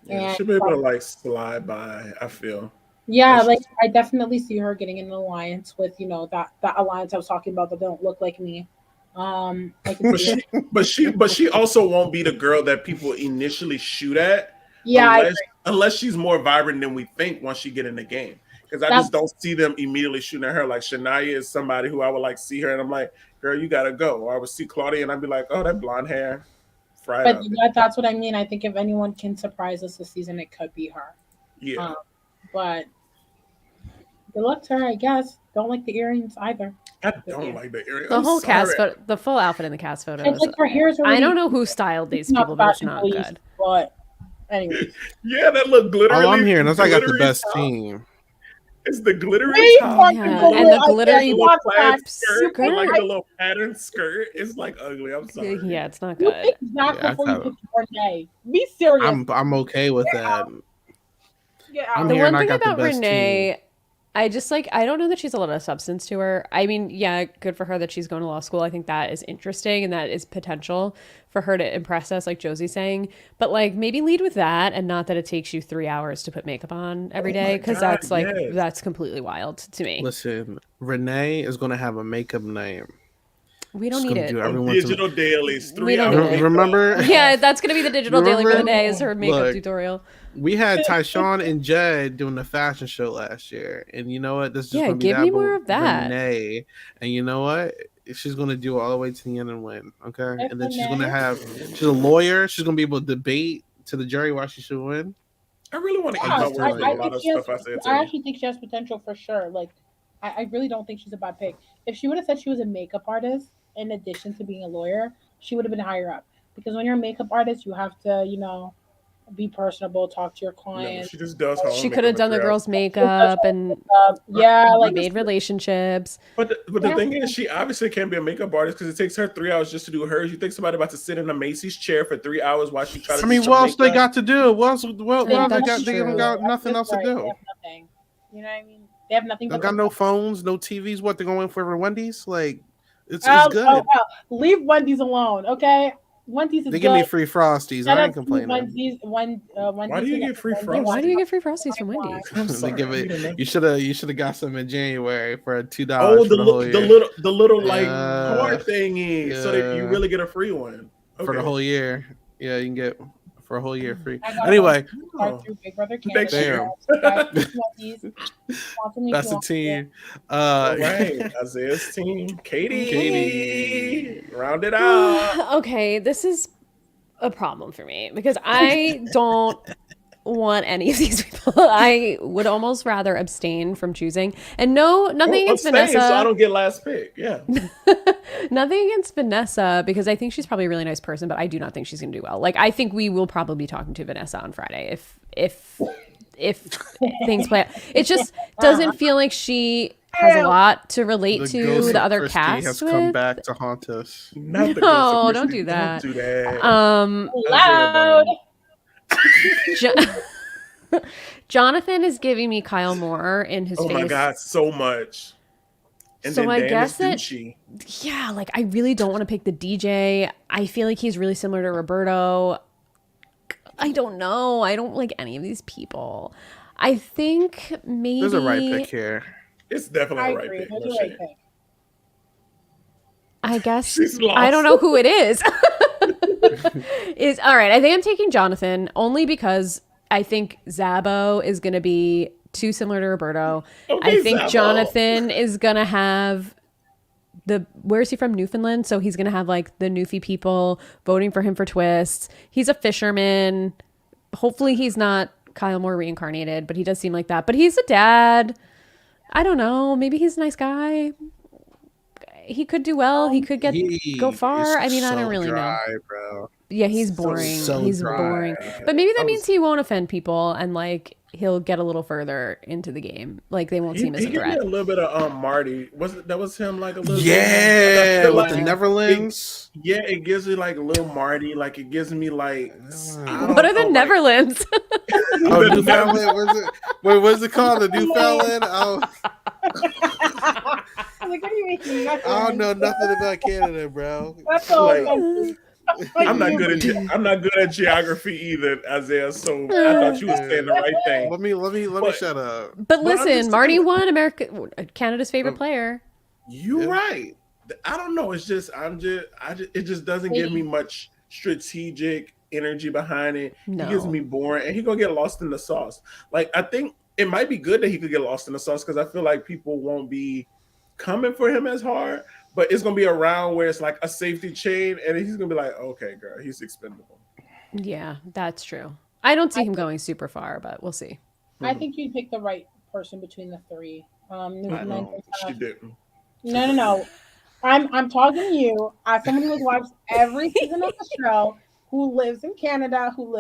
D: Yeah,
C: And
D: she'll be able to like slide by. I feel.
C: yeah,
D: That's
C: like
D: just,
C: I definitely see her getting in an alliance with, that alliance I was talking about that don't look like me. I can
D: but
C: see
D: she,
C: it.
D: but she also won't be the girl that people initially shoot at,
C: Yeah, I
D: unless
C: agree.
D: unless she's more vibrant than we think once she get in the game. Because I
C: That's
D: just don't see them immediately shooting at her. Like Shania is somebody who I would like see her, and I'm like, girl, you gotta go. Or I would see Claudia, and I'd be like, oh, that blonde hair, fried
C: but
D: up.
C: that's what I mean. I think if anyone can surprise us this season, it could be her.
D: Yeah,
C: Um, but good luck to her, I guess. Don't like the earrings either.
D: I
C: But
D: don't
C: yeah.
D: like the area.
B: The
D: I'm
B: whole cast
D: sorry.
B: photo, the full outfit in the cast
C: It's
B: photos.
C: like her hair is
B: I
C: already
B: don't know who styled
C: it's
B: these
C: not
B: people,
C: the
B: but it's
C: fashion
B: not
C: police,
B: good.
C: but anyways.
D: Yeah, that look
A: All I'm
D: glittery,
A: hearing is I got the
D: glittery
A: best
D: top.
A: team.
D: It's the glittery
C: Wait,
D: top
C: fucking
D: and
B: Yeah,
D: the
B: and
D: little,
B: the
C: I can't
B: glittery
D: little
C: watch
D: plaid
C: that.
D: skirt with like
B: skirt.
D: the little pattern skirt. It's like ugly. I'm sorry.
B: Yeah, it's not
C: You
B: good.
C: picked Zach
A: Yeah, I
C: before you
A: got
C: picked Renee. Be serious.
A: I'm okay with that.
C: Get
A: I'm
C: out.
B: The
A: hearing
B: one
A: I
B: thing
A: got the
B: about
A: best team.
B: Renee, I just like, I don't know that she's a lot of substance to her. I mean, yeah, good for her that she's going to law school. I think that is interesting and that is potential for her to impress us, like Josie's saying. But like, maybe lead with that and not that it takes you 3 hours to put makeup on every
D: Oh
B: day
D: my
B: because
D: god,
B: that's like,
D: yes.
B: that's completely wild to me.
A: Listen, Renee is gonna have a makeup name.
B: We don't
A: She's
B: need
A: gonna
B: it.
A: do
D: On
A: everyone's.
D: digital dailies,
B: We
D: 3
B: don't
D: hour
B: need it.
D: makeup.
A: Remember?
B: Yeah, that's going to be the digital daily for the
A: Remember?
B: day is her makeup
A: Look,
B: tutorial.
A: we had Tyshawn and Jed doing the fashion show last year, and you know what? This is just
B: Yeah,
A: gonna be
B: give
A: that
B: me
A: but
B: more of that.
A: Renee, and you know what? She's gonna do it all the way to the end and win. Okay,
C: If
A: and then she's
C: Renee-
A: gonna have. She's a lawyer. She's gonna be able to debate to the jury why she should win.
D: I really want to eat
C: Yeah,
D: my
A: just
D: words
A: telling
D: with a
A: you.
D: lot of
C: she has,
D: stuff I said
C: I
D: today.
C: actually think she has potential for sure. Like, I really don't think she's a bad pick. If she would have said she was a makeup artist in addition to being a lawyer, she would have been higher up. Because when you're a makeup artist, you have to, be personable, talk to your
D: No,
C: clients.
D: she just does her own
B: She could
D: makeup
B: have
D: in
B: done the
D: 3 hours.
B: girl's makeup and
C: Yeah, like
B: made relationships.
D: But the
C: Yeah.
D: thing is, she obviously can't be a makeup artist because it takes her 3 hours just to do hers. You think somebody about to sit in a Macy's chair for 3 hours while she try to
A: I
D: do
A: mean,
D: some
A: what else they
D: makeup?
A: got to do? What else? What
B: Yeah,
A: else they
B: that's
A: got? They even
B: true.
A: got nothing else to
C: Right,
A: do.
C: They have nothing. You know what I mean? They have nothing
A: They
C: but
A: got no phones, no TVs. What they're going for Wendy's? Like, it's
C: Oh,
A: good.
C: leave Wendy's alone, okay? Wendy's is
A: They give me
C: good.
A: free Frosties.
C: Shout
A: I
C: out
A: ain't
C: to
A: complaining.
C: Wendy's. Wendy's
D: Why do you get free
C: Wendy's.
B: Why do you get free Frosties from
C: Why?
B: Wendy's?
D: I'm
A: They
D: sorry,
A: give
D: I need to know.
A: it. You should have got some in January for $2
D: Oh,
A: for the whole year.
D: the little like
A: Yeah.
D: card thingy, so that you
A: Yeah.
D: really get a free one. Okay.
A: For the whole year. Yeah, you can get for a whole year free.
C: I got
A: Anyway,
C: Start through Big Brother
D: Thanks,
C: Canada. Wendy's. Sponsor me if
A: that's
C: you
A: the
C: want.
A: team.
D: All right, Isaiah's team, Katie.
A: Katie.
D: Round it out.
B: Okay, this is a problem for me because I don't want any of these people. I would almost rather abstain from choosing. And no, nothing against
D: Abstain,
B: Vanessa.
D: so I don't get last pick. Yeah.
B: Nothing against Vanessa because I think she's probably a really nice person, but I do not think she's going to do well. Like I think we will probably be talking to Vanessa on Friday if things play out. It just doesn't feel like she has a lot to relate
A: The
B: to
A: ghost
B: the
A: of
B: other
A: Christy
B: cast
A: has
B: with.
A: come back to haunt us.
D: Not the
B: No,
D: ghost of
B: don't
D: Christy.
B: do that.
D: Don't do that.
C: Loud.
B: Jonathan is giving me Kyle Moore in his
D: Oh
B: face.
D: my god, so much. And
B: So
D: then
B: I
D: Dan
B: guess
D: is
B: that-
D: douchey.
B: Yeah, like I really don't want to pick the DJ. I feel like he's really similar to Roberto. I don't know. I don't like any of these people. I think maybe
A: There's a right pick here.
D: It's definitely
C: I
D: a right
C: agree.
D: pick.
C: There's
D: No
C: a right
D: shade.
C: pick.
B: I guess
D: She's lost.
B: I don't know who it is. Is all right. I think I'm taking Jonathan only because I think Zabo is going to be too similar to Roberto.
D: Okay,
B: I think
D: Zabo.
B: Jonathan is going to have where is he from? Newfoundland. So he's going to have like the Newfie people voting for him for twists. He's a fisherman. Hopefully he's not Kyle Moore reincarnated, but he does seem like that. But he's a dad. I don't know. Maybe he's a nice guy. He could do well. He could go far. I mean, I don't really know.
A: Bro.
B: Yeah, he's boring.
A: so
B: he's
A: dry.
B: boring. But maybe that means he won't offend people and like he'll get a little further into the game. Like they won't see him as
D: He
B: a
D: gave me
B: threat.
D: a little bit of Marty. That was him like a little
A: Yeah,
D: bit.
A: with the Neverlands.
D: Yeah, it gives me like a little Marty. Like it gives me like.
B: What are the Neverlands?
A: Oh, Newfoundland. What's it called? The Newfoundland. Oh,
C: like, what do you mean?
A: I don't know nothing about Canada, bro.
C: That's all
D: Like,
C: country.
D: I'm not good at geography either, Isaiah. So I thought you were saying the right thing.
A: Let me
D: But-
A: shut up.
B: But
D: I'm
B: listen,
D: just
B: Marty
D: saying-
B: won Canada's favorite player.
D: You're
A: Yeah.
D: right. I don't know. It's just it just doesn't give me much strategic energy behind it.
B: No.
D: He gives me boring, and he gonna get lost in the sauce. Like I think it might be good that he could get lost in the sauce because I feel like people won't be coming for him as hard. But it's gonna be a round where it's like a safety chain, and he's gonna be like, "Okay, girl, he's expendable."
B: Yeah, that's true. I don't see him going super far, but we'll see.
C: I think you picked the right person between the three. Newfoundland.
D: She didn't.
C: No. I'm talking to you as someone who has watched every season of the show, who lives in Canada, who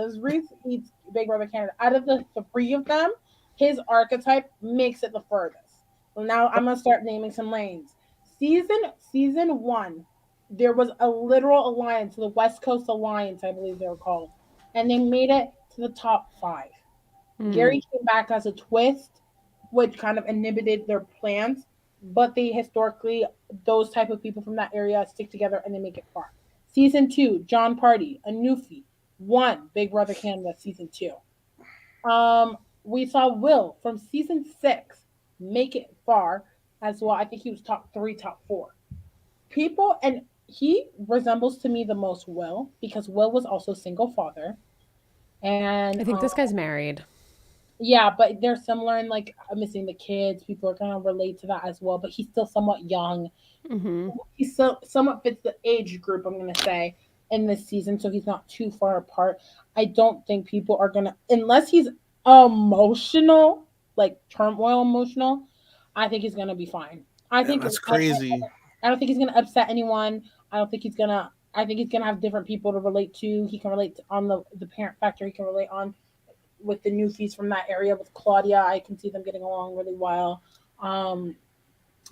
C: eats Big Brother Canada. Out of the three of them, his archetype makes it the furthest. Well, now I'm gonna start naming some lanes. Season 1, there was a literal alliance, the West Coast Alliance, I believe they were called, and they made it to the top 5. Gary came back as a twist, which kind of inhibited their plans. But they historically, those type of people from that area stick together and they make it far. Season 2, John Party, a newfie, won Big Brother Canada season 2. We saw Will from season 6 make it far as well. I think he was top 3, top 4. People, and he resembles to me the most Will because Will was also single father. And
B: I think this guy's married.
C: yeah, but they're similar in like missing the kids. People are gonna relate to that as well. But he's still somewhat young. He still somewhat fits the age group, I'm gonna say, in this season, so he's not too far apart. I don't think people are gonna, unless he's emotional, like turmoil emotional. I think he's gonna be fine. I think
A: that's crazy.
C: I don't think he's gonna upset anyone. I don't think he's gonna. I think he's gonna have different people to relate to. He can relate to, on the parent factor. He can relate on with the newfies from that area. With Claudia, I can see them getting along really well.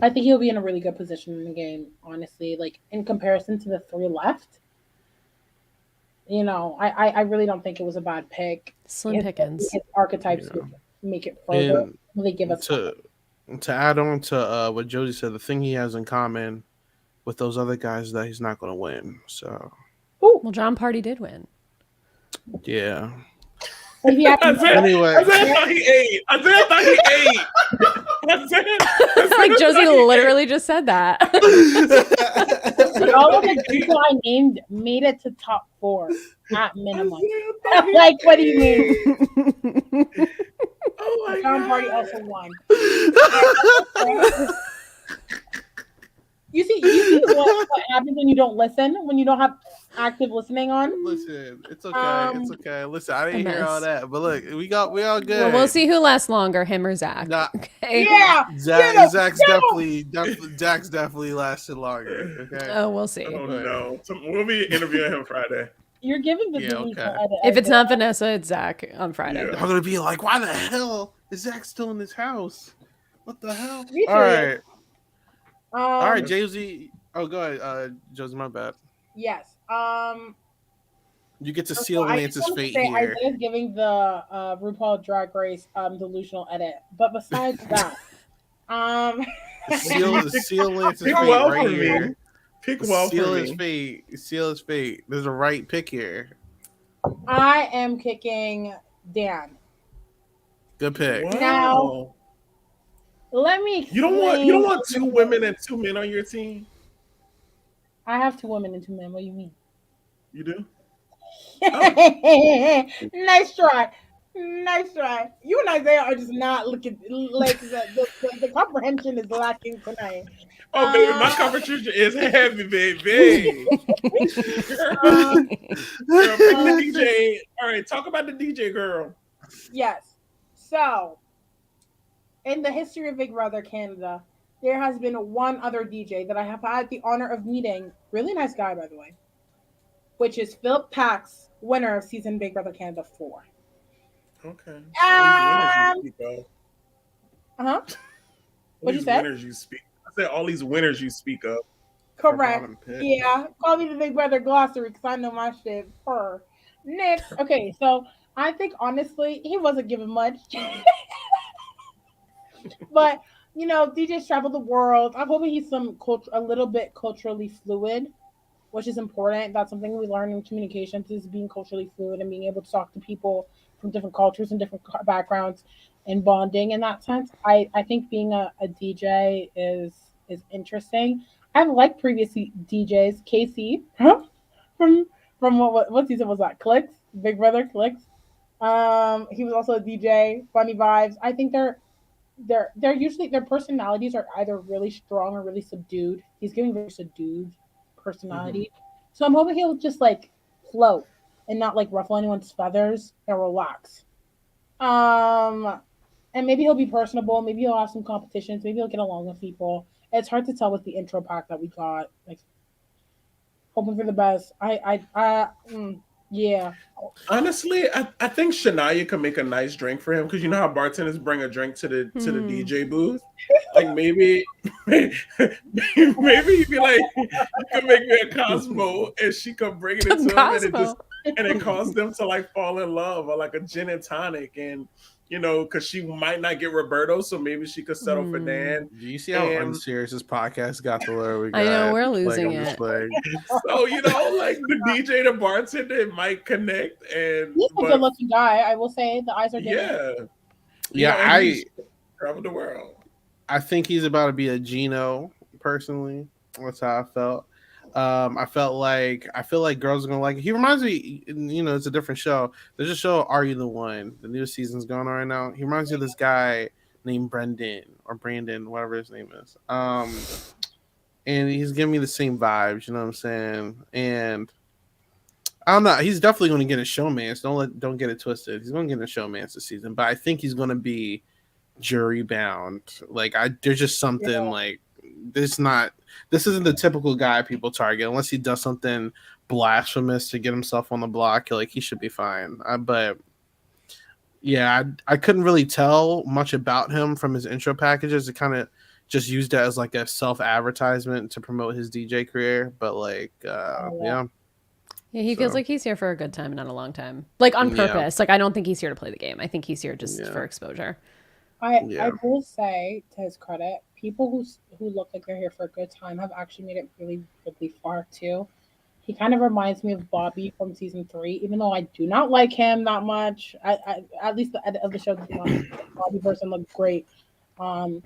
C: I think he'll be in a really good position in the game, honestly. Like in comparison to the 3 left, you know, I really don't think it was a bad pick.
B: Slim pickings.
C: His archetypes would make it further.
A: And
C: Really give us
A: to add on to what Josie said, the thing he has in common with those other guys is that he's not going to win. So,
B: well, John Party did win.
A: Yeah.
D: Anyway, Isaiah thought he ate.
B: Like Josie literally just said that.
C: All of the people I named made it to top 4 at minimum. Like, what do you mean?
D: Oh my
C: John
D: God.
C: Party also won. You see what happens when you don't listen, when you don't have active listening on.
A: Listen, it's okay. It's okay. Listen, I didn't hear all that, but look, we all good.
B: Well, we'll see who lasts longer, him or Zach.
A: Nah,
B: okay.
C: Yeah,
A: Zach's definitely lasted longer. Okay.
B: Oh, we'll see.
D: Oh no, we'll be interviewing him Friday.
C: You're giving the
A: okay.
B: If it's not Vanessa, it's Zach on Friday.
D: Yeah.
A: I'm gonna be like, why the hell is Zach still in this house? What the hell?
C: Me too.
A: All right.
C: All
A: All right, Josie. Oh, go ahead. Josie, my bad.
C: Yes.
A: You get to seal Lance's fate here.
C: Isaiah's giving the RuPaul Drag Race delusional edit, but besides that,
A: seal Lance's
D: Pick
A: fate
D: well
A: right
D: for me.
A: here.
D: Pick well
A: Seal
D: for
A: his
D: me.
A: fate. Seal his fate. There's a right pick here.
C: I am kicking Dan.
A: Good pick.
D: Wow.
C: Now, let me.
D: You don't want 2 women and 2 men on your team.
C: I have 2 women and 2 men. What do you mean?
D: You do?
C: Nice try. Nice try. You and Isaiah are just not looking like the comprehension is lacking tonight.
D: Oh, baby, my competition is heavy, baby. Girl, pick the DJ. All right, talk about the DJ, girl.
C: Yes. So, in the history of Big Brother Canada, there has been one other DJ that I have had the honor of meeting. Really nice guy, by the way. Which is Philip Pax, winner of season Big Brother Canada 4.
D: Okay.
C: What'd you say?
D: Winners you speak. I said all these winners you speak of.
C: Correct.
A: Bottom pick.
C: Yeah. Call me the Big Brother glossary because I know my shit. Next. Okay, so I think honestly he wasn't giving much. But DJs travel the world. I'm hoping he's a little bit culturally fluid, which is important. That's something we learn in communications is being culturally fluid and being able to talk to people from different cultures and different backgrounds and bonding in that sense. I think being a DJ is interesting. I've liked previous DJs. Casey from what season was that? Clicks, Big Brother Clicks. He was also a DJ. Funny vibes. I think they're usually their personalities are either really strong or really subdued. He's giving very subdued
A: Mhm.
C: personality. So I'm hoping he'll just like float and not like ruffle anyone's feathers and relax. Um and maybe he'll be personable, maybe he'll have some competitions, maybe he'll get along with people. It's hard to tell with the intro pack that we got. Like hoping for the best. Yeah.
D: Honestly, I think Shania can make a nice drink for him because you know how bartenders bring a drink to the
B: Hmm.
D: DJ booth. Like maybe maybe you'd be like, you can make me a Cosmo and she could bring it into him
B: Cosmo.
D: and it caused them to like fall in love or like a gin and tonic and because she might not get Roberto, so maybe she could settle for
B: Hmm.
D: Dan.
A: Do you see how
D: And
A: unserious this podcast got to where we
B: I know
A: got?
B: we're
A: Like,
B: losing
A: I'm just
B: it.
A: like,
D: so like the DJ, the bartender might connect, and
C: He's a good
D: but
C: looking guy, I will say. The eyes are giving.
D: yeah,
A: yeah,
D: and he's traveled the world.
A: I think he's about to be a Gino. Personally, that's how I felt. I feel like girls are gonna like it. He reminds me, it's a different show. There's a show, Are You the One? The new season's going on right now. He reminds me of this guy named Brendan or Brandon, whatever his name is. And he's giving me the same vibes. You know what I'm saying? And I don't know. He's definitely going to get a showmance. Don't get it twisted. He's going to get a showmance this season, but I think he's going to be jury bound. Like there's just something like this. Not this isn't the typical guy people target unless he does something blasphemous to get himself on the block. Like he should be fine. But yeah, I couldn't really tell much about him from his intro packages. It kind of just used it as like a self advertisement to promote his DJ career. But like,
C: Oh yeah.
A: yeah.
B: Yeah, he feels
A: So
B: like he's here for a good time, not a long time. Like on
A: yeah,
B: purpose. Like I don't think he's here to play the game. I think he's here just
A: yeah,
B: for exposure.
C: I
A: yeah.
C: will say to his credit, people who look like they're here for a good time have actually made it really really far too. He kind of reminds me of Bobby from season 3, even though I do not like him that much. At least the edit of the show does not. Bobby person looked great. Um,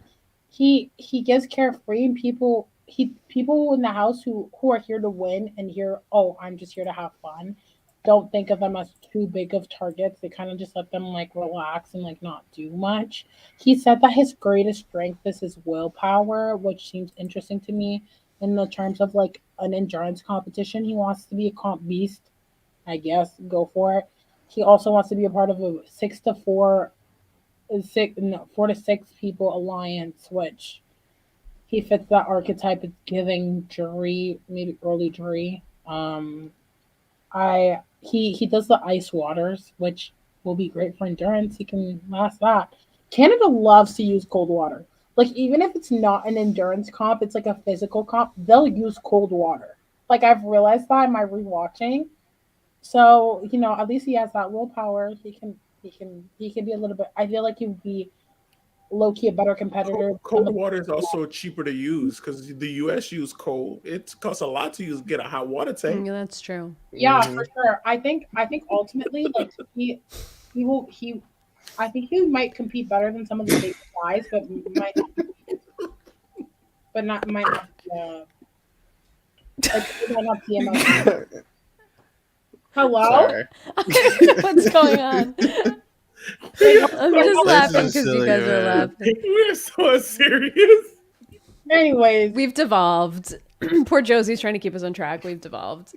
C: he gets carefree and people in the house who are here to win and here, oh, I'm just here to have fun, don't think of them as too big of targets. They kind of just let them like relax and like not do much. He said that his greatest strength is his willpower, which seems interesting to me in the terms of like an endurance competition. He wants to be a comp beast, I guess. Go for it. He also wants to be a part of a 4 to 6 people alliance, which he fits that archetype of giving jury, maybe early jury. He does the ice waters, which will be great for endurance. He can last that. Canada loves to use cold water. Like even if it's not an endurance comp, it's like a physical comp, they'll use cold water. Like I've realized that in my rewatching. So, at least he has that willpower. He can be a little bit, I feel like he would be low key a better competitor than some
D: Cold
C: of
D: water is
C: the.
D: also cheaper to use because the U.S. use cold. It costs a lot to use get a hot water tank.
B: Yeah, that's true.
C: Yeah,
A: Hmm.
C: for sure. I think ultimately like he will he I think he might compete better than some of the big guys, but not might not like he might not see him as hello.
A: Sorry.
B: What's going on? I'm just
A: This
B: laughing
A: is
B: because you
A: silly,
B: guys are
A: man.
B: laughing.
D: We're so serious.
C: Anyways,
B: We've devolved. Poor Josie's trying to keep us on track. We've devolved.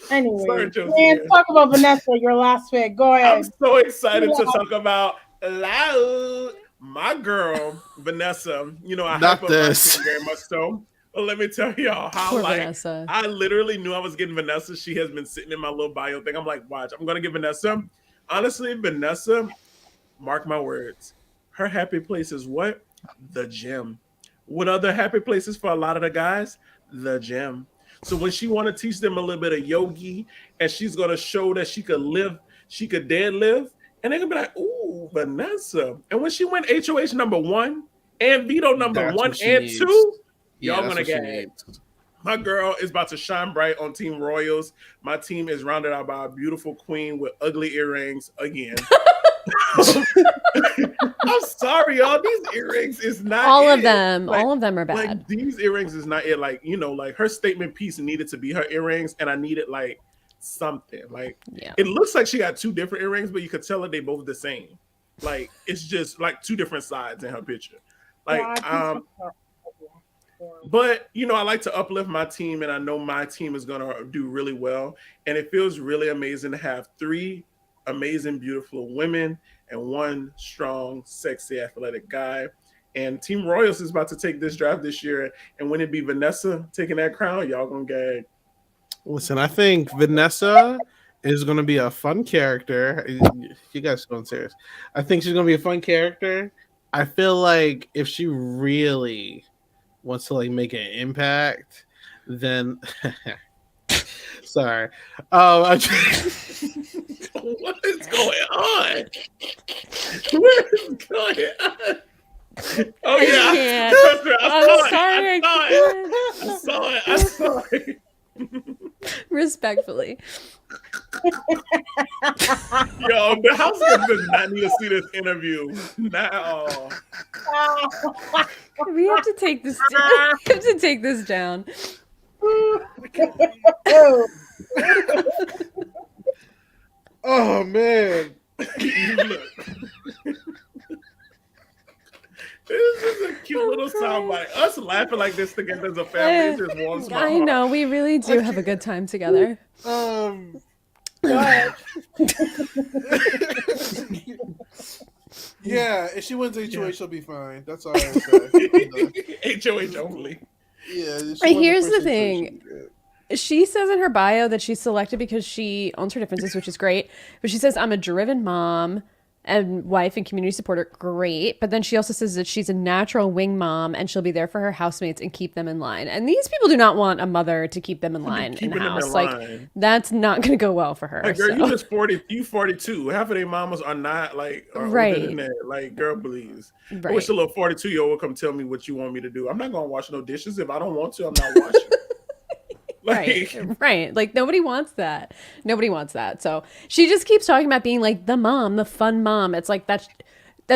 D: Sorry,
C: Man,
D: Josie.
C: talk about Vanessa, your last pick. Go
D: I'm
C: ahead.
D: so excited to talk about Loud, my girl, Vanessa. I hype
A: Not
D: up my
A: this.
D: team very much so. But let me tell y'all how
B: Poor
D: like
B: Vanessa.
D: I literally knew I was getting Vanessa. She has been sitting in my little bio thing. I'm like, watch, I'm gonna get Vanessa. Honestly, Vanessa, mark my words. Her happy place is what? The gym. What other happy places for a lot of the guys? The gym. So when she want to teach them a little bit of yogi and she's gonna show that she could deadlift, and they're gonna be like, ooh, Vanessa. And when she went HOH number 1 and veto number
A: That's
D: 1
A: what she
D: and
A: needs.
D: 2,
A: Yeah,
D: y'all
A: that's
D: gonna
A: what she
D: get.
A: needs.
D: My girl is about to shine bright on Team Royals. My team is rounded out by a beautiful queen with ugly earrings again. I'm sorry, y'all. These earrings is not
B: All
D: it.
B: of them.
D: Like,
B: All of them are
D: like
B: bad.
D: these earrings is not it. Like, you know, like her statement piece needed to be her earrings, and I needed like something. Like
B: Yeah.
D: it looks like she got 2 different earrings, but you could tell that they both the same. Like it's just like 2 different sides in her picture. Like but you know, I like to uplift my team, and I know my team is gonna do really well. And it feels really amazing to have 3 amazing, beautiful women and 1 strong, sexy, athletic guy. And Team Royals is about to take this draft this year. And when it be Vanessa taking that crown, y'all gonna gag.
A: Listen, I think Vanessa is going to be a fun character. You guys are going serious. I think she's going to be a fun character. I feel like if she really wants to like make an impact, then sorry. I
D: What is going on? What is going on? Oh
B: I
D: yeah,
B: can't.
D: I saw it.
B: Respectfully.
D: Yo, the house does not need to see this interview. Now.
B: We have to take this down. We have to take this down.
A: Oh man.
D: This is a cute little soundbite. Us laughing like this together as a family just warms my heart.
B: I know, we really do have a good time together.
A: Yeah, if she wins HOH, she'll be fine. That's all I say.
D: HOH only.
A: Yeah.
B: Here's the thing. She says in her bio that she's selected because she owns her differences, which is great. But she says, I'm a driven mom and wife and community supporter. Great. But then she also says that she's a natural wing mom and she'll be there for her housemates and keep them in line. And these people do not want a mother to keep them in line in the house. Like, that's not going to go well for her.
D: Like, girl, you just 40, you 42. Half of their mamas are not like,
B: right.
D: older than that. Like, girl, please.
B: Right.
D: I wish a little 42-year-old would come tell me what you want me to do. I'm not going to wash no dishes. If I don't want to, I'm not washing.
B: Like, right. Like nobody wants that. Nobody wants that. So she just keeps talking about being like the mom, the fun mom. It's like that's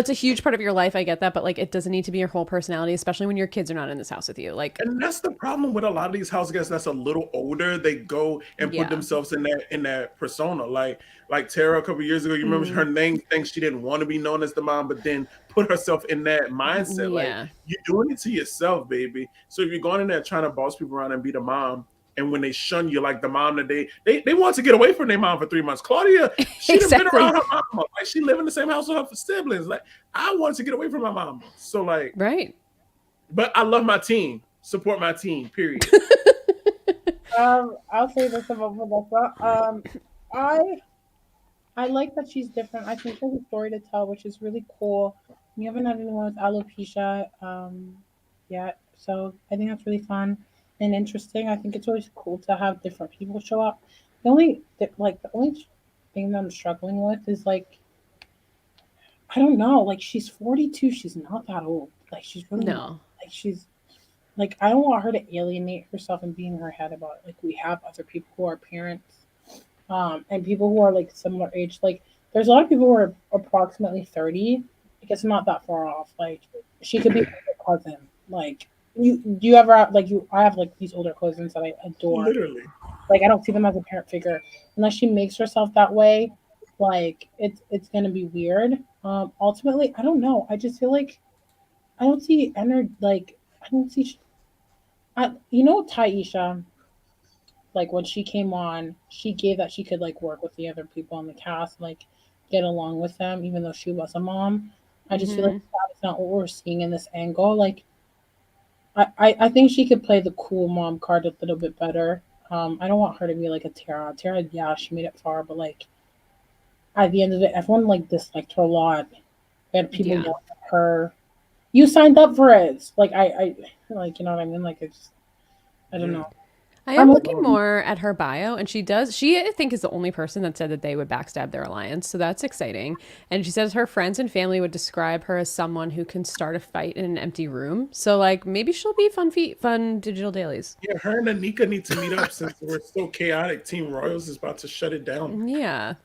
B: a huge part of your life. I get that, but like it doesn't need to be your whole personality, especially when your kids are not in this house with you. Like,
D: and that's the problem with a lot of these house guests that's a little older. They go and put themselves in that persona. Like Tara a couple years ago, you remember her name thinks she didn't want to be known as the mom, but then put herself in that mindset. Like you're doing it to yourself, baby. So if you're going in there trying to boss people around and be the mom, and when they shun you like the mom that they want to get away from their mom for 3 months. Claudia, she done been around her mama. Like she live in the same house with her siblings. Like I wanted to get away from my mama. So like,
B: right.
D: But I love my team. Support my team. Period.
C: I'll say this about Vanessa. I like that she's different. I think there's a story to tell, which is really cool. We haven't had anyone with alopecia yet, so I think that's really fun and interesting. I think it's always cool to have different people show up. The only thing that I'm struggling with is like, I don't know. Like she's 42. She's not that old. Like she's really not. Like she's like, I don't want her to alienate herself and be in her head about like we have other people who are parents, and people who are like similar age. Like there's a lot of people who are approximately 30. Like it's not that far off. Like she could be a cousin. Like. You ever have, like I have like these older cousins that I adore.
D: Literally.
C: Like I don't see them as a parent figure unless she makes herself that way. Like it's gonna be weird. Ultimately, I don't know. I just feel like I don't see energy. Like I don't see. Taisha. Like when she came on, she gave that she could like work with the other people on the cast, like get along with them, even though she was a mom. I just feel like that's not what we're seeing in this angle. Like. I think she could play the cool mom card a little bit better. I don't want her to be like a Tara. Tara, yeah, she made it far, but like at the end of it, everyone like disliked her a lot. We had people yelling at her. You signed up for it. Like I like, you know what I mean? Like it's I don't know.
B: I am
C: I'm
B: looking
C: hoping.
B: more at her bio, and she, I think, is the only person that said that they would backstab their alliance, so that's exciting. And she says her friends and family would describe her as someone who can start a fight in an empty room. So, like, maybe she'll be fun digital dailies.
D: Yeah, her and Anika need to meet up since we're so chaotic. Team Royals is about to shut it down.
B: Yeah,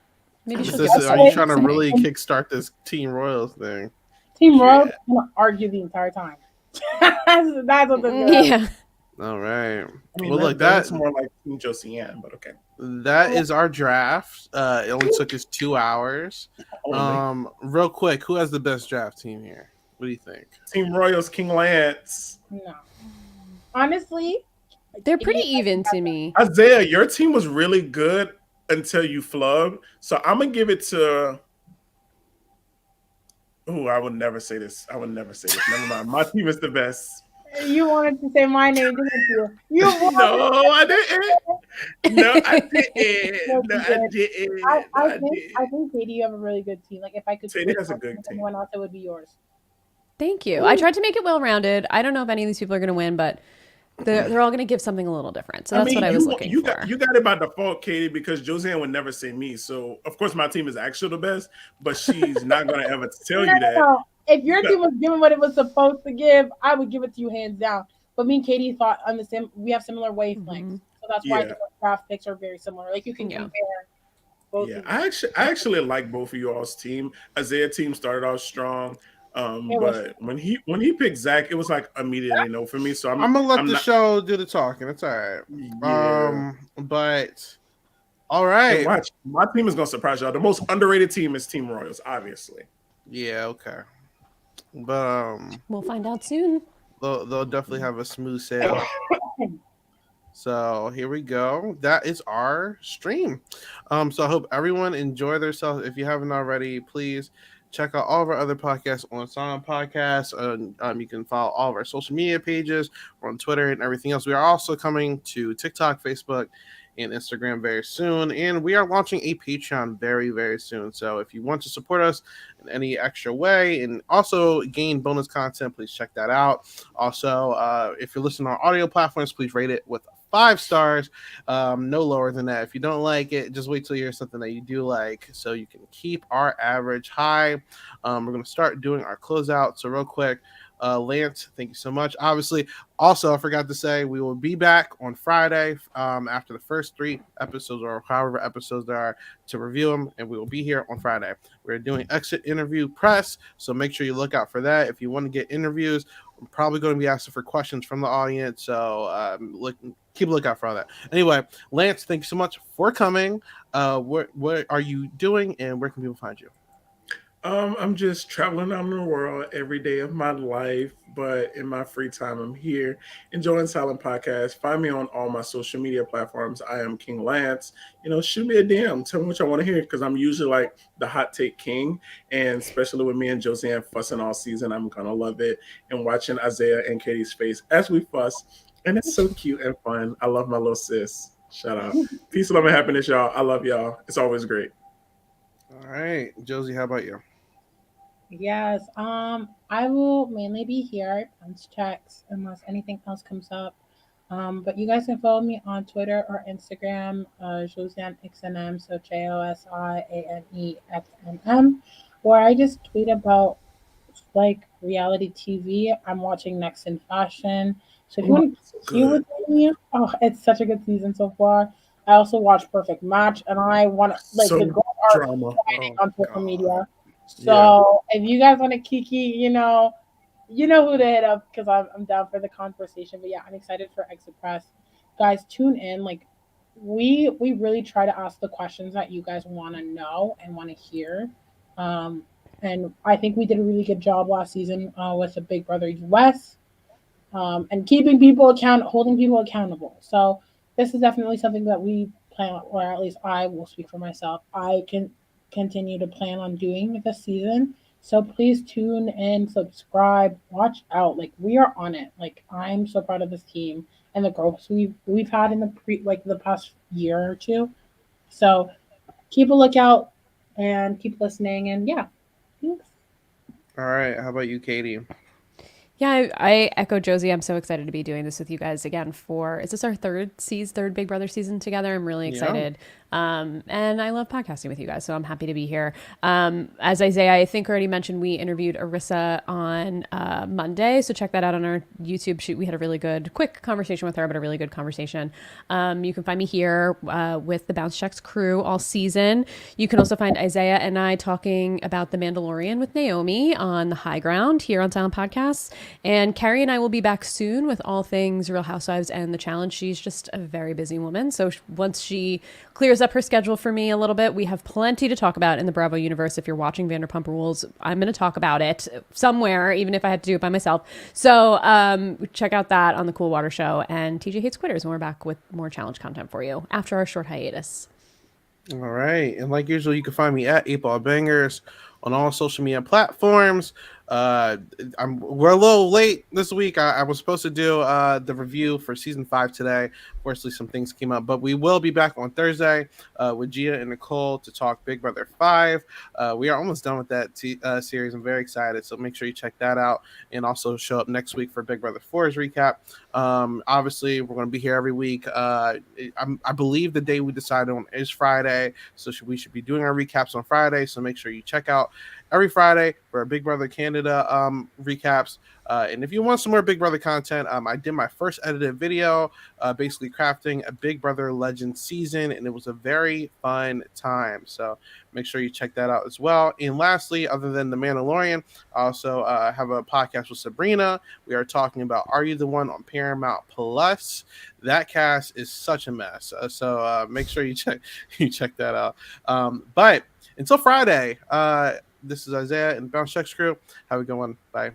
B: maybe
A: Is
B: she'll
A: this?
B: give
C: That's
B: us
A: Are
C: the
A: you
C: way
B: something
A: trying to really
B: exciting.
A: kickstart this Team Royals thing?
C: Team Royals
D: Yeah.
C: is gonna argue the entire time. That's what this is gonna happen.
B: Yeah.
A: All right.
D: I mean,
A: Well, look,
D: that looks more like Team Josiane, but okay.
A: that is our draft. It only took us 2 hours.
D: Only.
A: Real quick, who has the best draft team here? What do you think?
D: Team Royals, King Lance.
C: No, honestly,
B: They're pretty
C: Katie,
B: even to me.
D: Isaiah, your team was really good until you flubbed. So I'm gonna give it to. Oh, I would never say this. I would never say this. Never mind. My team is the best.
C: you wanted to say my name, didn't you? You wanted.
D: No, I didn't. No, I didn't.
C: No,
D: No,
C: you
D: I
C: did.
D: didn't. No, I
C: I
D: didn't.
C: think Katie, you have a really good team. Like if I could
D: Sadie
C: switch
D: has a
C: my
D: good
C: team with
D: team.
C: anyone else, it would be yours.
B: Thank you. I tried to make it well rounded. I don't know if any of these people are going to win, but they're all going to give something a little different. So
D: I
B: that's
D: mean,
B: what I was looking
D: you
B: for.
D: got it by default, Katie, because Josiane would never say me. So of course my team is actually the best, but she's not gonna ever tell
C: No,
D: you
C: no,
D: that.
C: no. If
D: You
C: your
D: got
C: team was given what it was supposed to give, I would give it to you hands down. But me and Katie thought on the same. We have similar wavelengths, so that's why I
D: yeah,
C: think our draft picks are very similar. Like you can
B: Yeah.
C: compare both
D: yeah.
C: of them.
D: I actually like both of you all's team. Isaiah team started off strong.
C: It was
D: But when he picked Zach, it was like immediately no for me. So
A: I'm gonna let
D: I'm
A: the
D: not.
A: show do the talking. It's all right.
D: Yeah.
A: But all
D: And
A: right.
D: watch, my team is gonna surprise y'all. The most underrated team is Team Royals, obviously.
A: Yeah. Okay. But
B: We'll find out soon.
A: they'll definitely have a smooth sail. So here we go. That is our stream. So I hope everyone enjoy themselves. If you haven't already, please check out all of our other podcasts on Sound Podcasts. You can follow all of our social media pages. We're on Twitter and everything else. We are also coming to TikTok, Facebook, and Instagram very soon. And we are launching a Patreon very, very soon. So if you want to support us in any extra way and also gain bonus content, please check that out. Also, if you're listening on audio platforms, please rate it with 5 stars, no lower than that. If you don't like it, just wait till you hear something that you do like, so you can keep our average high. We're going to start doing our closeout. So real quick, Lance, thank you so much. Obviously, also I forgot to say we will be back on Friday after the first 3 episodes or however episodes there are to review them, and we will be here on Friday. We're doing exit interview press, so make sure you look out for that. If you want to get interviews, I'm probably going to be asking for questions from the audience, so keep a lookout for all that. Anyway, Lance, thank you so much for coming. What are you doing, and where can people find you?
D: I'm just traveling around the world every day of my life, but in my free time, I'm here enjoying Silent Podcast. Find me on all my social media platforms. I am King Lance. Shoot me a DM. Tell me what you want to hear because I'm usually like the hot take king, and especially with me and Josiane fussing all season, I'm gonna love it and watching Isaiah and Katie's face as we fuss, and it's so cute and fun. I love my little sis. Shout out, peace, love, and happiness, y'all. I love y'all. It's always great.
A: All right, Josie, how about you?
C: yes. I will mainly be here punch checks unless anything else comes up. But you guys can follow me on Twitter or Instagram, Josiane XNM, so JOSIANEXNM, where I just tweet about like reality TV. I'm watching Next in Fashion. So if you
D: Oh,
C: want to
D: so
C: see
D: good.
C: with me, oh, it's such a good season so far. I also watch Perfect Match, and I want to like the
D: So
C: girls are
D: drama.
C: fighting
A: Oh
C: on social
A: God.
C: media.
D: Yeah.
C: So if you guys want to kiki, you know who to hit up because I'm down for the conversation. But yeah, I'm excited for Exit Press. Guys, tune in. Like we really try to ask the questions that you guys want to know and want to hear. Um, and I think we did a really good job last season with the Big Brother US, and keeping people holding people accountable. So this is definitely something that we plan, or at least I will speak for myself. I can continue to plan on doing this season. So please tune in, subscribe, watch out. Like we are on it. Like I'm so proud of this team and the growth we've had in the past year or two. So keep a lookout and keep listening. And yeah, thanks.
A: All right, how about you, Katie?
B: Yeah, I echo Josie. I'm so excited to be doing this with you guys again is this our third Big Brother season together? I'm really
A: Yeah.
B: excited. And I love podcasting with you guys, so I'm happy to be here. As Isaiah, I think already mentioned, we interviewed Arisa on Monday, so check that out on our YouTube shoot. We had a really good, quick conversation with her, but a really good conversation. You can find me here with the Bounce Checks crew all season. You can also find Isaiah and I talking about The Mandalorian with Naomi on the High Ground here on Silent Podcasts. And Carrie and I will be back soon with all things Real Housewives and The Challenge. She's just a very busy woman, so once she clears up her schedule for me a little bit, we have plenty to talk about in the Bravo universe. If you're watching Vanderpump Rules, I'm going to talk about it somewhere, even if I had to do it by myself. So check out that on the Cool Water Show. And TJ Hates Quitters, and we're back with more challenge content for you after our short hiatus.
A: All right. And like usual, you can find me at 8 Ball Bangers on all social media platforms. We're a little late this week. I was supposed to do the review for season 5 today. Fortunately, some things came up, but we will be back on Thursday with Gia and Nicole to talk Big Brother 5. We are almost done with that series. I'm very excited, so make sure you check that out, and also show up next week for Big Brother 4's recap. Obviously, we're going to be here every week. I believe the day we decided on is Friday, so we should be doing our recaps on Friday. So make sure you check out every Friday for our Big Brother Canada recaps. And if you want some more Big Brother content, I did my first edited video, basically crafting a Big Brother Legend season, and it was a very fun time. So make sure you check that out as well. And lastly, other than The Mandalorian, I also have a podcast with Sabrina. We are talking about Are You the One on Paramount Plus. That cast is such a mess. So make sure you check that out. But until Friday, this is Isaiah and Bounce Checks crew. Have a good one. Bye.